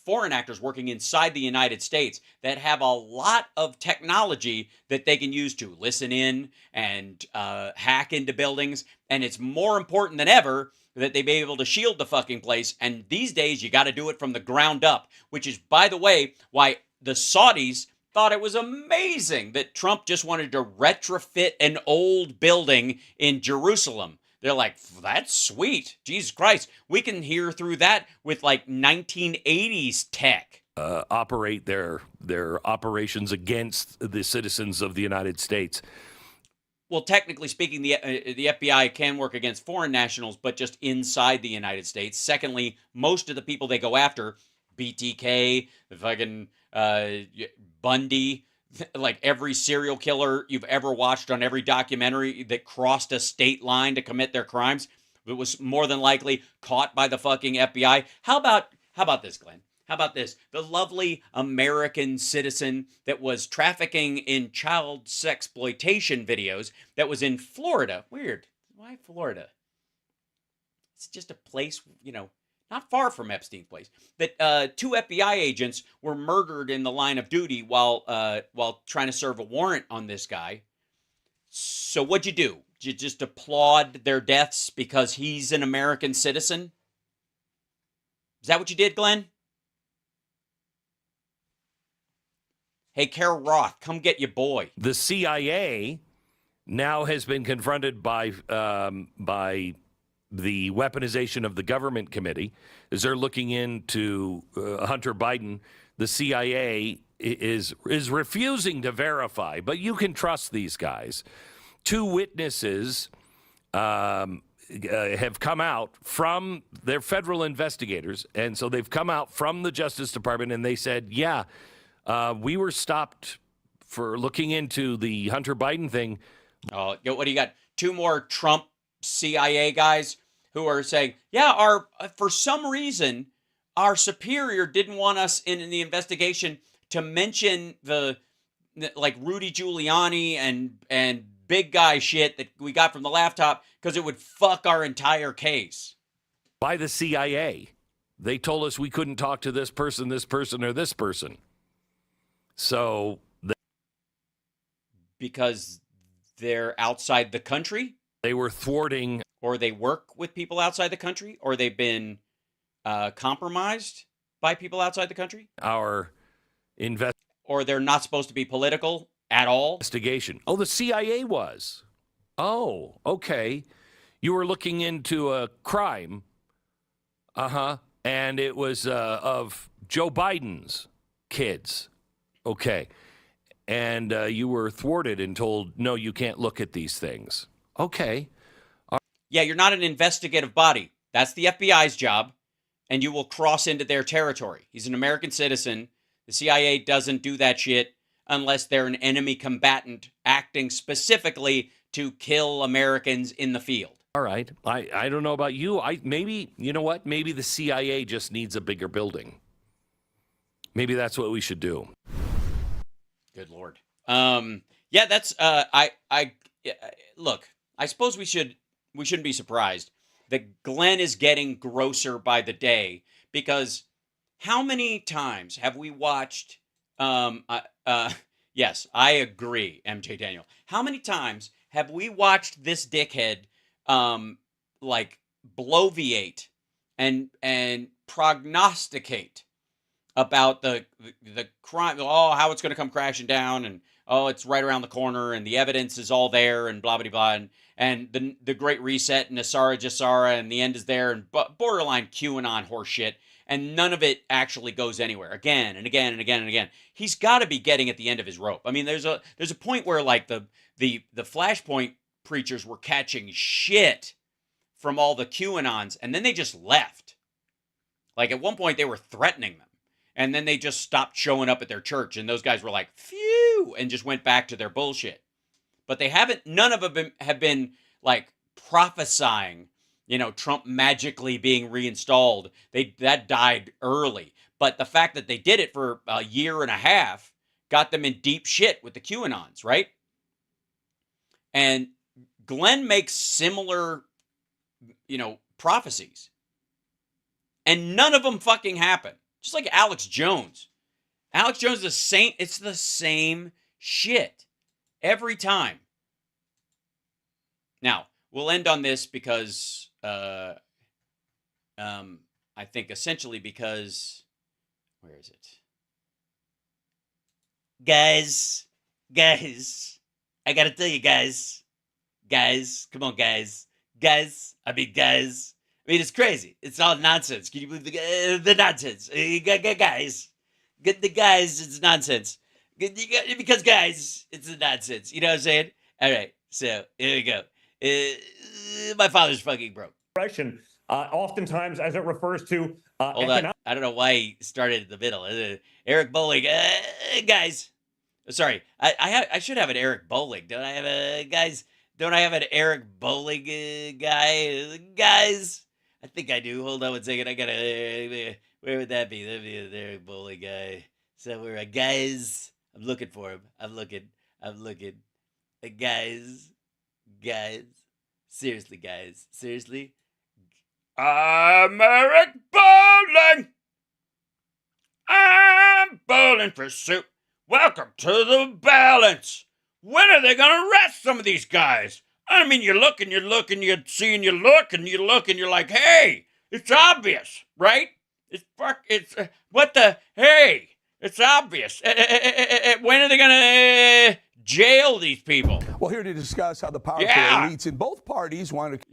foreign actors working inside the United States that have a lot of technology that they can use to listen in and hack into buildings. And it's more important than ever that they be able to shield the fucking place. And these days, you got to do it from the ground up, which is, by the way, why the Saudis thought it was amazing that Trump just wanted to retrofit an old building in Jerusalem. They're like, that's sweet. Jesus Christ. We can hear through that with like 1980s tech. Operate their operations against the citizens of the United States. Well, technically speaking, the FBI can work against foreign nationals, but just inside the United States. Secondly, most of the people they go after, BTK, the fucking Bundy, like every serial killer you've ever watched on every documentary that crossed a state line to commit their crimes, it was more than likely caught by the fucking FBI. How about this, Glenn? How about this? The lovely American citizen that was trafficking in child sexploitation videos that was in Florida. Weird. Why Florida? It's just a place, not far from Epstein's place, that two FBI agents were murdered in the line of duty while trying to serve a warrant on this guy. So what'd you do? Did you just applaud their deaths because he's an American citizen? Is that what you did, Glenn? Hey, Carol Roth, come get your boy. The CIA now has been confronted by the weaponization of the government committee, is they're looking into Hunter Biden. The CIA is refusing to verify, but you can trust these guys. 2 witnesses have come out from their federal investigators, and so they've come out from the Justice Department, and they said, yeah, we were stopped for looking into the Hunter Biden thing. Oh, what do you got? 2 more Trump CIA guys who are saying, yeah, for some reason, our superior didn't want us in the investigation to mention the like Rudy Giuliani and big guy shit that we got from the laptop because it would fuck our entire case. By the CIA. They told us we couldn't talk to this person, or this person. So because they're outside the country? They were thwarting. Or they work with people outside the country? Or they've been compromised by people outside the country? Our Or they're not supposed to be political at all? Investigation. Oh, the CIA was. Oh, okay. You were looking into a crime. And it was of Joe Biden's kids. Okay. And you were thwarted and told, no, you can't look at these things. Okay. Yeah, you're not an investigative body. That's the FBI's job, and you will cross into their territory. He's an American citizen. The CIA doesn't do that shit unless they're an enemy combatant acting specifically to kill Americans in the field. All right. I don't know about you. Maybe, you know what? Maybe the CIA just needs a bigger building. Maybe that's what we should do. Good Lord. Yeah, that's look, I suppose we shouldn't be surprised that Glenn is getting grosser by the day, because how many times have we watched yes, I agree, MJ Daniel. How many times have we watched this dickhead like bloviate and prognosticate about the crime, how it's going to come crashing down, and it's right around the corner, and the evidence is all there, and blah blah blah, and the Great Reset and Asara Jasara, and the end is there, and borderline QAnon horseshit, and none of it actually goes anywhere. Again and again and again and again. He's got to be getting at the end of his rope. I mean, there's a point where like the Flashpoint preachers were catching shit from all the QAnons, and then they just left. Like at one point they were threatening them. And then they just stopped showing up at their church. And those guys were like, phew, and just went back to their bullshit. But none of them have been like prophesying, Trump magically being reinstalled. That died early. But the fact that they did it for a year and a half got them in deep shit with the QAnons, right? And Glenn makes similar, prophecies. And none of them fucking happen. Just like Alex Jones. Alex Jones is the same. It's the same shit every time. Now, we'll end on this because, I think essentially because, where is it? Guys, I gotta tell you guys, come on guys, I mean, it's crazy. It's all nonsense. Can you believe the nonsense? Guys, get the guys, it's nonsense. Because guys, it's the nonsense. You know what I'm saying? All right, so here we go. My father's fucking broke. Oftentimes, as it refers to hold on, I don't know why he started in the middle. Eric Bowling, guys. Sorry, I should have an Eric Bowling. Don't I have a guys? Don't I have an Eric Bowling guy? Guys, I think I do. Hold on one second. I gotta. Where would that be? That'd be an Eric Bowling guy somewhere. Guys, I'm looking for him. I'm looking. Guys. Seriously, guys. Seriously. I'm Eric Bowling. I'm bowling for soup. Welcome to the balance. When are they gonna arrest some of these guys? I mean, you look and you see and you look and you're like, hey, it's obvious, right? It's obvious. When are they gonna jail these people. Well, here to discuss how the powerful Yeah. elites in both parties want to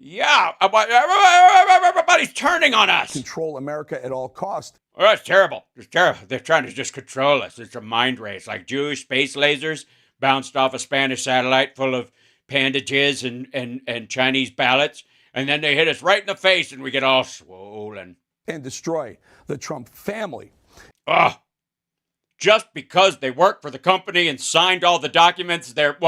Everybody's turning on us. control America at all costs. Oh, that's terrible. It's terrible. They're trying to just control us. It's a mind race, like Jewish space lasers bounced off a Spanish satellite full of panda jizz and Chinese ballots, and then they hit us right in the face, and we get all swollen. And destroy the Trump family. Oh, just because they work for the company and signed all the documents, they're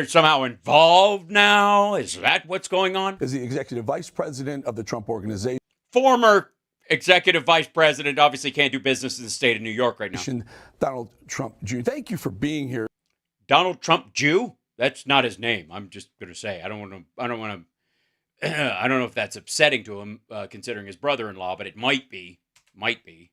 somehow involved now? Is that what's going on? Is the executive vice president of the Trump organization. Former executive vice president obviously can't do business in the state of New York right now. Donald Trump Jr. Thank you for being here. Donald Trump Jew? That's not his name. I'm just going to say. I don't know if that's upsetting to him, considering his brother-in-law, but it might be. Might be.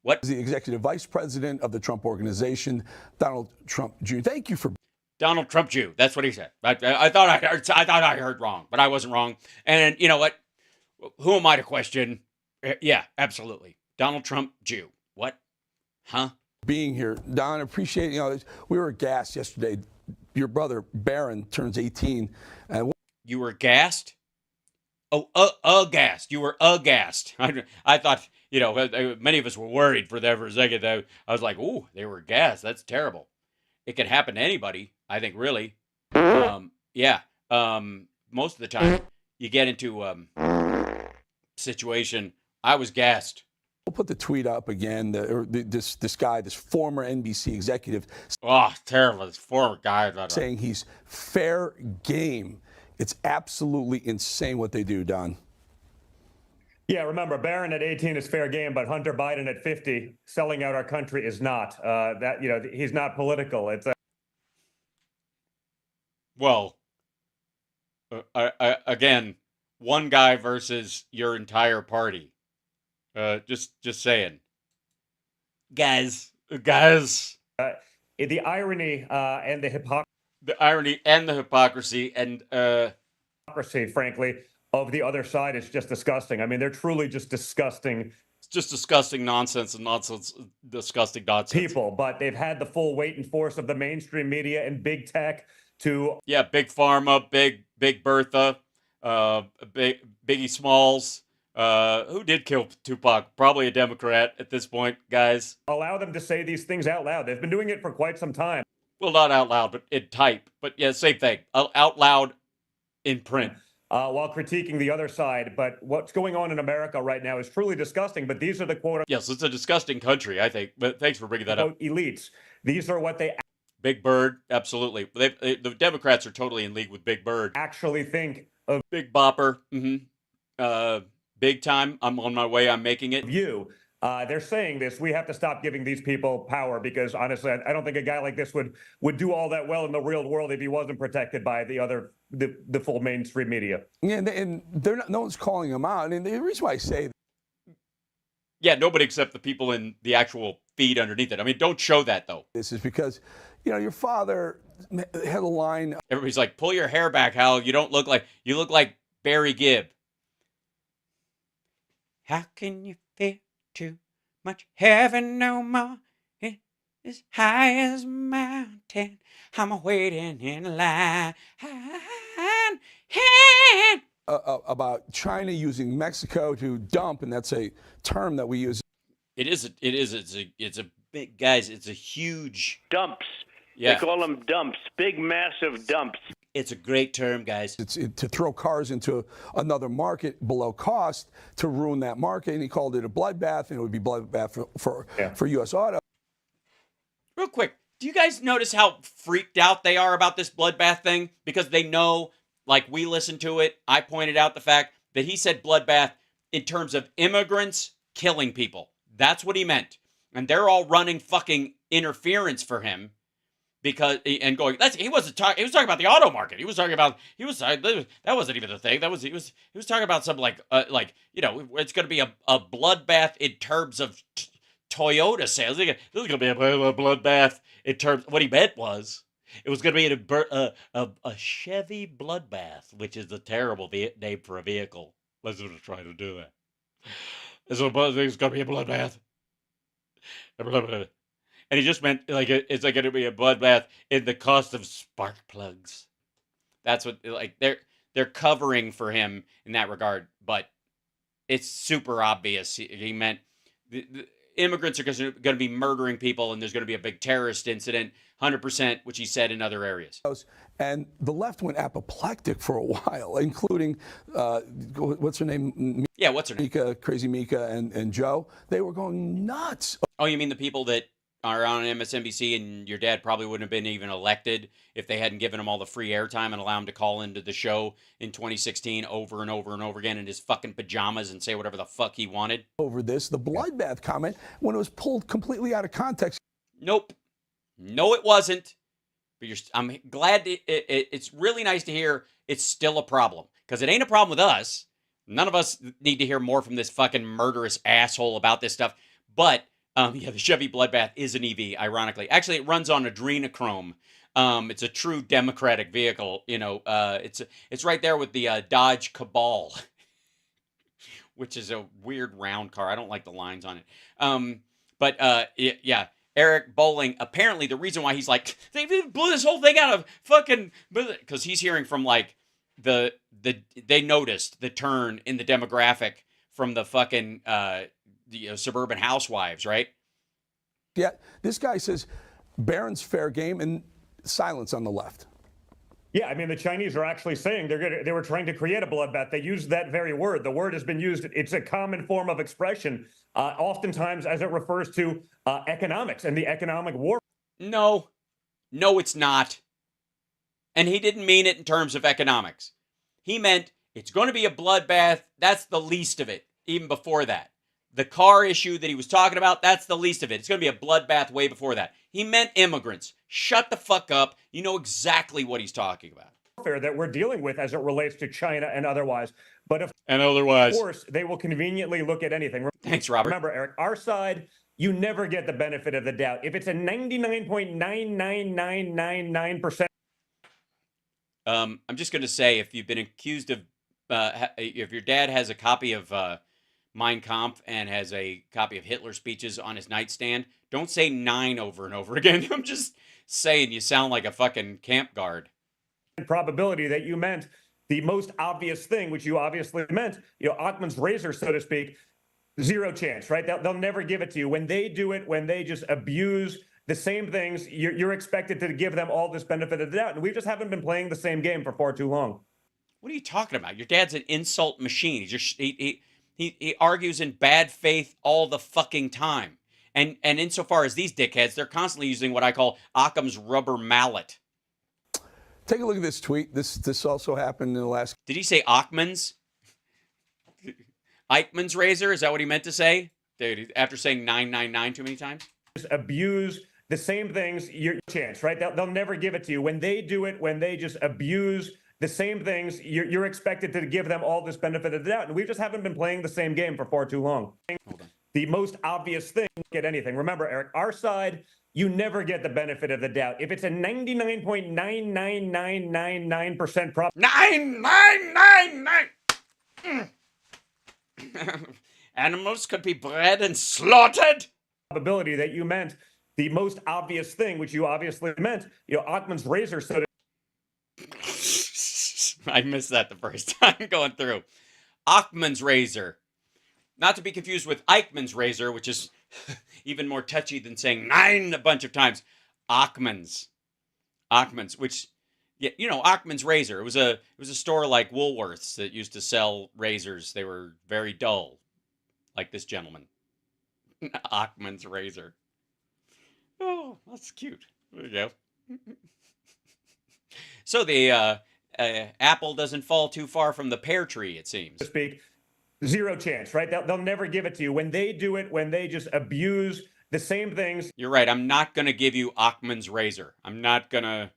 What? Is the executive vice president of the Trump organization, Donald Trump Jr. Thank you for Donald Trump Jew. That's what he said. I thought I heard wrong, but I wasn't wrong. And you know what? Who am I to question? Yeah, absolutely. Donald Trump Jew. What? Huh? being here. Don, appreciate, we were gassed yesterday. Your brother, Barron, turns 18. You were gassed? Oh, aghast. You were aghast. I thought, many of us were worried for them for a second. I was like, ooh, they were gassed. That's terrible. It could happen to anybody, I think, really. Most of the time, you get into situation. I was gassed. We'll put the tweet up again. This guy, this former NBC executive. Oh, terrible. This former guy. Saying he's fair game. It's absolutely insane what they do, Don. Yeah, remember, Barron at 18 is fair game, but Hunter Biden at 50, selling out our country is not. He's not political. It's Well, again, one guy versus your entire party. Just saying. Guys. The irony and the hypocrisy. The irony and the hypocrisy and hypocrisy, frankly, of the other side is just disgusting. I mean, they're truly just disgusting. It's just disgusting nonsense and disgusting nonsense. People, but they've had the full weight and force of the mainstream media and big tech to. Yeah, Big Pharma, Big Bertha, Biggie Smalls. Who did kill Tupac? Probably a Democrat at this point, guys. Allow them to say these things out loud. They've been doing it for quite some time. Well, not out loud, but in type. But yeah, same thing. Out loud in print. While critiquing the other side. But what's going on in America right now is truly disgusting. But these are the quote. Yes, it's a disgusting country, I think. But thanks for bringing that up. Elites. These are what they. Big Bird, absolutely. The Democrats are totally in league with Big Bird. Actually think of Big Bopper. Big time. I'm on my way. I'm making it. They're saying this. We have to stop giving these people power because honestly, I don't think a guy like this would do all that well in the real world if he wasn't protected by the full mainstream media. Yeah, and they're not, no one's calling them out. And the reason why I say yeah, nobody except the people in the actual feed underneath it. I mean, don't show that though. This is because, your father had a line. Everybody's like, pull your hair back, Hal. You look like Barry Gibb. How can you fear too much heaven no more? It is high as a mountain. I'm waiting in line. About China using Mexico to dump, and that's a term that we use. It's a big, guys, it's a huge dumps. Yeah. They call them dumps, big, massive dumps. It's a great term, guys. It's to throw cars into another market below cost to ruin that market, and he called it a bloodbath, and it would be bloodbath for U.S. Auto. Real quick, do you guys notice how freaked out they are about this bloodbath thing? Because they know, like we listened to it, I pointed out the fact that he said bloodbath in terms of immigrants killing people. That's what he meant. And they're all running fucking interference for him. Because and going, he was talking about the auto market. That wasn't even the thing. He was talking about something like it's going to be a bloodbath in terms of Toyota sales. This is going to be a bloodbath in terms. What he meant was it was going to be a Chevy bloodbath, which is a terrible name for a vehicle. Let's just try to do that. It's going to be a bloodbath. and he just meant like it's like going to be a bloodbath in the cost of spark plugs. That's what like they're covering for him in that regard, but it's super obvious. He meant the immigrants are going to be murdering people, and there's going to be a big terrorist incident, 100%, which he said in other areas. And the left went apoplectic for a while, including, what's her name? Yeah, what's her name? Mika, Crazy Mika and Joe. They were going nuts. Oh, you mean the people that are on MSNBC and your dad probably wouldn't have been even elected if they hadn't given him all the free airtime and allowed him to call into the show in 2016 over and over and over again in his fucking pajamas and say whatever the fuck he wanted? Over this, the bloodbath comment, when it was pulled completely out of context. Nope. No, it wasn't. But I'm glad it's really nice to hear it's still a problem. Because it ain't a problem with us. None of us need to hear more from this fucking murderous asshole about this stuff. But yeah, the Chevy Bloodbath is an EV, ironically. Actually, it runs on adrenochrome. It's a true democratic vehicle. You know, it's right there with the Dodge Cabal, which is a weird round car. I don't like the lines on it. Yeah, Eric Bolling, apparently the reason why he's like, they blew this whole thing out of fucking, because he's hearing from like they noticed the turn in the demographic from the fucking suburban housewives, right? Yeah, this guy says Barron's fair game and silence on the left. Yeah, I mean, the Chinese are actually saying they were trying to create a bloodbath. They used that very word. The word has been used. It's a common form of expression, oftentimes as it refers to economics and the economic war. No, it's not. And he didn't mean it in terms of economics. He meant it's going to be a bloodbath. That's the least of it, even before that. The car issue that he was talking about, that's the least of it. It's going to be a bloodbath way before that. He meant immigrants. Shut the fuck up. You know exactly what he's talking about. That we're dealing with as it relates to China and otherwise. But of otherwise, course, they will conveniently look at anything. Thanks, Robert. Remember, Eric, our side, you never get the benefit of the doubt. If it's a 99.99999%. I'm just going to say, if you've been accused of, if your dad has a copy of Mein Kampf and has a copy of Hitler's speeches on his nightstand, don't say 9 over and over again. I'm just saying you sound like a fucking camp guard. Probability that you meant the most obvious thing, which you obviously meant, Occam's razor, so to speak, zero chance, right? They'll never give it to you. When they do it, when they just abuse the same things, you're expected to give them all this benefit of the doubt. And we just haven't been playing the same game for far too long. What are you talking about? Your dad's an insult machine. He argues in bad faith all the fucking time. And insofar as these dickheads, they're constantly using what I call Occam's rubber mallet. Take a look at this tweet. This also happened in the last. Did he say Ockman's? Eichmann's razor? Is that what he meant to say? Dude, after saying 999 too many times? Abuse the same things, your chance, right? They'll never give it to you. When they do it, when they just abuse the same things, you're expected to give them all this benefit of the doubt. And we just haven't been playing the same game for far too long. The most obvious thing, get anything. Remember, Eric, our side, you never get the benefit of the doubt. If it's a 99.99999% probability. 9999! Animals could be bred and slaughtered? Probability that you meant the most obvious thing, which you obviously meant, Occam's razor, so to I missed that the first time going through. Ockman's razor. Not to be confused with Eichmann's razor, which is even more touchy than saying 9 a bunch of times. Ockman's, which, Ockman's razor. It was a store like Woolworths that used to sell razors. They were very dull, like this gentleman. Ockman's razor. Oh, that's cute. There you go. So the apple doesn't fall too far from the pear tree, it seems. To speak, zero chance, right? They'll never give it to you. When they do it, when they just abuse the same things. You're right. I'm not going to give you Ockman's razor. I'm not just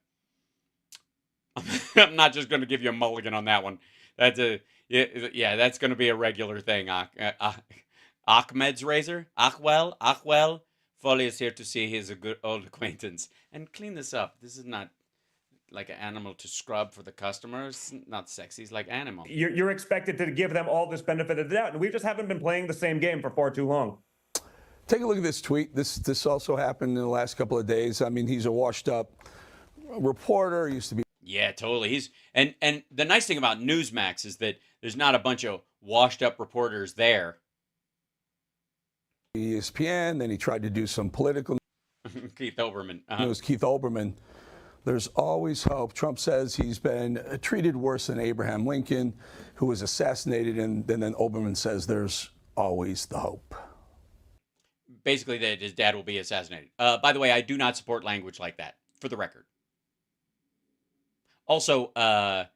going to give you a mulligan on that one. That's that's going to be a regular thing. Ahmed's razor? Achwell. Foley is here to see he's a good old acquaintance. And clean this up. This is not like an animal to scrub for the customers. Not sexy. It's like animal. You're expected to give them all this benefit of the doubt. And we just haven't been playing the same game for far too long. Take a look at this tweet. This also happened in the last couple of days. I mean, he's a washed-up reporter. Used to be. Yeah, totally. He's and the nice thing about Newsmax is that there's not a bunch of washed-up reporters there. ESPN. Then he tried to do some political. Keith Olbermann. It was Keith Olbermann. There's always hope. Trump says he's been treated worse than Abraham Lincoln, who was assassinated, and then Olbermann says there's always the hope. Basically, that his dad will be assassinated. By the way, I do not support language like that, for the record. Also, the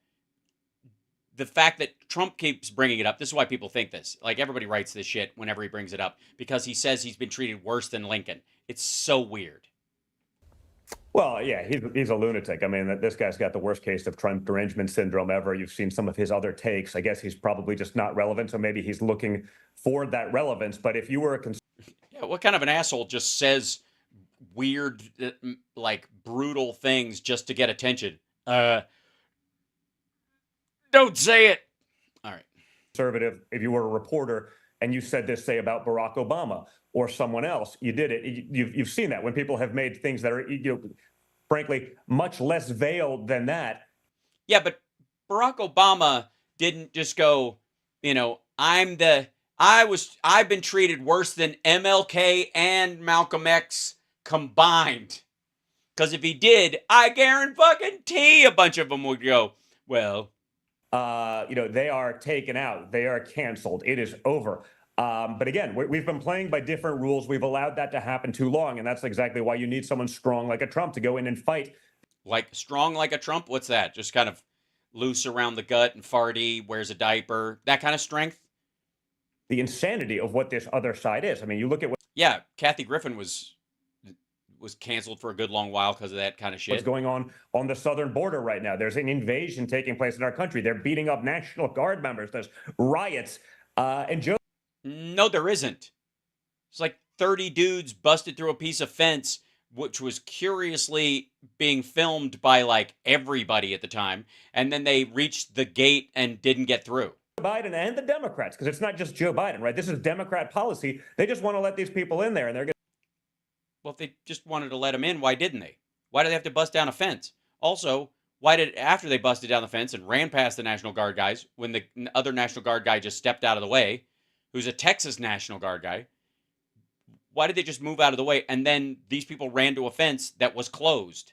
fact that Trump keeps bringing it up, this is why people think this. Like, everybody writes this shit whenever he brings it up, because he says he's been treated worse than Lincoln. It's so weird. Well, yeah, he's a lunatic. I mean, this guy's got the worst case of Trump derangement syndrome ever. You've seen some of his other takes. I guess he's probably just not relevant, so maybe he's looking for that relevance. But if you were a yeah, what kind of an asshole just says weird, like, brutal things just to get attention? Don't say it. All right. Conservative, if you were a reporter and you said this, say, about Barack Obama or someone else, you did it. You've seen that when people have made things that are, frankly, much less veiled than that. Yeah, but Barack Obama didn't just go, I've been treated worse than MLK and Malcolm X combined. Because if he did, I guarantee a bunch of them would go, well, they are taken out. They are canceled. It is over. But again, we've been playing by different rules. We've allowed that to happen too long. And that's exactly why you need someone strong like a Trump to go in and fight. Like strong like a Trump? What's that? Just kind of loose around the gut and farty, wears a diaper, that kind of strength? The insanity of what this other side is. I mean, you look at what... Yeah, Kathy Griffin was canceled for a good long while because of that kind of shit. What's going on the southern border right now? There's an invasion taking place in our country. They're beating up National Guard members. There's riots. And Joe... No, there isn't. It's like 30 dudes busted through a piece of fence, which was curiously being filmed by, like, everybody at the time. And then they reached the gate and didn't get through. Biden and the Democrats, because it's not just Joe Biden, right? This is Democrat policy. They just want to let these people in there, and they're going to... Well, if they just wanted to let them in, why didn't they? Why did they have to bust down a fence? Also, why did, after they busted down the fence and ran past the National Guard guys, when the other National Guard guy just stepped out of the way, who's a Texas National Guard guy, why did they just move out of the way? And then these people ran to a fence that was closed.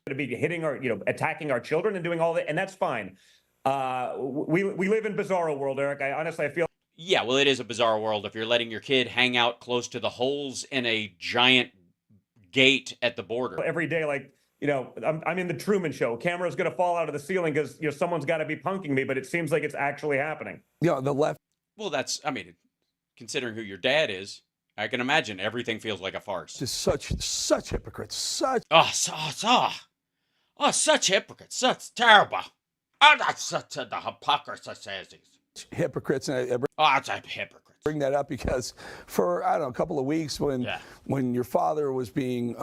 To be hitting our, attacking our children and doing all that, and that's fine. We live in bizarro world, Eric. I feel... Yeah, well, it is a bizarre world if you're letting your kid hang out close to the holes in a giant gate at the border. Every day, like, I'm in the Truman Show. Camera's going to fall out of the ceiling because, someone's got to be punking me, but it seems like it's actually happening. Yeah, the left... Well, considering who your dad is, I can imagine everything feels like a farce. Just such hypocrites. Such hypocrites. Such terrible. Oh, that's such the hypocrisy. Hypocrites. And it's a hypocrite. Bring that up because for, I don't know, a couple of weeks when your father was being...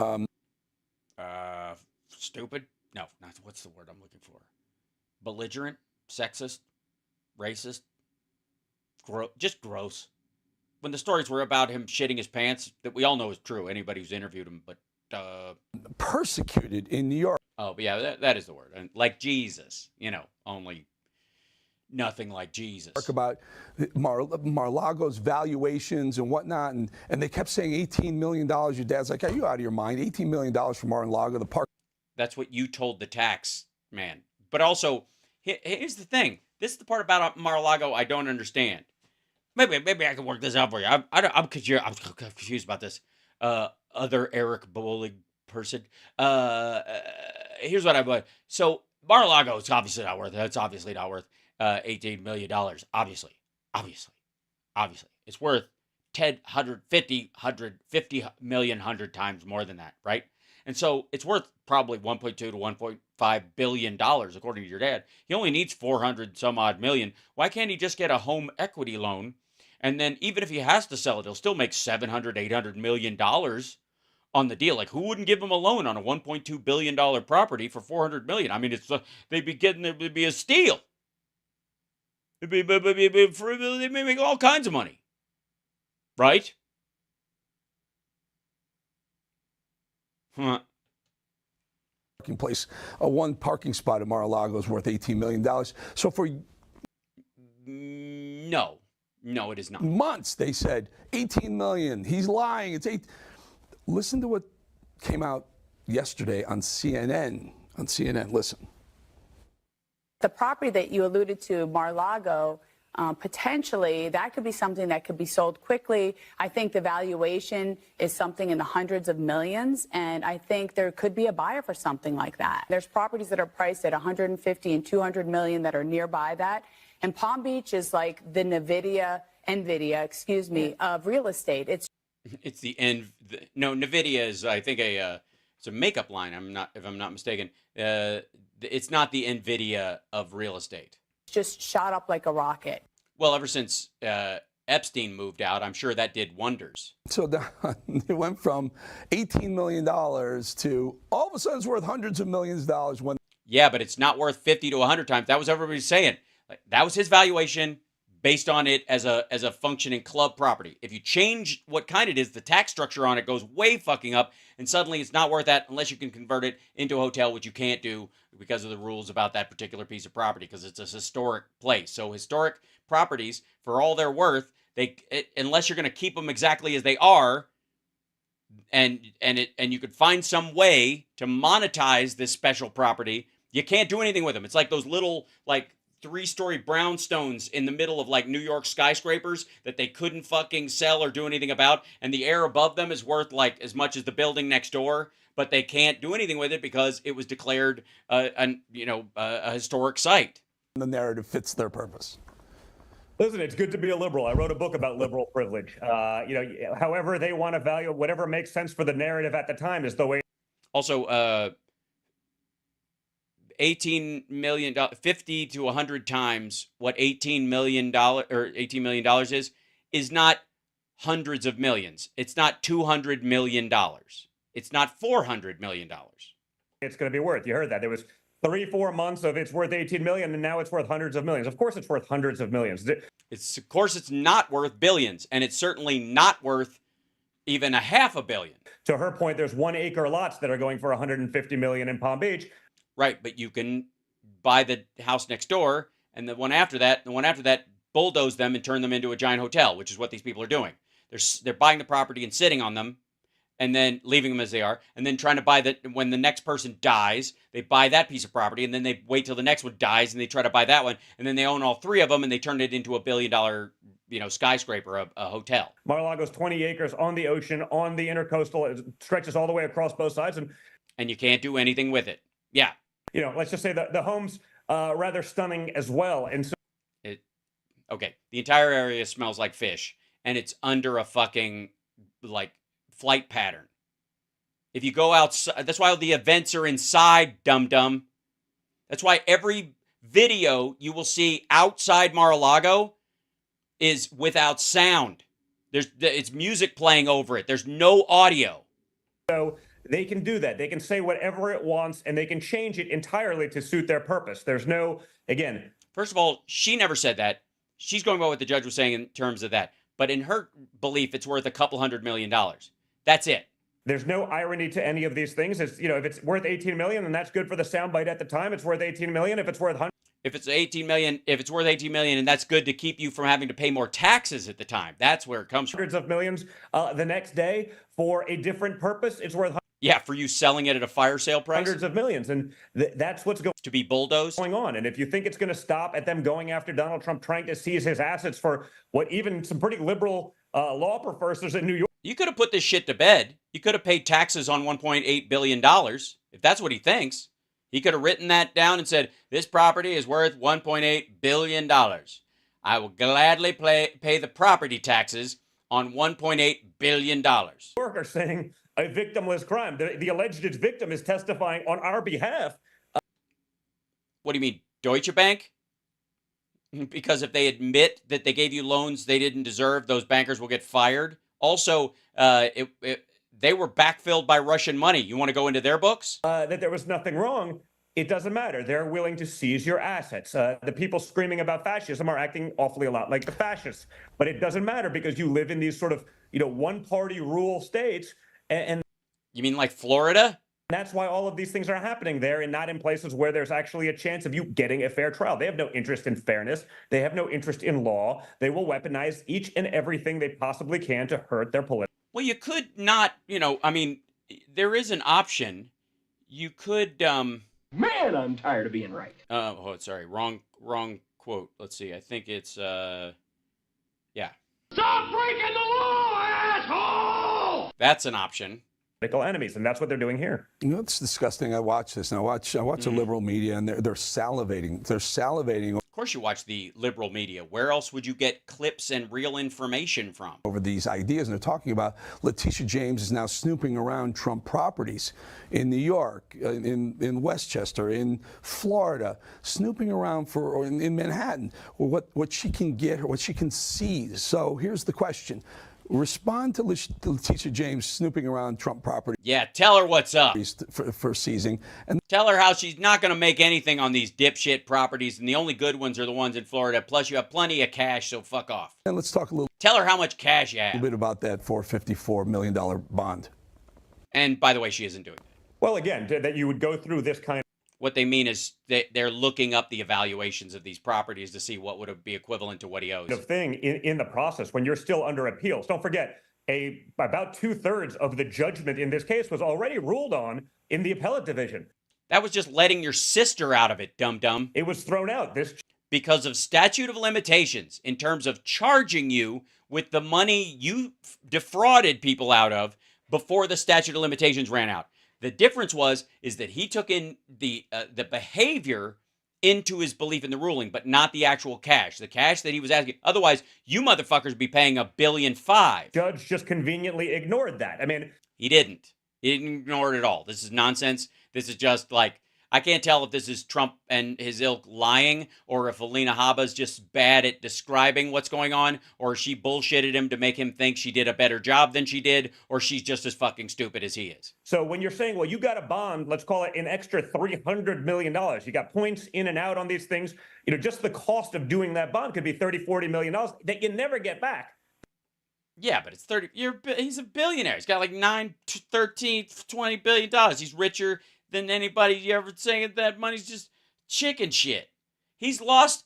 stupid? No, not what's the word I'm looking for? Belligerent? Sexist? Racist? Just gross. When the stories were about him shitting his pants, that we all know is true. Anybody who's interviewed him, but... persecuted in New York. Oh, but yeah, that is the word. And like Jesus, only nothing like Jesus. About Mar-a-Lago's valuations and whatnot, and they kept saying $18 million. Your dad's like, are you out of your mind? $18 million for Mar-a-Lago, the park. That's what you told the tax man. But also, here's the thing. This is the part about Mar-a-Lago I don't understand. Maybe I can work this out for you. I'm confused about this. Other Eric Bowling person. Here's what I'm like. So Mar-a-Lago is obviously not worth it. It's obviously not worth $18 million. Obviously. It's worth 150 million 100 times more than that, right? And so it's worth probably $1.2 to $1.5 billion, according to your dad. He only needs 400 some odd million. Why can't he just get a home equity loan? And then even if he has to sell it, he'll still make $700, $800 million on the deal. Like, who wouldn't give him a loan on a $1.2 billion property for $400 million? I mean, it'd be a steal. They may make all kinds of money, right? Parking place. One parking spot at Mar-a-Lago is worth $18 million. So for no, it is not. Months they said $18 million. He's lying. It's eight. Listen to what came out yesterday on CNN. On CNN, listen. The property that you alluded to, Mar-a-Lago, potentially that could be something that could be sold quickly. I think the valuation is something in the hundreds of millions, and I think there could be a buyer for something like that. There's properties that are priced at 150 and 200 million that are nearby that, and Palm Beach is like the NVIDIA, of real estate. It's the end. No, NVIDIA is, I think, it's a makeup line. If I'm not mistaken. It's not the NVIDIA of real estate. Just shot up like a rocket. Well, ever since Epstein moved out, I'm sure that did wonders. So it went from $18 million to all of a sudden it's worth hundreds of millions of dollars. When yeah, but it's not worth 50 to 100 times. That was everybody saying. Like, that was his valuation based on it as a functioning club property. If you change what kind it is, the tax structure on it goes way fucking up, and suddenly it's not worth that unless you can convert it into a hotel, which you can't do because of the rules about that particular piece of property, because it's a historic place. So historic properties, for all they're worth, unless you're going to keep them exactly as they are, and you could find some way to monetize this special property, you can't do anything with them. It's like those little, like, 3-story brownstones in the middle of like New York skyscrapers that they couldn't fucking sell or do anything about, and the air above them is worth like as much as the building next door, but they can't do anything with it because it was declared a historic site. The narrative fits their purpose. Listen, it's good to be a liberal. I wrote a book about liberal privilege. However they want to value, whatever makes sense for the narrative at the time is the way. Also, $18 million, 50 to 100 times what $18 million is not hundreds of millions. It's not $200 million. It's not $400 million. It's going to be worth. You heard that. There was 3-4 months of it's worth 18 million, and now it's worth hundreds of millions. Of course, it's worth hundreds of millions. Of course, it's not worth billions, and it's certainly not worth even a $500 million. To her point, there's 1-acre lots that are going for 150 million in Palm Beach. Right, but you can buy the house next door, and the one after that, bulldoze them and turn them into a giant hotel, which is what these people are doing. They're buying the property and sitting on them, and then leaving them as they are, and then trying to buy when the next person dies, they buy that piece of property, and then they wait till the next one dies, and they try to buy that one, and then they own all 3 of them, and they turn it into a $1 billion, skyscraper, a hotel. Mar-a-Lago's 20 acres on the ocean, on the intercoastal. It stretches all the way across both sides, and you can't do anything with it. Yeah. Let's just say the home's rather stunning as well. And so okay, the entire area smells like fish, and it's under a fucking, like, flight pattern. If you go outside, that's why the events are inside, dum-dum. That's why every video you will see outside Mar-a-Lago is without sound. It's music playing over it. There's no audio. So they can do that. They can say whatever it wants, and they can change it entirely to suit their purpose. There's no, again. First of all, she never said that. She's going by what the judge was saying in terms of that. But in her belief, it's worth $200 million. That's it. There's no irony to any of these things. It's, if it's worth 18 million, then that's good for the soundbite at the time. It's worth 18 million. If it's worth if it's 18 million, if it's worth 18 million, and that's good to keep you from having to pay more taxes at the time. That's where it comes from. Hundreds of millions the next day for a different purpose. It's worth. Yeah, for you selling it at a fire sale price? Hundreds of millions, and that's what's going to be bulldozed going on. And if you think it's going to stop at them going after Donald Trump, trying to seize his assets for what even some pretty liberal law professors in New York. You could have put this shit to bed. You could have paid taxes on $1.8 billion. If that's what he thinks, he could have written that down and said, this property is worth $1.8 billion. I will gladly pay the property taxes on $1.8 billion. Are saying a victimless crime. The alleged victim is testifying on our behalf. What do you mean, Deutsche Bank? Because if they admit that they gave you loans they didn't deserve, those bankers will get fired. Also, they were backfilled by Russian money. You want to go into their books? That there was nothing wrong. It doesn't matter. They're willing to seize your assets. The people screaming about fascism are acting awfully a lot like the fascists. But it doesn't matter because you live in these sort of, one-party rule states. And You mean like Florida? That's why all of these things are happening there and not in places where there's actually a chance of you getting a fair trial. They have no interest in fairness. They have no interest in law. They will weaponize each and everything they possibly can to hurt their political. Well, you could not, I mean, there is an option. You could, Man, I'm tired of being right. Oh, sorry. Wrong quote. Let's see. I think it's, yeah. Stop breaking the law, asshole! That's an option. Enemies, and that's what they're doing here. You know, it's disgusting. I watch this, and I watch the liberal media, and they're salivating. They're salivating. Of course you watch the liberal media. Where else would you get clips and real information from? Over these ideas, and they're talking about Letitia James is now snooping around Trump properties in New York, in Westchester, in Florida, snooping around or in Manhattan, what she can get, what she can seize. So here's the question. Respond to Letitia James snooping around Trump property. Yeah, tell her what's up. For seizing. And tell her how she's not going to make anything on these dipshit properties, and the only good ones are the ones in Florida. Plus, you have plenty of cash, so fuck off. And let's talk a little. Tell her how much cash you have. A little bit about that $454 million bond. And by the way, she isn't doing that. Well, again, that you would go through this kind of. What they mean is they're looking up the evaluations of these properties to see what would be equivalent to what he owes. Thing in the process when you're still under appeals. Don't forget, about 2/3 of the judgment in this case was already ruled on in the appellate division. That was just letting your sister out of it, dum-dum. It was thrown out. Because of statute of limitations in terms of charging you with the money you defrauded people out of before the statute of limitations ran out. The difference is that he took in the behavior into his belief in the ruling, but not the actual cash. The cash that he was asking. Otherwise, you motherfuckers would be paying $1.5 billion. Judge just conveniently ignored that. I mean, he didn't. He didn't ignore it at all. This is nonsense. This is just like, I can't tell if this is Trump and his ilk lying, or if Alina Habba's just bad at describing what's going on, or she bullshitted him to make him think she did a better job than she did, or she's just as fucking stupid as he is. So when you're saying, well, you got a bond, let's call it an extra $300 million. You got points in and out on these things. Just the cost of doing that bond could be $30-40 million that you never get back. Yeah, but it's 30. He's a billionaire. He's got like 9, 13, $20 billion. He's richer than anybody you ever saying that money's just chicken shit. He lost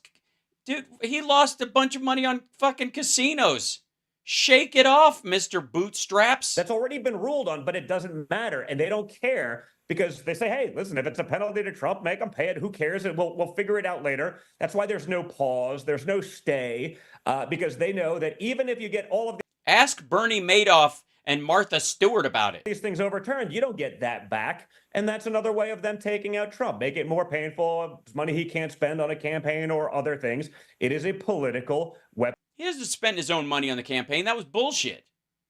a bunch of money on fucking casinos. Shake it off, Mr. Bootstraps. That's already been ruled on, but it doesn't matter, and they don't care because they say, hey, listen, if it's a penalty to Trump, make him pay it. Who cares? We'll figure it out later. That's why there's no pause, there's no stay, because they know that even if you get all of the Ask Bernie Madoff and Martha Stewart about it. These things overturned, you don't get that back. And that's another way of them taking out Trump. Make it more painful, money he can't spend on a campaign or other things. It is a political weapon. He doesn't spend his own money on the campaign. That was bullshit.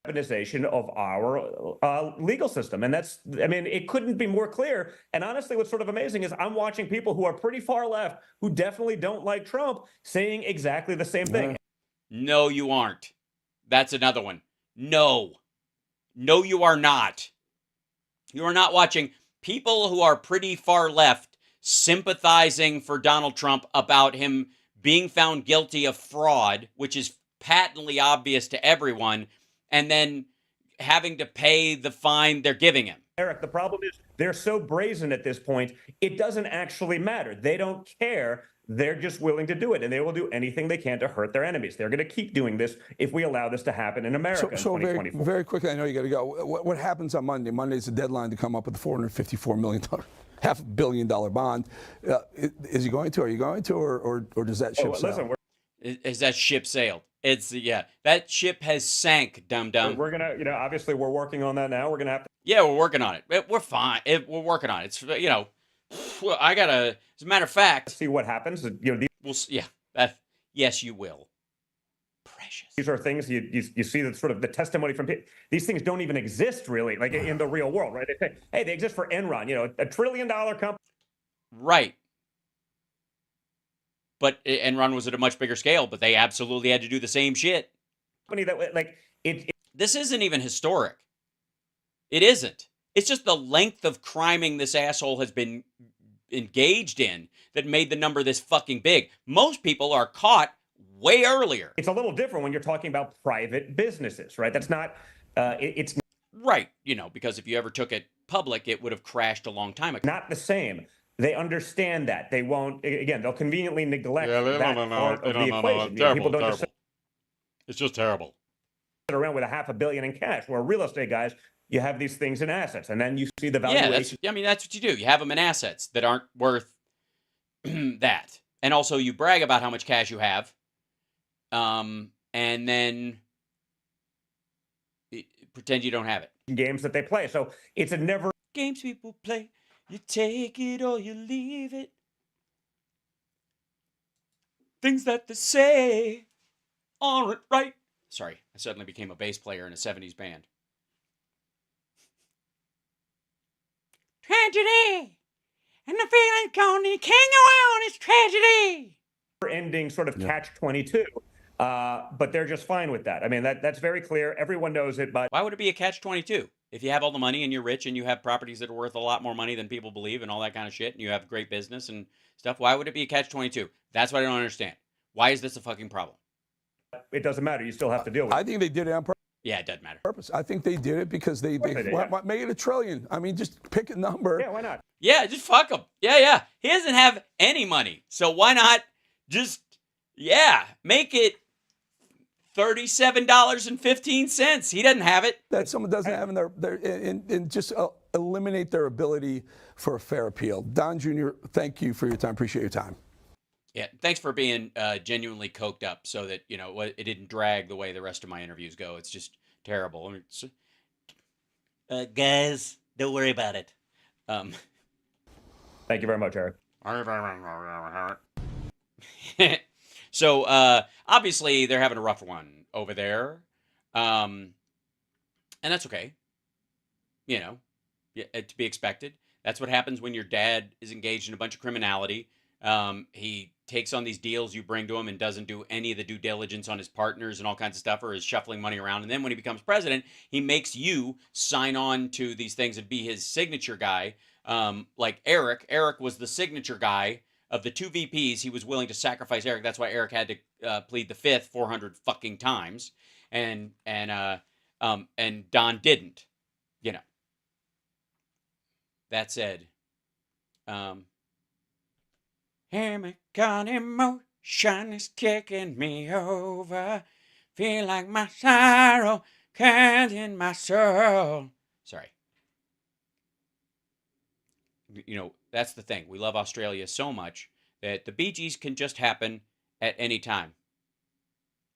Weaponization of our legal system. And it couldn't be more clear. And honestly, what's sort of amazing is I'm watching people who are pretty far left, who definitely don't like Trump, saying exactly the same thing. No, you aren't. That's another one. No, you are not. You are not watching people who are pretty far left sympathizing for Donald Trump about him being found guilty of fraud, which is patently obvious to everyone, and then having to pay the fine they're giving him. Eric, the problem is they're so brazen at this point, it doesn't actually matter. They don't care. They're just willing to do it, and they will do anything they can to hurt their enemies. They're going to keep doing this if we allow this to happen in America in 2024. Very quickly, I know you got to go. What happens on Monday? Monday's the deadline to come up with the $454 million, $500 million bond. Is he going to? Are you going to? Or does that ship sail? Listen, has that ship sailed? That ship has sank, dum-dum. We're going to, obviously we're working on that now. We're going to have to. Yeah, we're working on it. We're fine. We're working on it. It's, I got to, as a matter of fact. See what happens. Yes, you will. Precious. These are things you see that sort of the testimony from people. These things don't even exist really, like in the real world, right? They say, hey, they exist for Enron, $1 trillion company. Right. But Enron was at a much bigger scale, but they absolutely had to do the same shit. This isn't even historic. It isn't. It's just the length of criming this asshole has been engaged in that made the number this fucking big. Most people are caught way earlier. It's a little different when you're talking about private businesses, right? That's not, it's Right. Because if you ever took it public, it would have crashed a long time ago. Not the same. They understand that. They won't, again, they'll conveniently neglect that part of the equation. People don't just It's just terrible. sit around with $500 million in cash. Where real estate guys, you have these things in assets, and then you see the valuation. Yeah, that's what you do. You have them in assets that aren't worth that. And also you brag about how much cash you have. And then pretend you don't have it. Games that they play. So it's a never games people play. You take it or you leave it. Things that they say aren't right. Sorry, I suddenly became a bass player in a 70s band. Tragedy. And the feeling's gone and you can't go on. It's tragedy. ending sort of catch-22. But they're just fine with that. I mean, that's very clear. Everyone knows it, but why would it be a catch-22? If you have all the money and you're rich and you have properties that are worth a lot more money than people believe and all that kind of shit, and you have great business and stuff, why would it be a catch-22? That's what I don't understand. Why is this a fucking problem? It doesn't matter. You still have to deal with it. I think they did it on purpose. Yeah, it doesn't matter. I think they did it because they did, yeah. make it $1 trillion. I mean, just pick a number. Yeah, why not? Yeah, just fuck him. Yeah. He doesn't have any money. So why not just, make it $37.15. He doesn't have it. That someone doesn't have in their and just eliminate their ability for a fair appeal. Don Jr., thank you for your time. Appreciate your time. Yeah, thanks for being genuinely coked up so that, it didn't drag the way the rest of my interviews go. It's just terrible. I mean, guys, don't worry about it. Thank you very much, Eric. So, obviously, they're having a rough one over there. And that's okay. To be expected. That's what happens when your dad is engaged in a bunch of criminality. He takes on these deals you bring to him and doesn't do any of the due diligence on his partners and all kinds of stuff, or is shuffling money around. And then when he becomes president, he makes you sign on to these things and be his signature guy. Like Eric. Eric was the signature guy of the two VPs. He was willing to sacrifice Eric. That's why Eric had to plead the fifth 400 fucking times. And Don didn't. That said, here me got emotion is kicking me over. Feel like my sorrow can't in my soul. Sorry. That's the thing. We love Australia so much that the Bee Gees can just happen at any time.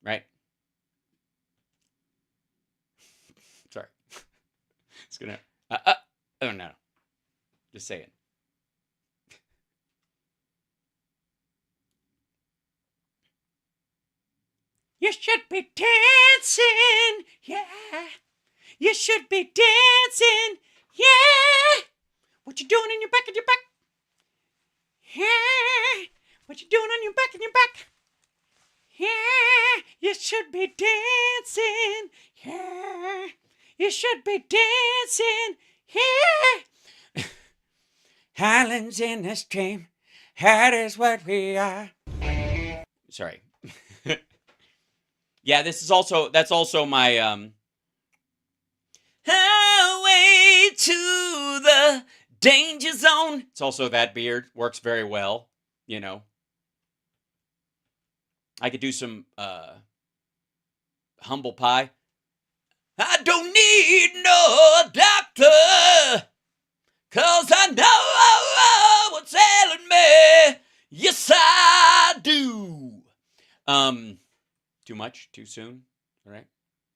Right? Sorry. It's gonna... oh, no. Just saying. You should be dancing, yeah. You should be dancing, yeah. What you doing in your back, Yeah. What you doing on your back, Yeah. You should be dancing, yeah. You should be dancing, yeah. Islands in the stream, that is what we are. Sorry. Yeah, that's also my highway to the danger zone. It's also that beard. Works very well, I could do some humble pie. I don't need no doctor, 'cause I know what's ailing me. Yes, I do. Too much? Too soon? All right.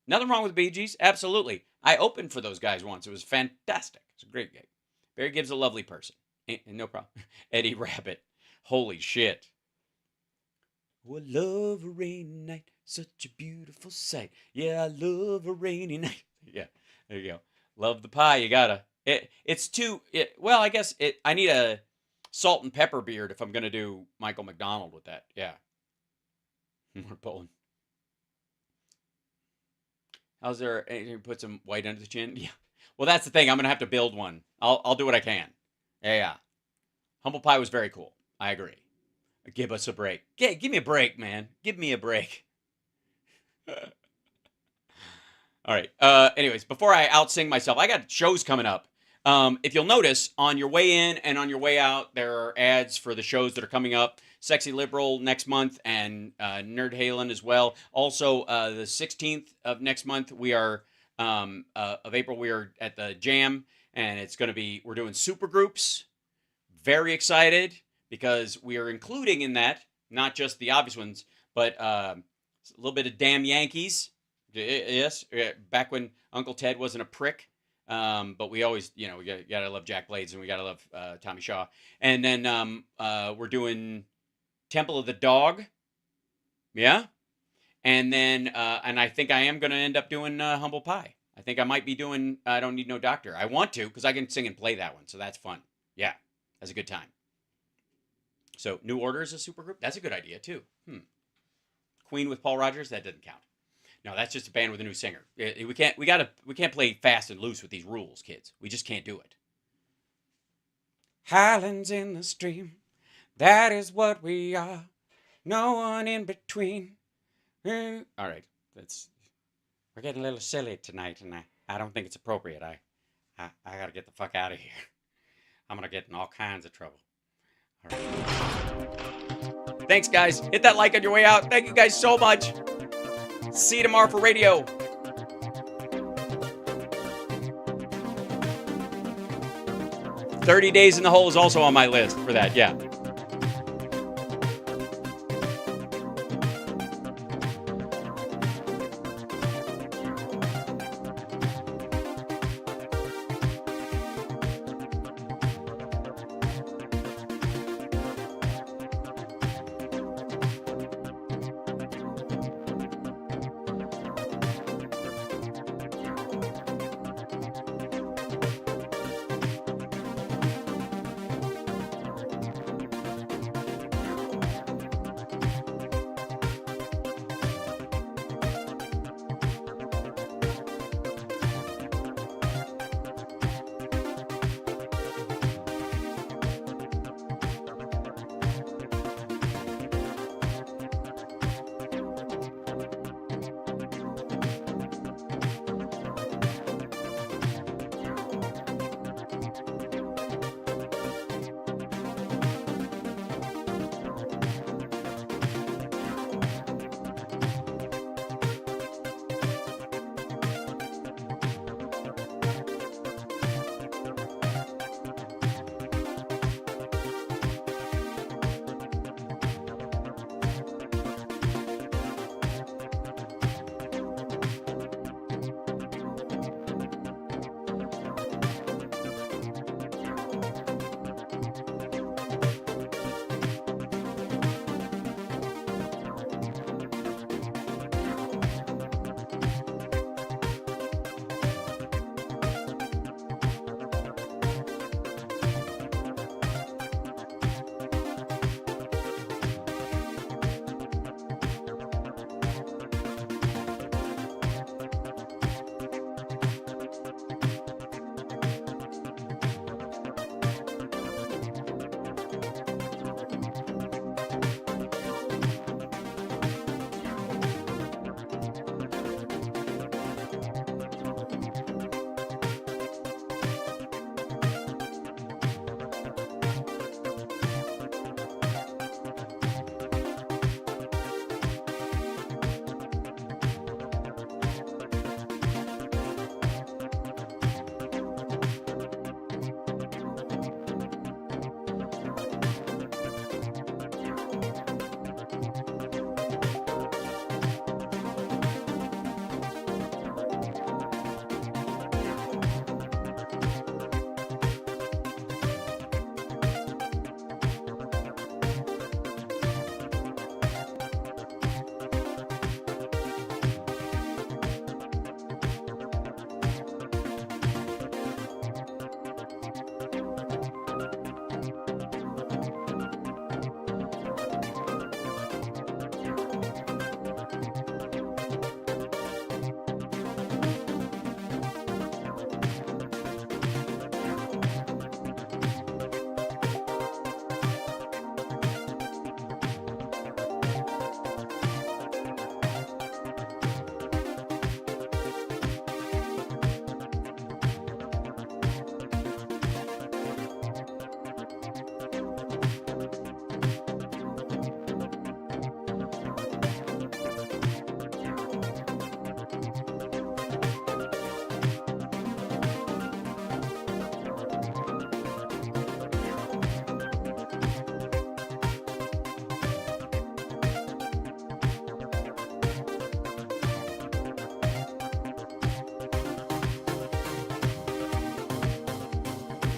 Nothing wrong with Bee Gees. Absolutely. I opened for those guys once. It was fantastic. It's a great gig. Barry Gibb's a lovely person. No problem. Eddie Rabbit. Holy shit. Oh, I love a rainy night. Such a beautiful sight. Yeah, I love a rainy night. Yeah, there you go. Love the pie. You gotta. Well, I guess I need a salt and pepper beard if I'm going to do Michael McDonald with that. Yeah. More Poland. How's there? You put some white under the chin? Yeah. Well, that's the thing. I'm going to have to build one. I'll do what I can. Yeah. Humble pie was very cool. I agree. Give us a break. Give me a break, man. Give me a break. All right. Anyways, before I outsing myself, I got shows coming up. If you'll notice, on your way in and on your way out, there are ads for the shows that are coming up. Sexy Liberal next month and Nerd Halen as well. Also, the 16th of next month, we are of April, we are at the Jam, and it's going to be, we're doing super groups. Very excited because we are including in that not just the obvious ones, but a little bit of Damn Yankees. Yes, back when Uncle Ted wasn't a prick. But we always, we gotta love Jack Blades and we gotta love Tommy Shaw. And then we're doing Temple of the Dog. Yeah. And then, and I think I am going to end up doing Humble Pie. I think I might be doing I Don't Need No Doctor. I want to because I can sing and play that one. So that's fun. Yeah. That's a good time. So New Order is a supergroup. That's a good idea too. Queen with Paul Rogers. That doesn't count. No, that's just a band with a new singer. We can't play fast and loose with these rules, kids. We just can't do it. Highlands in the stream. That is what we are. No one in between. All right, we're getting a little silly tonight, and I don't think it's appropriate. I gotta get the fuck out of here. I'm gonna get in all kinds of trouble. All right. Thanks, guys. Hit that like on your way out. Thank you guys so much. See you tomorrow for radio. "30 Days in the Hole" is also on my list for that. Yeah.